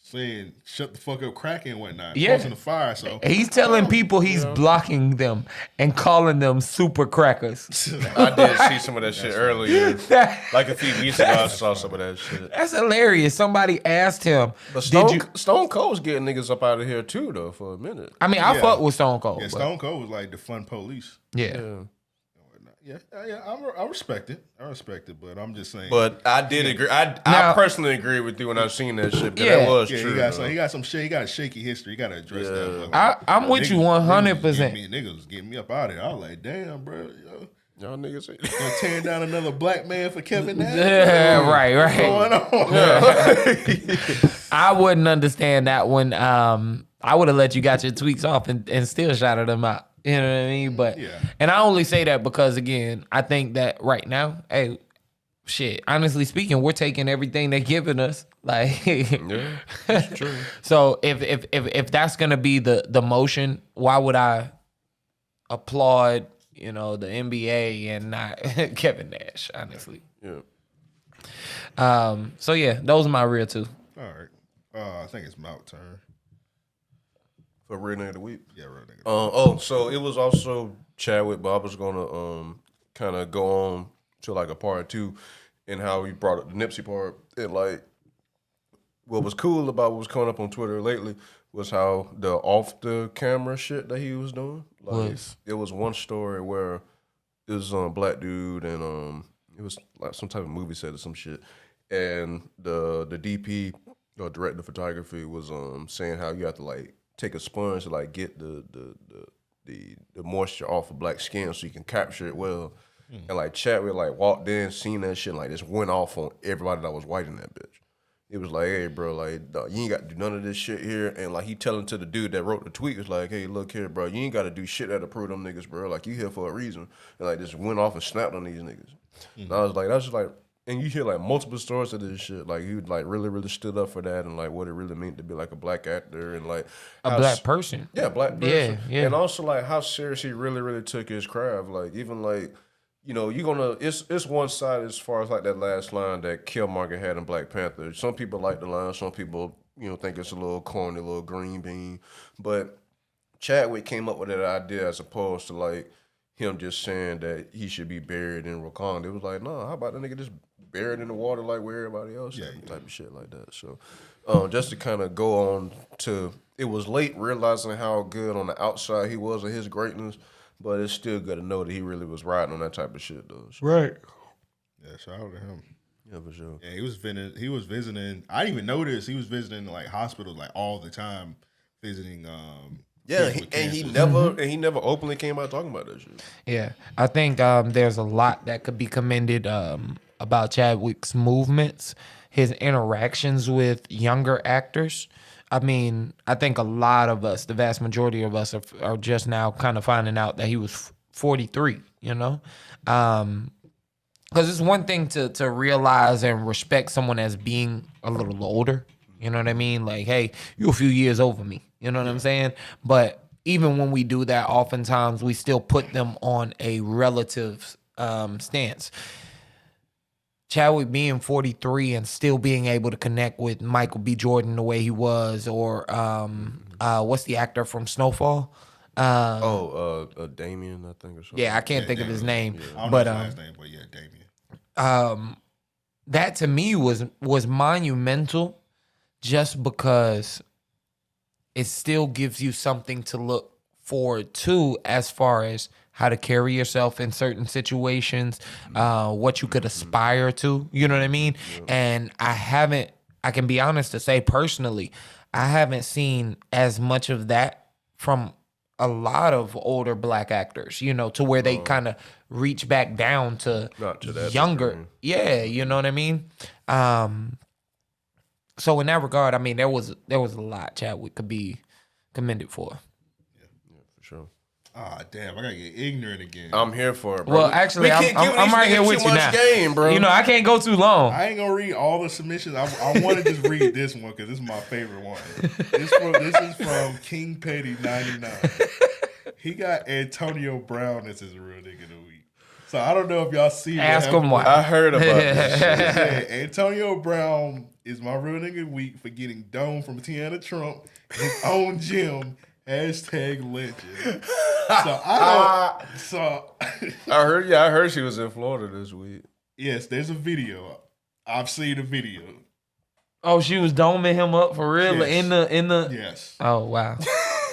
Speaker 3: saying shut the fuck up, cracking and whatnot.
Speaker 2: Yeah.
Speaker 3: Posting the fire. So
Speaker 2: he's telling people he's blocking them and calling them super crackers.
Speaker 1: I did see some of that shit earlier. Like a few weeks ago, I saw some of that shit.
Speaker 2: That's hilarious. Somebody asked him,
Speaker 1: But
Speaker 2: "Did
Speaker 1: Stone Cold's getting niggas up out of here too, though, for a minute.
Speaker 2: I mean, I fuck with Stone Cold.
Speaker 3: Yeah, Stone Cold was like the fun police.
Speaker 2: Yeah.
Speaker 3: Yeah, I respect it. But I'm just saying.
Speaker 1: But I did agree. I personally agree with you when I seen that shit. But that was true.
Speaker 3: He got some shit. He got a shaky history. You got to address that.
Speaker 2: Like, I'm with you 100%.
Speaker 3: Niggas was getting me up out of here. I was like, damn, bro.
Speaker 1: Y'all niggas
Speaker 3: tearing down another black man for Kevin Nash.
Speaker 2: Yeah, right.
Speaker 3: What's going on?
Speaker 2: Yeah. I wouldn't understand that one. I would have let you got your tweets off and still shouted them out. You know what I mean? But and I only say that because again, I think that right now, hey, shit, honestly speaking, we're taking everything they're giving us. Like
Speaker 1: that's true.
Speaker 2: So if that's gonna be the motion, why would I applaud, the NBA and not Kevin Nash, honestly?
Speaker 1: Yeah.
Speaker 2: So yeah, those are my real two.
Speaker 3: All right. I think it's Mount turn.
Speaker 1: For real nigga of the week?
Speaker 3: Yeah, real nigga.
Speaker 1: So it was also Chadwick, but I was gonna kind of go on to like a part two and how he brought up the Nipsey part. And like what was cool about what was coming up on Twitter lately was how the off the camera shit that he was doing. Like it was one story where it was a black dude and it was like some type of movie set or some shit. And the DP or director of photography was saying how you have to like take a sponge to like get the moisture off of black skin so you can capture it well. And like Chadwick like walked in, seen that shit, and like just went off on everybody that was white in that bitch. It was like, hey bro, like dog, you ain't got to do none of this shit here. And like he telling to the dude that wrote the tweet was like, hey, look here, bro, you ain't got to do shit that'll prove them niggas, bro. Like you here for a reason. And like just went off and snapped on these niggas. And I was like, that's just like. And you hear like multiple stories of this shit. Like he like really, really stood up for that and like what it really meant to be like a black actor and like
Speaker 2: a black person.
Speaker 1: Yeah, black person.
Speaker 2: Yeah.
Speaker 1: And also like how serious he really, really took his craft. Like even like, you're gonna it's one side as far as like that last line that Killmonger had in Black Panther. Some people like the line, some people, think it's a little corny, a little green bean. But Chadwick came up with that idea as opposed to like him just saying that he should be buried in Wakanda. It was like, no, how about that nigga just buried in the water like where everybody else is, type of shit like that. So just to kind of go on to, it was late realizing how good on the outside he was of his greatness, but it's still good to know that he really was riding on that type of shit though. So.
Speaker 2: Right.
Speaker 3: Yeah, shout out to him.
Speaker 1: Yeah, for sure.
Speaker 3: Yeah, he was visiting. I didn't even notice he was visiting like hospitals like all the time, visiting.
Speaker 1: Yeah, he never openly came out talking about that shit.
Speaker 2: Yeah, I think there's a lot that could be commended about Chadwick's movements, his interactions with younger actors. I mean, I think a lot of us, the vast majority of us, are just now kind of finding out that he was 43. You know, because it's one thing to realize and respect someone as being a little older. You know what I mean? Like, hey, you're a few years over me. You know what I'm saying? But even when we do that, oftentimes we still put them on a relative stance. Chadwick being 43 and still being able to connect with Michael B. Jordan the way he was, or what's the actor from Snowfall?
Speaker 1: Damien, I think, or something.
Speaker 2: Yeah, I can't think of his name.
Speaker 3: I don't
Speaker 2: but
Speaker 3: know his last name, but yeah, Damien.
Speaker 2: That to me was monumental, just because it still gives you something to look forward to as far as how to carry yourself in certain situations, what you could aspire to, you know what I mean? Yeah. And I can be honest to say personally, I haven't seen as much of that from a lot of older black actors, you know, to where they kind of reach back down to younger. Degree. Yeah, you know what I mean? So in that regard, I mean, there was a lot Chadwick could be commended for.
Speaker 1: Yeah, for sure.
Speaker 3: Ah, damn, I gotta get ignorant again.
Speaker 1: I'm here for it, bro.
Speaker 2: Well, actually, I'm right here with you now.
Speaker 1: Game, bro.
Speaker 2: You know, I can't go too long.
Speaker 3: I ain't gonna read all the submissions. I want to just read this one because this is my favorite one. This is from King Petty 99. He got Antonio Brown as his real nigga of the week. So I don't know if y'all see.
Speaker 2: Ask him why.
Speaker 1: I heard about this shit.
Speaker 3: Yeah, Antonio Brown is my real nigga of the week for getting domed from Tiana Trump, his own gym. #legend.
Speaker 1: I heard she was in Florida this week.
Speaker 3: Yes, there's a video. I've seen a video.
Speaker 2: Oh, she was doming him up for real?
Speaker 3: Yes.
Speaker 2: in the
Speaker 3: Yes.
Speaker 2: Oh wow.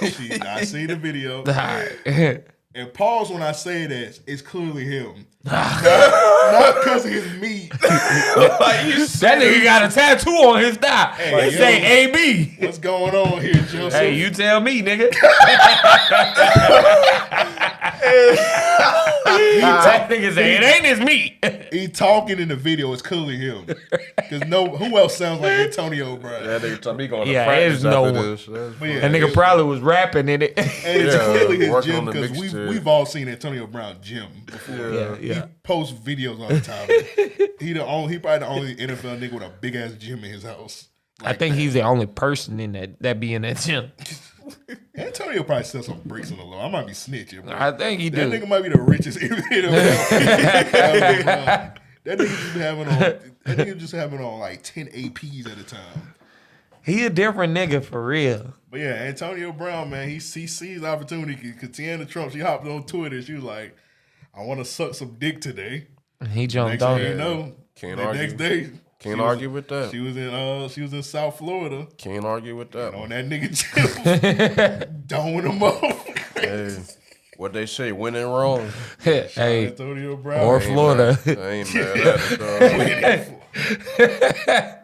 Speaker 3: I seen the video.
Speaker 2: All right.
Speaker 3: And pause when I say that, it's clearly him. Not because of his meat.
Speaker 2: That nigga got a tattoo on his thigh. Hey, it say AB.
Speaker 3: What's going on here, Joseph?
Speaker 2: Hey, you tell me, nigga. That nigga say it ain't his meat.
Speaker 3: He talking in the video. It's clearly him. Because who else sounds like Antonio Brown?
Speaker 1: That nigga told me going to
Speaker 2: practice after this. That nigga probably was rapping in it.
Speaker 3: And it's clearly his gym because we've all seen Antonio Brown gym before.
Speaker 2: Yeah.
Speaker 3: He posts videos all the time. He probably the only NFL nigga with a big ass gym in his house.
Speaker 2: I think he's the only person in that be in that gym.
Speaker 3: Antonio probably sells some bricks on the low. I might be snitching, bro.
Speaker 2: I think he do.
Speaker 3: That nigga might be the richest innovator. That nigga just having on like 10 APs at a time.
Speaker 2: He a different nigga for real.
Speaker 3: But yeah, Antonio Brown, man, he sees opportunity because Tiana Trump, she hopped on Twitter. She was like, I want to suck some dick today.
Speaker 2: He jumped on
Speaker 3: it. Next day.
Speaker 1: Can't argue with that.
Speaker 3: She was in South Florida.
Speaker 1: Can't argue with that.
Speaker 3: On that nigga doming him up.
Speaker 1: Hey, what they say, win and wrong.
Speaker 2: Hey,
Speaker 3: Antonio Brown.
Speaker 2: Or Florida.
Speaker 1: I ain't mad at it, dog.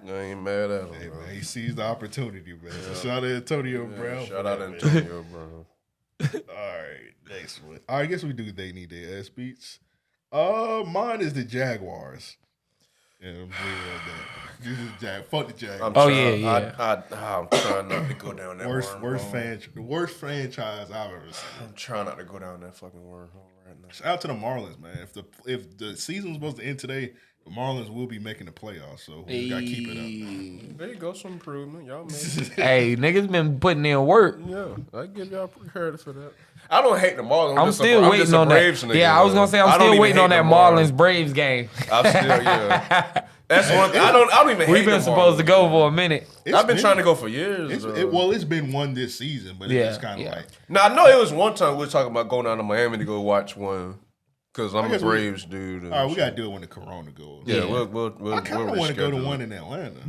Speaker 1: I ain't mad at him.
Speaker 3: Hey, man, he sees the opportunity, man. So shout out to Antonio Brown.
Speaker 1: Shout out to Antonio Brown.
Speaker 3: All right, next one. All right, I guess we do They Need Their Ass Beats. Mine is the Jaguars. Yeah, I'm fuck the Jaguars.
Speaker 1: I'm trying not to go down that
Speaker 3: worst franchise I've ever seen.
Speaker 1: I'm trying not to go down that fucking wormhole right now.
Speaker 3: Shout out to the Marlins, man. If the season was supposed to end today, The Marlins will be making the playoffs, so we got to keep it up.
Speaker 1: There you go, some improvement. Y'all made it.
Speaker 2: Hey, niggas been putting in work.
Speaker 1: Yeah, I give y'all credit for that. I don't hate the Marlins.
Speaker 2: I'm still waiting on that. Yeah, I was gonna say I'm still waiting on that Marlins Braves game.
Speaker 1: I'm still That's one thing. I don't even hate
Speaker 2: We've been supposed to go for a minute.
Speaker 1: I've been trying to go for years.
Speaker 3: It's been one this season, but it's kind of like.
Speaker 1: Now I know it was one time we were talking about going down to Miami to go watch one. Because I'm a Braves dude.
Speaker 3: All right, we got to do it when the Corona goes.
Speaker 1: Yeah,
Speaker 3: I kind of want to go to one in Atlanta.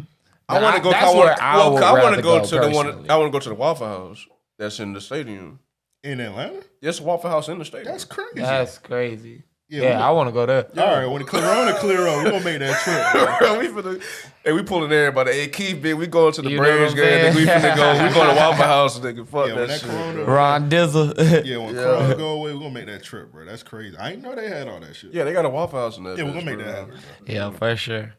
Speaker 1: I want to go.
Speaker 2: That's where I want to go
Speaker 1: to the one. I want to go to the Waffle House that's in the stadium.
Speaker 3: In Atlanta?
Speaker 1: Yes, Waffle House in the stadium.
Speaker 3: That's crazy.
Speaker 2: That's crazy. Yeah, I want to go there.
Speaker 3: All right, when the Corona clear up, we're going to make that trip.
Speaker 1: We pulling everybody. Hey, Keith, big, we going to the Braves game. We finna go. We going to Waffle House, nigga. Fuck that shit.
Speaker 3: Corona,
Speaker 2: Ron Dizzle.
Speaker 3: When Corona go away, we're going to make that trip, bro. That's crazy. I didn't know they had all that shit.
Speaker 1: Yeah, they got a Waffle House in that.
Speaker 3: Yeah, we're going to make that happen.
Speaker 2: Yeah, for sure.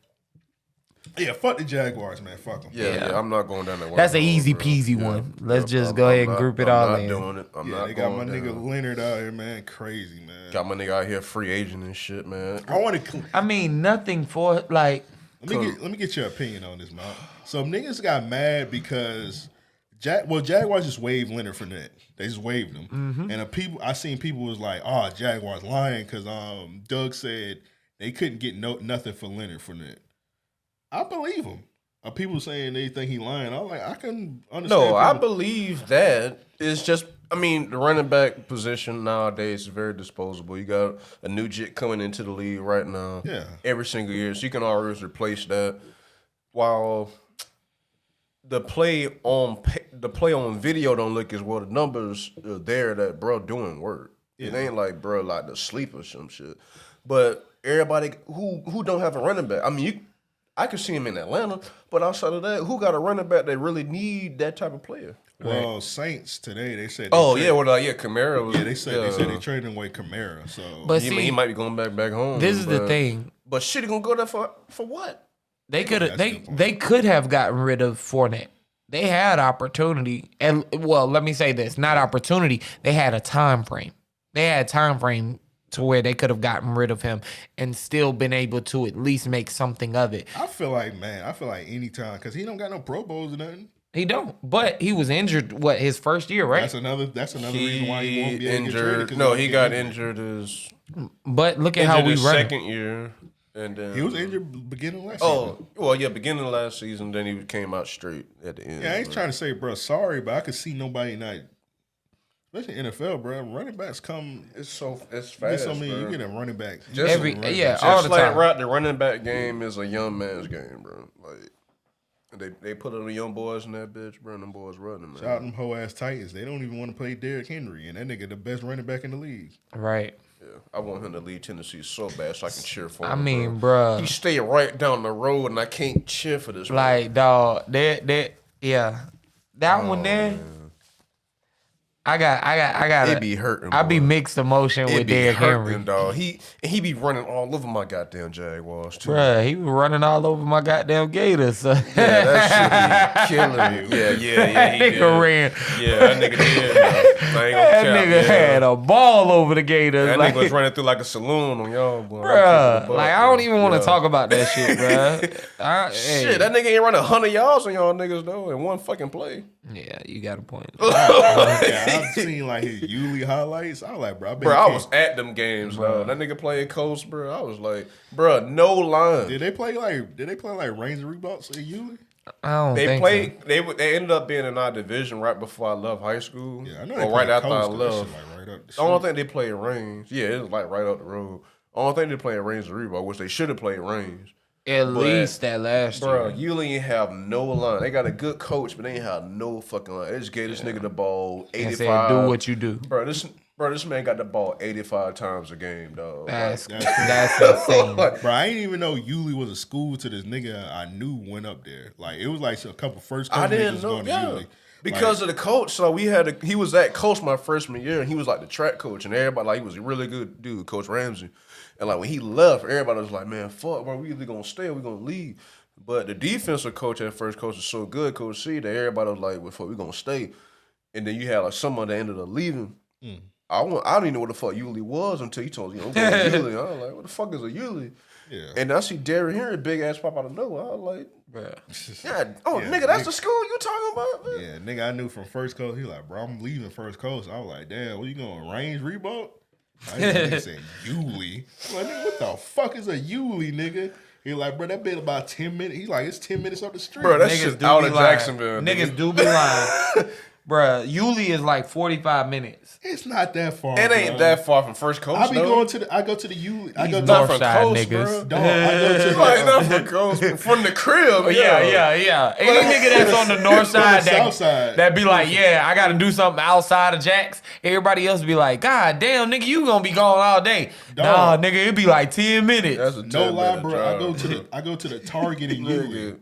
Speaker 3: Yeah, fuck the Jaguars, man. Fuck them.
Speaker 1: Yeah, I'm not going down that way.
Speaker 2: That's an easy peasy one. Let's just go ahead and group it all in.
Speaker 1: I'm not doing it.
Speaker 3: They got my nigga Leonard out here, man. Crazy, man.
Speaker 1: Got my nigga out here free agent and shit, man.
Speaker 2: I mean, nothing for like.
Speaker 3: Let me get your opinion on this, man. So niggas got mad because Jaguars just waived Leonard Fournette. They just waived him, and I seen people was like, "Oh, Jaguars lying," because Doug said they couldn't get nothing for Leonard Fournette. I believe him. People saying they think he lying. I'm like, I can understand.
Speaker 1: No, I believe that. It's just, I mean, the running back position nowadays is very disposable. You got a new jit coming into the league right now.
Speaker 3: Yeah.
Speaker 1: Every single year. So you can always replace that. While the play on video don't look as well, the numbers are there that bro doing work. Yeah. It ain't like bro like the sleep or some shit. But everybody who don't have a running back, I mean, I could see him in Atlanta, but outside of that, who got a running back that really need that type of player?
Speaker 3: Well, right. Saints today they said.
Speaker 1: Kamara was.
Speaker 3: Yeah, they said they traded away Kamara. So,
Speaker 2: but
Speaker 1: he might be going back home.
Speaker 2: This is the thing.
Speaker 1: But shit, he gonna go there for what?
Speaker 2: They could have gotten rid of Fournette. They had opportunity, and let me say this: not opportunity. They had a time frame. They had a time frame to where they could have gotten rid of him and still been able to at least make something of it.
Speaker 3: I feel like anytime, because he don't got no Pro Bowls or nothing.
Speaker 2: He don't, but he was injured. His first year, right?
Speaker 3: That's another reason why he won't be
Speaker 1: injured. No, he got injured
Speaker 2: But look at how we run.
Speaker 1: Second year, and then
Speaker 3: he was injured beginning last season.
Speaker 1: Beginning of last season. Then he came out straight at the end.
Speaker 3: Yeah, I ain't trying to say, bro, sorry, but I could see nobody not. Especially NFL, bro. Running backs come.
Speaker 1: It's fast.
Speaker 3: You get a running back.
Speaker 2: All the
Speaker 1: time. The running back game is a young man's game, bro. Like they put on the young boys in that bitch, bro. And them boys running, man.
Speaker 3: Shout out them hoe ass Titans. They don't even want to play Derrick Henry, and that nigga the best running back in the league.
Speaker 2: Right.
Speaker 1: Yeah, I want him to lead Tennessee so bad so I can cheer for him.
Speaker 2: I mean, bro.
Speaker 1: He stay right down the road, and I can't cheer for this.
Speaker 2: Like, dog, that one there. Man. I got.
Speaker 1: It be hurting.
Speaker 2: I be mixed emotion with Derrick Henry.
Speaker 1: Dog. He be running all over my goddamn Jaguars too.
Speaker 2: Bruh, he be running all over my goddamn Gators. So.
Speaker 1: Yeah, that shit be killing me. Yeah.
Speaker 2: That nigga ran.
Speaker 1: Yeah, that nigga did. That
Speaker 2: nigga had a ball over the Gators.
Speaker 1: That nigga was running through like a saloon on y'all, boy.
Speaker 2: Bruh, like I don't even want to talk about that shit, bruh.
Speaker 1: Shit, that nigga ain't running 100 yards on y'all niggas though in one fucking play.
Speaker 2: Yeah, you got a point.
Speaker 3: I've seen like his Yuli highlights. I was like, bro,
Speaker 1: I was at them games, bro. That nigga playing Coast, bro. I was like, bro, no line.
Speaker 3: Did they play like Ranger Reeboks at Yuli?
Speaker 2: I don't think so.
Speaker 1: They ended up being in our division right before I left high school.
Speaker 3: Yeah, I know.
Speaker 1: Or right after I left.
Speaker 3: Like
Speaker 1: the only thing they played range. Yeah, it was like right up the road. The only thing they played range and Reebok, which they should have played range.
Speaker 2: At least that last year.
Speaker 1: Bro, you ain't have no line. They got a good coach, but they ain't have no fucking line. They just gave this nigga the ball 85.
Speaker 2: And said, do what you do.
Speaker 1: Bro, this man got the ball 85 times a game, dog.
Speaker 2: That's insane.
Speaker 3: Bro, I didn't even know Yulee was a school to this nigga I knew went up there. Like, it was like a couple niggas going to Yulee.
Speaker 1: Because of the coach, so he was that coach my freshman year, and he was like the track coach, and everybody, like, he was a really good dude, Coach Ramsey. And like when he left, everybody was like, man, fuck, bro, we either gonna stay or we gonna leave. But the defensive coach at first coach was so good, Coach C, that everybody was like, well, fuck, we gonna stay. And then you had like someone that ended up leaving. I didn't even know what the fuck Yuli was until you told me, I'm going to Yuli. I was like, what the fuck is a Yuli? Yeah. And I see Derrick Henry, big ass pop out of nowhere. I was like, nigga, that's the school you talking about, man?
Speaker 3: Yeah, nigga, I knew from First Coast. He like, bro, I'm leaving First Coast. I was like, damn, what you going, range Reebok? I nigga said Yuli. I'm like, nigga, what the fuck is a Yuli, nigga? He like, bro, that been about 10 minutes. He's like, it's 10 minutes up the street.
Speaker 1: Bro, that shit out of Jacksonville.
Speaker 2: Niggas do be lying. Bruh, Yulee is like 45 minutes.
Speaker 3: It's not that far.
Speaker 1: It ain't that far from First Coast.
Speaker 3: I go to the Yulee. I go to
Speaker 2: North
Speaker 3: from
Speaker 2: side
Speaker 3: Coast,
Speaker 2: niggas.
Speaker 3: bro. Dog, I go to
Speaker 1: like not from Coast, from the crib.
Speaker 2: Yeah. Any nigga that's on the north side, that be like, yeah, I got to do something outside of Jax. Everybody else be like, God damn, nigga, you gonna be gone all day. Dog. Nah, nigga, it be like 10 minutes.
Speaker 3: That's a no lie, bro. I go to the Target in Yulee.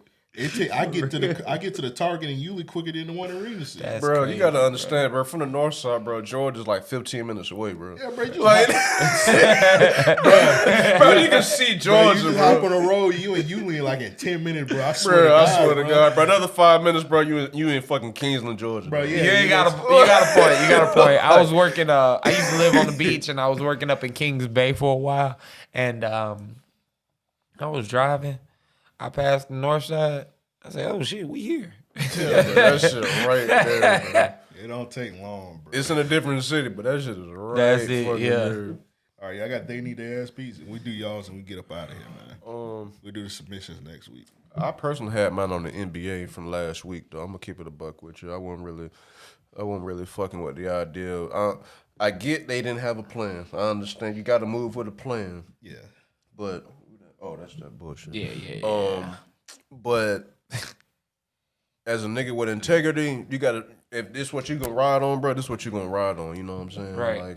Speaker 3: I get to the Target in Yulee quicker than the one in Regency.
Speaker 1: Bro, crazy, you gotta understand, bro. From the north side, bro, Georgia's like 15 minutes away, bro.
Speaker 3: Yeah, bro. You
Speaker 1: like, bro, you can see Georgia,
Speaker 3: bro. You just hop on the road, you and Yulee like in 10 minutes, bro. I swear to
Speaker 1: God, bro. Another 5 minutes, bro. You in fucking Kingsland, Georgia,
Speaker 3: bro. Yeah,
Speaker 2: you got a point. You got a point. I was working. I used to live on the beach, and I was working up in Kings Bay for a while, and I was driving. I passed the north side. I said, "Oh shit, we here."
Speaker 1: Yeah, bro, that shit right there, bro.
Speaker 3: It don't take long, bro.
Speaker 1: It's in a different city, but that shit is right.
Speaker 2: That's it, yeah.
Speaker 1: There.
Speaker 3: All right, I got They Need to Ass Pizza. We do y'all's and we get up out of here, man. We do the submissions next week.
Speaker 1: I personally had mine on the NBA from last week, though. I'm gonna keep it a buck with you. I wasn't really fucking with the idea. I get they didn't have a plan. I understand you got to move with a plan.
Speaker 3: Yeah,
Speaker 1: but that's that bullshit.
Speaker 2: Yeah.
Speaker 1: But as a nigga with integrity, you gotta. If this what you gonna ride on, bro, this what you gonna ride on. You know what I'm saying?
Speaker 2: Right.
Speaker 1: Like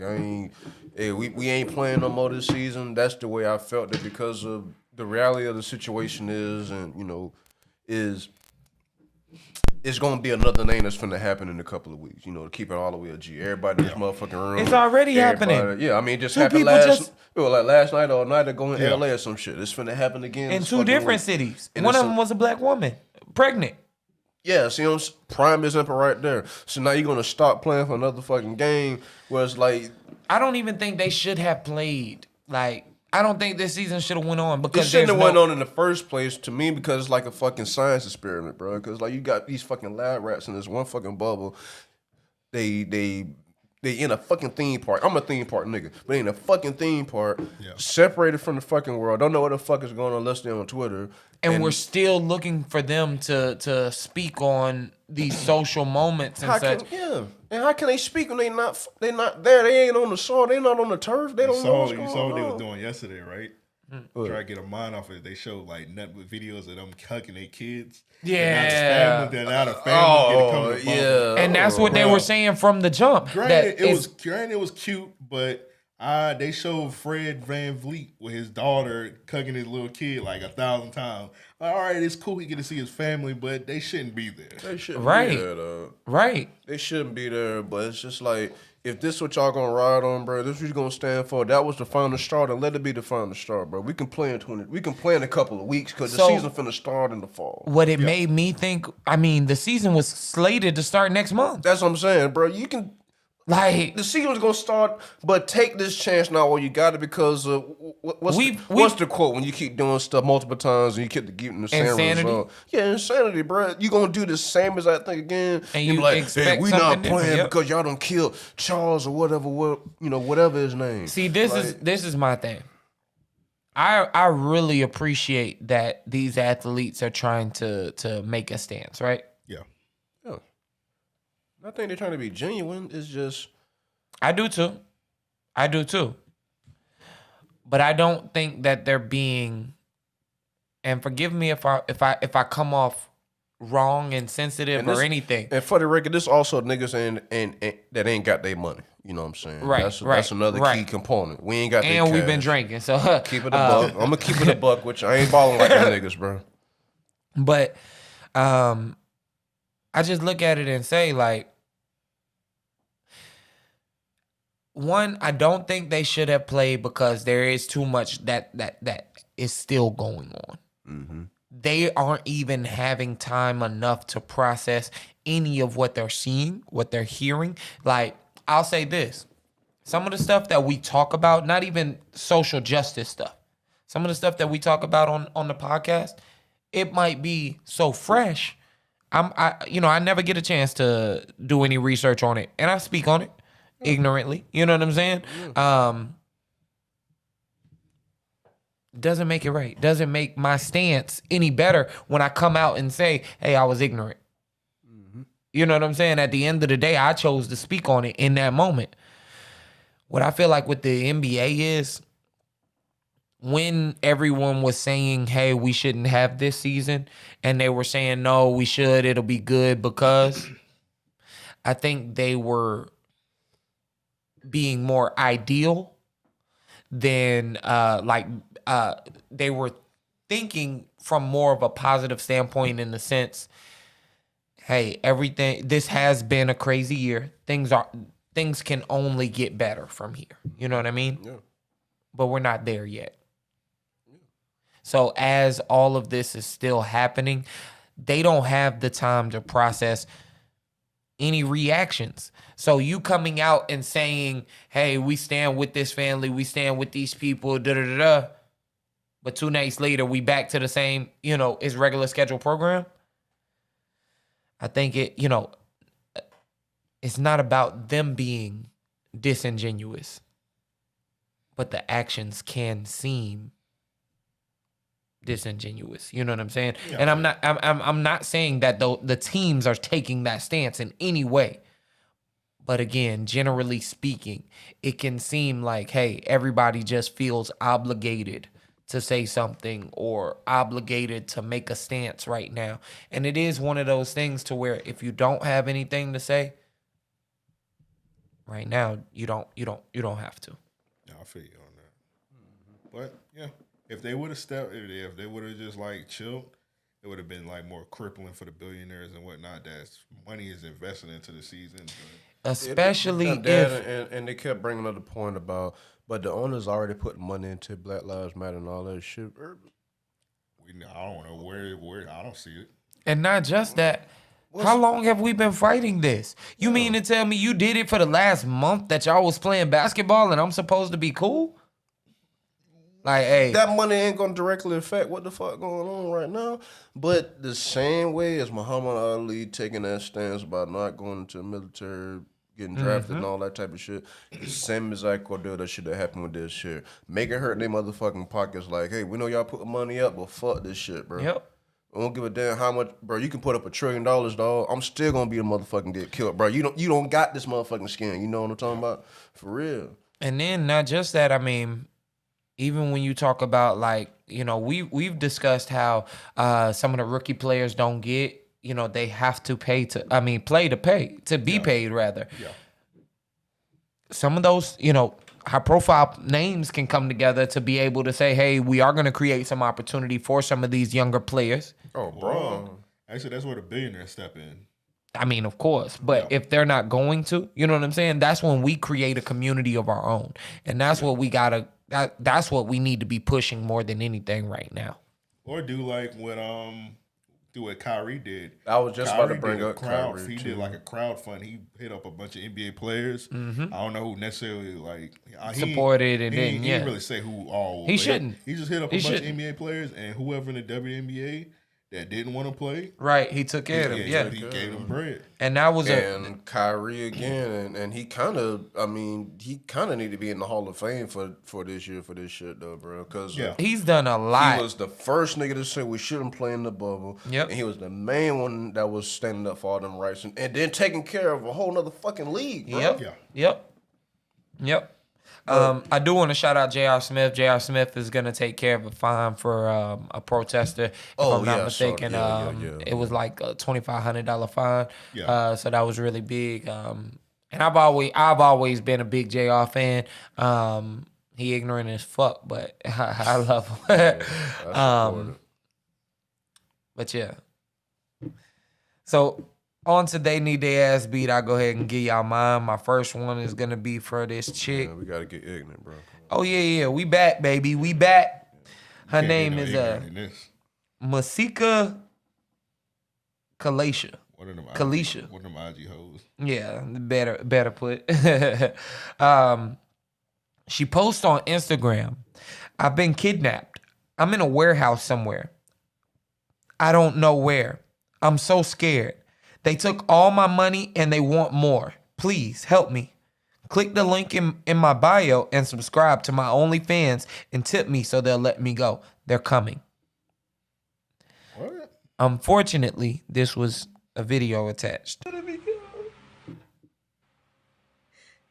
Speaker 1: we ain't playing no more this season. That's the way I felt it because of the reality of the situation is, and it's gonna be another name that's finna happen in a couple of weeks. To keep it all the way a G. Everybody in this motherfucking room.
Speaker 2: It's already happening.
Speaker 1: Yeah, I mean, it just happened last night or night ago in LA or some shit. It's finna happen again.
Speaker 2: In 2 different cities. One of them was a black woman, pregnant.
Speaker 1: Yeah, see, prime example right there. So now you're gonna stop playing for another fucking game where it's like,
Speaker 2: I don't even think they should have played. Like, I don't think this season should have went on because
Speaker 1: it shouldn't have went on in the first place to me because it's like a fucking science experiment, bro. Because like you got these fucking lab rats in this one fucking bubble. They in a fucking theme park. I'm a theme park nigga, but in a fucking theme park, separated from the fucking world. Don't know what the fuck is going on unless they're on Twitter.
Speaker 2: And we're still looking for them to speak on these social moments and such.
Speaker 1: And how can they speak when they not there? They ain't on the soil. They not on the turf. They don't know what's going on.
Speaker 3: You saw what they was doing yesterday, right? Try to get a mind off it. They showed like nothing but videos of them hugging their kids.
Speaker 2: Yeah.
Speaker 3: They're not a family.
Speaker 2: And that's what they were saying from the jump.
Speaker 3: Granted, it was cute, but they showed Fred VanVleet with his daughter hugging his little kid like 1,000 times. All right, it's cool he get to see his family, but they shouldn't be there.
Speaker 1: They shouldn't be there, though.
Speaker 2: Right.
Speaker 1: They shouldn't be there, but it's just like, if this what y'all gonna ride on, bro, this what you gonna stand for. That was the final start, and let it be the final start, bro. We can play in a couple of weeks because the season finna start in the fall.
Speaker 2: What it made me think, I mean, the season was slated to start next month.
Speaker 1: That's what I'm saying, bro. You can. Like, the season's gonna start, but take this chance now while you got it because what's the quote when you keep doing stuff multiple times and you keep getting the same result? Yeah, insanity, bro. You gonna do the same as that thing again,
Speaker 2: and you
Speaker 1: like,
Speaker 2: expect
Speaker 1: hey, we not playing because y'all don't kill Charles or whatever his name.
Speaker 2: See, this is my thing. I really appreciate that these athletes are trying to make a stance, right?
Speaker 1: I think they're trying to be genuine. It's just,
Speaker 2: I do too. But I don't think that they're being. And forgive me if I come off wrong and sensitive or anything.
Speaker 1: And for the record, this also niggas and that ain't got their money. You know what I'm saying?
Speaker 2: Right.
Speaker 1: That's another key component. We ain't got their
Speaker 2: and we've been drinking, so
Speaker 1: keep it a buck. I'm gonna keep it a buck, which I ain't balling like them niggas, bro.
Speaker 2: But I just look at it and say, like, one, I don't think they should have played because there is too much that is still going on.
Speaker 1: Mm-hmm.
Speaker 2: They aren't even having time enough to process any of what they're seeing, what they're hearing. Like, I'll say this. some of the stuff that we talk about, not even social justice stuff, some of the stuff that we talk about on the podcast, it might be so fresh. I never get a chance to do any research on it, and I speak on it ignorantly. You know what I'm saying? Doesn't make it right. Doesn't make my stance any better when I come out and say, hey, I was ignorant. You know what I'm saying? At the end of the day, I chose to speak on it in that moment. What I feel like with the NBA is when everyone was saying, hey, we shouldn't have this season, and they were saying, no, we should, it'll be good because I think they were being more ideal than they were thinking from more of a positive standpoint in the sense, hey, this has been a crazy year. Things can only get better from here. You know what I mean?
Speaker 1: Yeah.
Speaker 2: But we're not there yet. So as all of this is still happening, they don't have the time to process any reactions. So you coming out and saying, hey, we stand with this family, we stand with these people, da-da-da-da. But 2 nights later, we back to the same, it's regular scheduled program. I think it's not about them being disingenuous, but the actions can seem disingenuous. You know what I'm saying? Yeah. And I'm not saying that the teams are taking that stance in any way. But again, generally speaking, it can seem like, hey, everybody just feels obligated to say something or obligated to make a stance right now. And it is one of those things to where if you don't have anything to say right now, you don't have to.
Speaker 3: Yeah, I feel you on that. But yeah, if they would have if they would have just like chilled, it would have been like more crippling for the billionaires and whatnot. That money is invested into the season.
Speaker 2: Especially
Speaker 1: and they kept bringing up the point about, but the owners already put money into Black Lives Matter and all that shit.
Speaker 3: I don't know where I don't see it.
Speaker 2: And not just that. How long have we been fighting this? You mean to tell me you did it for the last month that y'all was playing basketball and I'm supposed to be cool? Like, hey,
Speaker 1: that money ain't gonna directly affect what the fuck going on right now. But the same way as Muhammad Ali taking that stance about not going to the military, getting drafted and all that type of shit, the same exact ordeal that should have happened with this shit. Make it hurt their motherfucking pockets. Like, hey, we know y'all put the money up, but fuck this shit, bro.
Speaker 2: Yep.
Speaker 1: I don't give a damn how much, bro. You can put up $1 trillion, dog. I'm still gonna be a motherfucking get killed, bro. You don't got this motherfucking skin. You know what I'm talking about? For real.
Speaker 2: And then not just that. I mean, even when you talk about like, we've discussed how some of the rookie players don't get, they have to play to pay, to be paid rather. Yeah. Some of those, high-profile names can come together to be able to say, hey, we are going to create some opportunity for some of these younger players.
Speaker 1: Oh, bro.
Speaker 3: Actually, that's where the billionaires step in.
Speaker 2: I mean, of course. But if they're not going to, you know what I'm saying? That's when we create a community of our own. And that's what we got to, that's what we need to be pushing more than anything right now.
Speaker 3: Or do like what Kyrie did.
Speaker 1: I was just about to bring up
Speaker 3: Kyrie. He did like a crowdfund. He hit up a bunch of NBA players. Mm-hmm. I don't know who necessarily
Speaker 2: supported and then
Speaker 3: he didn't really say who all.
Speaker 2: He shouldn't.
Speaker 3: He just hit up a bunch of NBA players and whoever in the WNBA that didn't want to play.
Speaker 2: Right, he took care of them. Yeah,
Speaker 3: he gave them bread.
Speaker 2: And that was
Speaker 1: Kyrie again, and he kind of need to be in the Hall of Fame for this year for this shit though, bro. Because
Speaker 2: he's done a lot.
Speaker 1: He was the first nigga to say we shouldn't play in the bubble.
Speaker 2: Yep.
Speaker 1: And he was the main one that was standing up for all them rights and then taking care of a whole nother fucking league, bro.
Speaker 2: Yep. I do want to shout out J.R. Smith. J.R. Smith is going to take care of a fine for a protester. If I'm not mistaken. It was like a $2,500 fine. Yeah. So that was really big. And I've always been a big J.R. fan. He ignorant as fuck, but I love him. But yeah. So on to They Need Their Ass Beat, I'll go ahead and give y'all mine. My first one is going to be for this chick.
Speaker 1: Yeah, we got to get ignorant, bro.
Speaker 2: Oh, yeah. We back, baby. We back. Her name is Masika Kalasha. Kalisha.
Speaker 3: One of them IG hoes.
Speaker 2: Yeah, better put. She posts on Instagram, I've been kidnapped. I'm in a warehouse somewhere. I don't know where. I'm so scared. They took all my money and they want more. Please help me. Click the link in my bio and subscribe to my OnlyFans and tip me so they'll let me go. They're coming.
Speaker 3: What?
Speaker 2: Unfortunately, this was a video attached.
Speaker 8: Let me go.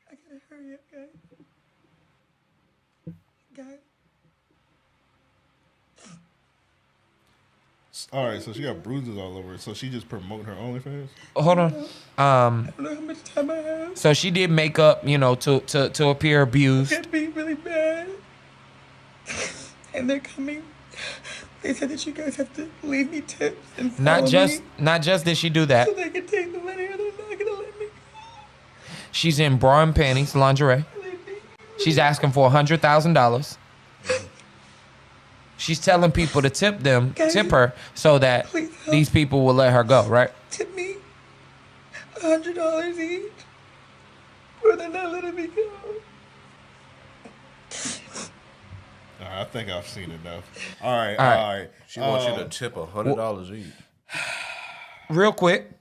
Speaker 8: I gotta hurry up, guys.
Speaker 3: All right, so she got bruises all over it. So she just promote her OnlyFans?
Speaker 2: Hold on.
Speaker 8: I don't know how much time I have.
Speaker 2: So she did makeup, to appear abused.
Speaker 8: It's be really bad. And they're coming. They said that you guys have to leave me tips and follow
Speaker 2: Not just did she do that.
Speaker 8: so they can take the money or they're not gonna let me go.
Speaker 2: She's in bra and panties, lingerie. She's asking for $100,000. She's telling people to tip her so that
Speaker 8: Please help.
Speaker 2: these people will let her go, right?
Speaker 8: Tip me $100 each, or they're not letting me go.
Speaker 3: I think I've seen enough. All right.
Speaker 1: She wants you to tip $100 each.
Speaker 2: Real quick,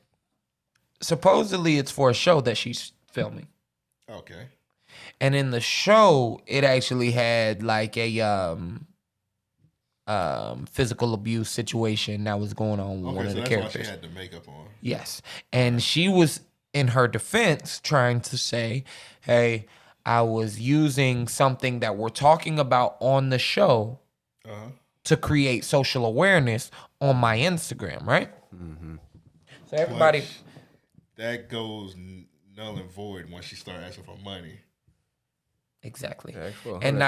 Speaker 2: supposedly it's for a show that she's filming.
Speaker 3: Okay.
Speaker 2: And in the show, it actually had like a physical abuse situation that was going on with one of the
Speaker 3: that's
Speaker 2: characters.
Speaker 3: why she had the makeup on.
Speaker 2: Yes. And she was, in her defense, trying to say, hey, I was using something that we're talking about on the show to create social awareness on my Instagram, right?
Speaker 1: Mm-hmm.
Speaker 2: So everybody...
Speaker 3: That goes null and void once she started asking for money.
Speaker 2: Exactly.
Speaker 1: Yeah,
Speaker 2: and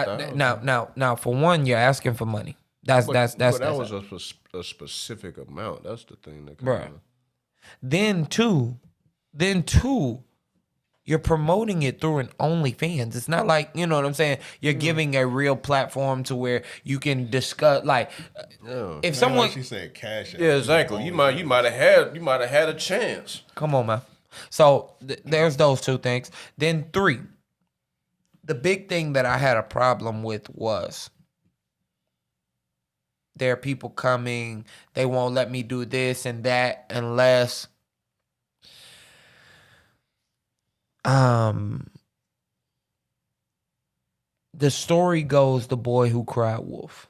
Speaker 2: now, for one, you're asking for money. That
Speaker 1: was a specific amount. That's the thing that
Speaker 2: Bruh. Then two, you're promoting it through an OnlyFans. It's not like, you know what I'm saying, you're giving a real platform to where you can discuss, like, if someone...
Speaker 3: Like she said cash out.
Speaker 1: Yeah, exactly. You might have had a chance.
Speaker 2: Come on, man. So there's those two things. Then three, the big thing that I had a problem with was there are people coming, they won't let me do this and that unless the story goes the boy who cried wolf.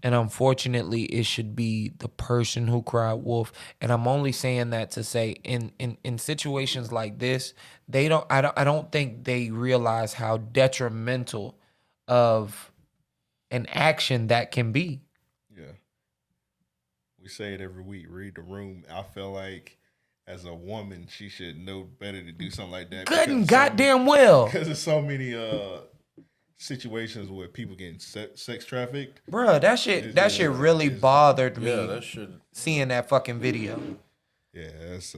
Speaker 2: And unfortunately, it should be the person who cried wolf. And I'm only saying that to say, in situations like this, I don't think they realize how detrimental of an action that can be.
Speaker 3: Yeah. We say it every week. Read the room. I feel like as a woman, she should know better to do something like that.
Speaker 2: Good and goddamn well.
Speaker 3: Because there's so many situations where people getting sex trafficked.
Speaker 2: Bruh, that shit really bothered me.
Speaker 1: Yeah, that shit.
Speaker 2: Seeing that fucking video.
Speaker 3: Yeah, that's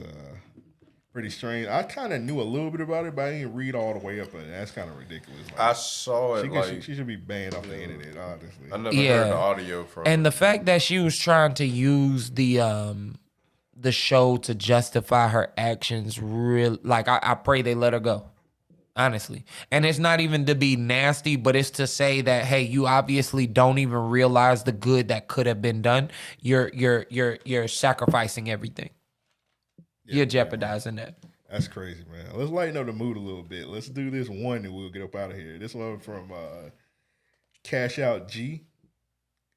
Speaker 3: pretty strange. I kind of knew a little bit about it, but I didn't read all the way up. And that's kind of ridiculous. Like,
Speaker 1: I saw it.
Speaker 3: She should be banned off the internet, honestly.
Speaker 1: I never heard the audio from
Speaker 2: And the fact that she was trying to use the show to justify her actions, I pray they let her go. Honestly. And it's not even to be nasty, but it's to say that, hey, you obviously don't even realize the good that could have been done. You're sacrificing everything. Yeah, you're jeopardizing that.
Speaker 3: That's crazy, man. Let's lighten up the mood a little bit. Let's do this one and we'll get up out of here. This one from Cash Out G.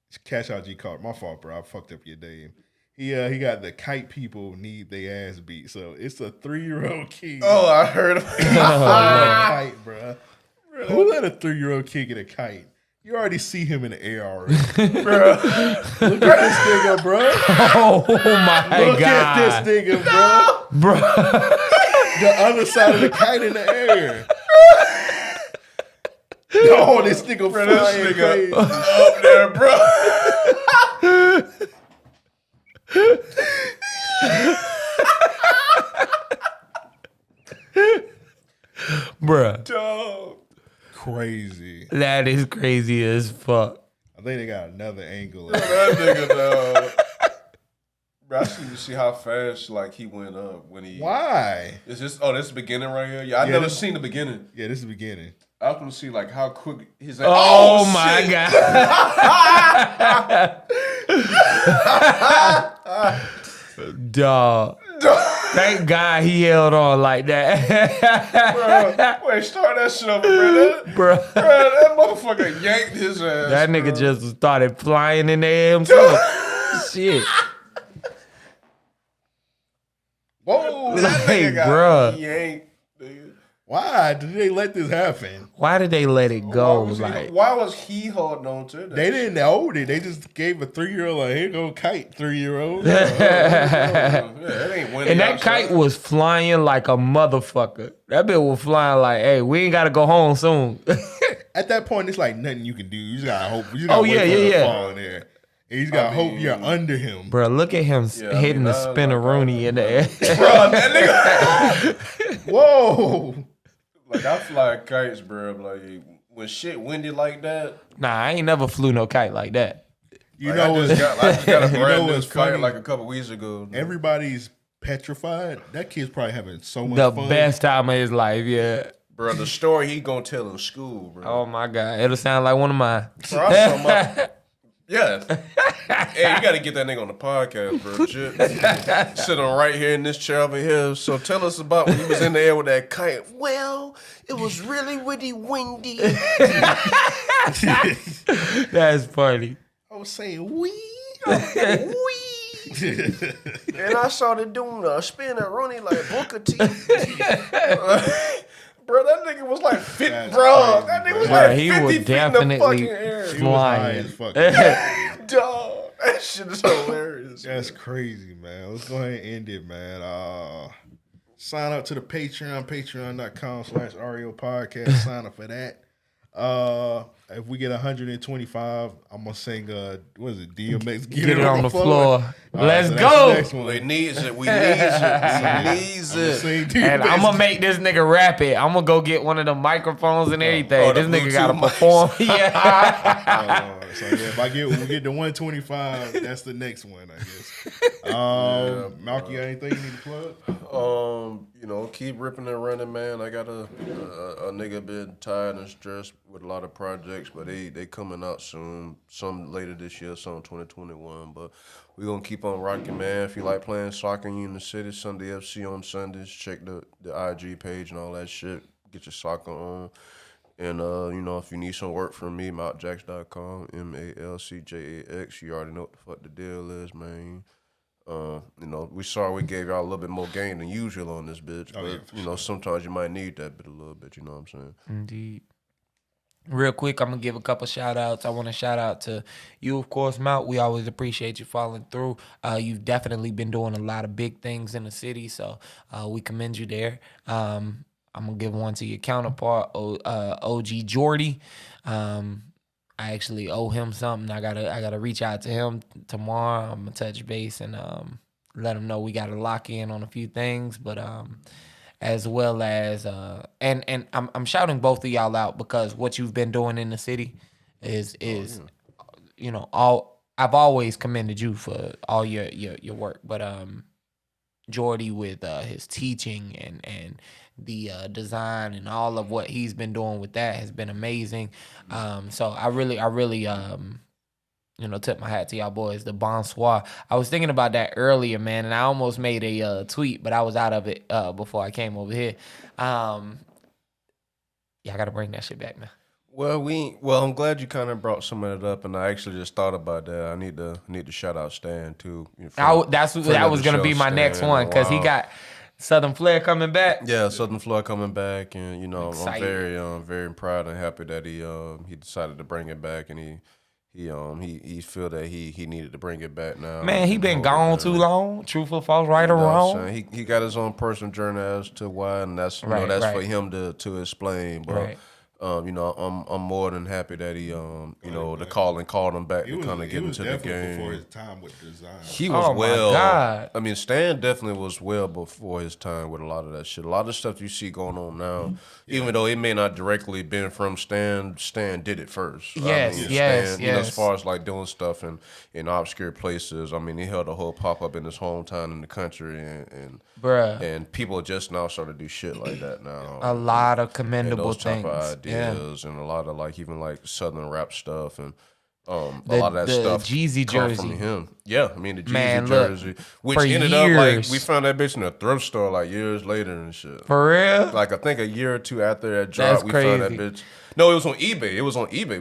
Speaker 3: It's Cash Out G called. My fault, bro. I fucked up your name. He got the kite people need their ass beat. So it's a 3-year-old kid.
Speaker 1: Oh, I heard of
Speaker 3: kite, bro. Who let a 3-year-old kid get a kite? You already see him in the air already. Bro. Look at this nigga, bro.
Speaker 2: Oh my
Speaker 3: Look
Speaker 2: God.
Speaker 3: at this nigga, bro.
Speaker 2: Bro.
Speaker 3: The other side of the kite in the air. Oh, this nigga flying crazy.
Speaker 1: Up there, bro.
Speaker 2: Bruh.
Speaker 1: Dog.
Speaker 3: Crazy.
Speaker 2: That is crazy as fuck.
Speaker 3: I think they got another angle.
Speaker 1: That nigga, dog. Bro, I just need to see how fast like he went up when he.
Speaker 3: Why?
Speaker 1: Is this? Oh, this is the beginning right here. Yeah, I never seen the beginning.
Speaker 3: Yeah, this is the beginning.
Speaker 1: I was gonna see like how quick his.
Speaker 2: Oh my god. Dog. Thank God he held on like that.
Speaker 1: Bro, wait, start that shit up, bro. That motherfucker yanked his ass.
Speaker 2: That nigga just started flying in the air himself. Shit.
Speaker 1: Whoa, that
Speaker 2: Like,
Speaker 1: nigga got
Speaker 2: bruh.
Speaker 1: yanked, nigga.
Speaker 3: Why did they let this happen?
Speaker 2: Why did they let it go?
Speaker 1: Why was he holding on to it?
Speaker 3: They didn't hold it. They just gave a 3-year-old a here go kite 3-year-old.
Speaker 1: That ain't winning.
Speaker 2: And that kite was flying like a motherfucker. That bitch was flying like, hey, we ain't gotta go home soon.
Speaker 3: At that point, it's like nothing you can do. You just gotta hope. You just gotta wait for him to fall in there. And you just gotta hope you're under him.
Speaker 2: Bro, look at him hitting the spinneroonie in the air.
Speaker 1: Bro, that nigga.
Speaker 3: Whoa.
Speaker 1: Like I fly kites, bro. Like when shit windy like that.
Speaker 2: Nah, I ain't never flew no kite like that.
Speaker 3: You
Speaker 1: like,
Speaker 3: know,
Speaker 1: I just got a brand new
Speaker 3: what's
Speaker 1: kite
Speaker 3: funny?
Speaker 1: like a couple weeks ago.
Speaker 3: Everybody's petrified. That kid's probably having so much
Speaker 2: The
Speaker 3: fun.
Speaker 2: best time of his life, yeah.
Speaker 1: Bro, the story he gonna tell in school, bro.
Speaker 2: Oh my God. It'll sound like one of mine.
Speaker 1: Bro, I saw my, yeah. Hey, you gotta get that nigga on the podcast, bro. Shit. Sitting right here in this chair over here. So tell us about when he was in the air with that kite. Well, it was really windy.
Speaker 2: That's funny.
Speaker 3: I was saying, wee.
Speaker 1: And I saw the dude spin a Rooney like Booker T. Bro, that nigga was like 50,
Speaker 3: That's
Speaker 1: bro.
Speaker 3: crazy,
Speaker 1: That nigga
Speaker 3: bro.
Speaker 1: was
Speaker 2: Bro,
Speaker 1: like
Speaker 2: he
Speaker 1: 50
Speaker 2: was
Speaker 1: feet in the
Speaker 2: definitely
Speaker 1: fucking air.
Speaker 3: He was high
Speaker 2: flying.
Speaker 3: as fuck.
Speaker 1: Dog, that shit is hilarious.
Speaker 3: That's crazy, man. Let's go ahead and end it, man. Sign up to the Patreon, patreon.com/REO podcast. Sign up for that. If we get 125, I'm gonna sing what is it, DMX?
Speaker 2: Get it on the floor. Let's
Speaker 3: so that's
Speaker 2: go.
Speaker 3: the next one.
Speaker 1: We needs it. We needs it.
Speaker 2: And I'm gonna make this nigga rap it. I'm gonna go get one of the microphones and everything.
Speaker 1: the
Speaker 2: This nigga
Speaker 1: Bluetooth
Speaker 2: gotta
Speaker 1: mics.
Speaker 2: perform. Yeah.
Speaker 3: So yeah, if we get to 125, that's the next one, I guess. Malky, you got anything you need to plug?
Speaker 1: You know, keep ripping and running, man. I got a nigga been tired and stressed with a lot of projects, but they coming out soon. Some later this year, some 2021. But we gonna keep on rocking, man. If you like playing soccer in the city, Sunday FC on Sundays. Check the IG page and all that shit. Get your soccer on. And, you know, if you need some work from me, malkjax.com, MALCJAX. You already know what the fuck the deal is, man. You know, we sorry we gave y'all a little bit more game than usual on this bitch. But, you know, sometimes you might need that bit a little bit, you know what I'm saying?
Speaker 2: Indeed. Real quick, I'm going to give a couple shout-outs. I want to shout out to you, of course, Mount. We always appreciate you following through. You've definitely been doing a lot of big things in the city, so we commend you there. I'm going to give one to your counterpart, OG Jordy. I actually owe him something. I gotta reach out to him tomorrow. I'm going to touch base and let him know we got to lock in on a few things, but as well as and I'm shouting both of y'all out because what you've been doing in the city is you know, I've always commended you for all your work, but Jordy with his teaching and the design and all of what he's been doing with that has been amazing. So I really you know, tip my hat to y'all boys, the bonsoir. I was thinking about that earlier, man, and I almost made a tweet, but I was out of it before I came over here. Yeah, I got to bring that shit back, man.
Speaker 1: Well, I'm glad you kind of brought some of that up, and I actually just thought about that. I need to shout out Stan too.
Speaker 2: That was gonna be my next one because he got Southern Flair coming back.
Speaker 1: Yeah, Southern Flair coming back, and you know
Speaker 2: Excited.
Speaker 1: I'm very proud and happy that he decided to bring it back, and he feel that he needed to bring it back now.
Speaker 2: Man, he been gone too long. Truthful, false, right or wrong.
Speaker 1: He got his own personal journey as to why, and that's
Speaker 2: Right.
Speaker 1: for him to explain. But I'm more than happy that he, the calling called him back to kind of get into the game.
Speaker 3: Before his time with design.
Speaker 1: He was well. God. I mean, Stan definitely was well before his time with a lot of that shit. A lot of stuff you see going on now, even though it may not directly been from Stan did it first.
Speaker 2: Yes,
Speaker 1: Stan, as far as like doing stuff in obscure places. I mean, he held a whole pop up in his hometown in the country, and people just now start to do shit like that now.
Speaker 2: A lot of commendable
Speaker 1: things. Type of ideas and a lot of like even like southern rap stuff and a lot of that stuff.
Speaker 2: Jeezy jersey
Speaker 1: from him. Yeah, I mean the Jeezy jersey, which ended up like we found that bitch in a thrift store like years later and shit.
Speaker 2: For real?
Speaker 1: Like I think a year or two after that drop, we found that bitch. No, it was on eBay.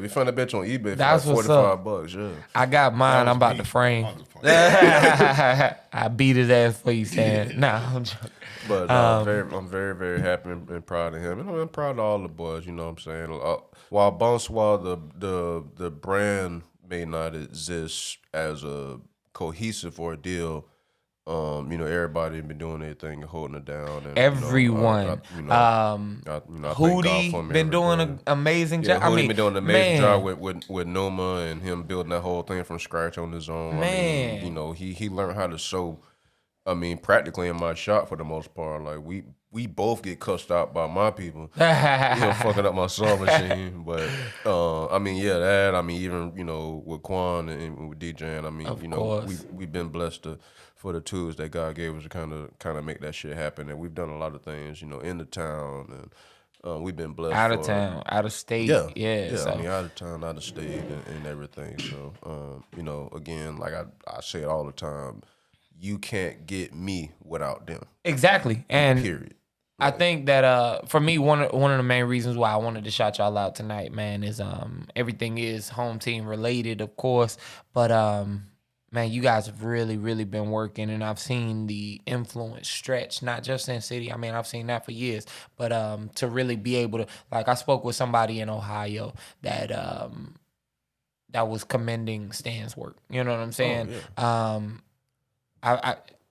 Speaker 1: We found that bitch on eBay for like $45. Yeah, I
Speaker 2: got mine. I'm about to frame. I beat his ass for you, saying. Nah, I'm joking.
Speaker 1: But I'm very, very happy and proud of him. And I'm proud of all the boys, you know what I'm saying? While Bonsoir, the brand may not exist as a cohesive ordeal, everybody been doing their thing and holding it down. And,
Speaker 2: everyone. Hootie been doing an amazing job.
Speaker 1: Hootie been doing an amazing job with Noma and him building that whole thing from scratch on his own.
Speaker 2: Man.
Speaker 1: I mean, he learned how to sew. I mean, practically in my shop for the most part. Like we both get cussed out by my people, fucking up my sewing machine. But that. I mean, even with Quan and with DJing. I mean, we've been blessed for the tools that God gave us to kind of make that shit happen. And we've done a lot of things, in the town and. We've been blessed.
Speaker 2: Out of town, out of state, yeah. So.
Speaker 1: I mean, out of town, out of state, and everything. So, again, like I say it all the time. You can't get me without them.
Speaker 2: Exactly. And
Speaker 1: period.
Speaker 2: I think that for me, one of the main reasons why I wanted to shout y'all out tonight, man, is everything is home team related, of course. But man, you guys have really, really been working, and I've seen the influence stretch, not just in city. I mean, I've seen that for years. But to really be able to, like, I spoke with somebody in Ohio that that was commending Stan's work. You know what I'm saying? Oh, yeah.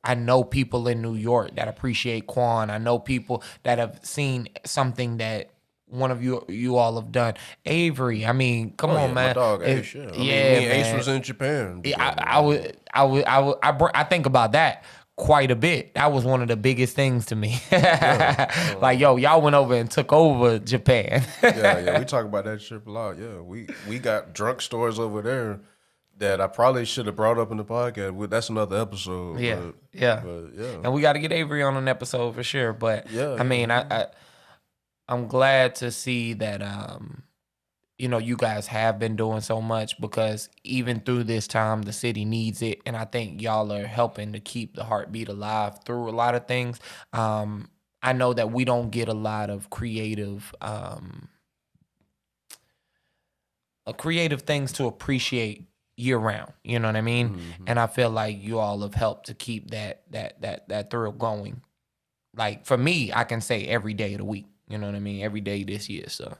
Speaker 2: I know people in New York that appreciate Quan. I know people that have seen something that one of you all have done. Avery, I mean, come on, man.
Speaker 1: My dog Ace, yeah. I mean, Ace was in Japan.
Speaker 2: I think about that quite a bit. That was one of the biggest things to me. Like, y'all went over and took over Japan.
Speaker 1: yeah, we talk about that shit a lot. Yeah, we got drunk stores over there that I probably should have brought up in the podcast. That's another episode.
Speaker 2: Yeah,
Speaker 1: but
Speaker 2: and we got to get Avery on an episode for sure. But I mean, I'm glad to see that you guys have been doing so much, because even through this time, the city needs it, and I think y'all are helping to keep the heartbeat alive through a lot of things. I know that we don't get a lot of creative things to appreciate year round, you know what I mean? Mm-hmm. And I feel like you all have helped to keep that thrill going. Like for me, I can say every day of the week, you know what I mean? Every day this year, so.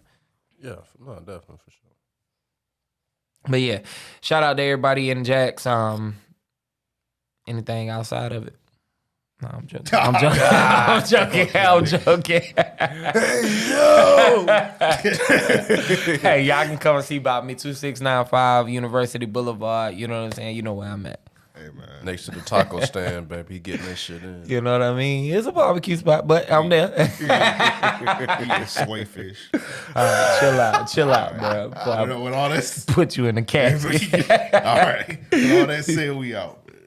Speaker 1: Yeah, no, definitely for sure.
Speaker 2: But yeah, shout out to everybody in Jax. Anything outside of it? No, I'm joking. I'm joking.
Speaker 1: Hey, yo!
Speaker 2: Hey, y'all can come and see about me, 2695 University Boulevard. You know what I'm saying? You know where I'm at.
Speaker 3: Hey, man.
Speaker 1: Next to the taco stand, baby. He getting that shit in.
Speaker 2: You know what I mean? It's a barbecue spot, but I'm there.
Speaker 3: Eating sway fish.
Speaker 2: All right, chill out, bro.
Speaker 3: With all this,
Speaker 2: put you in the casket.
Speaker 3: All right. With all that said, we out, man.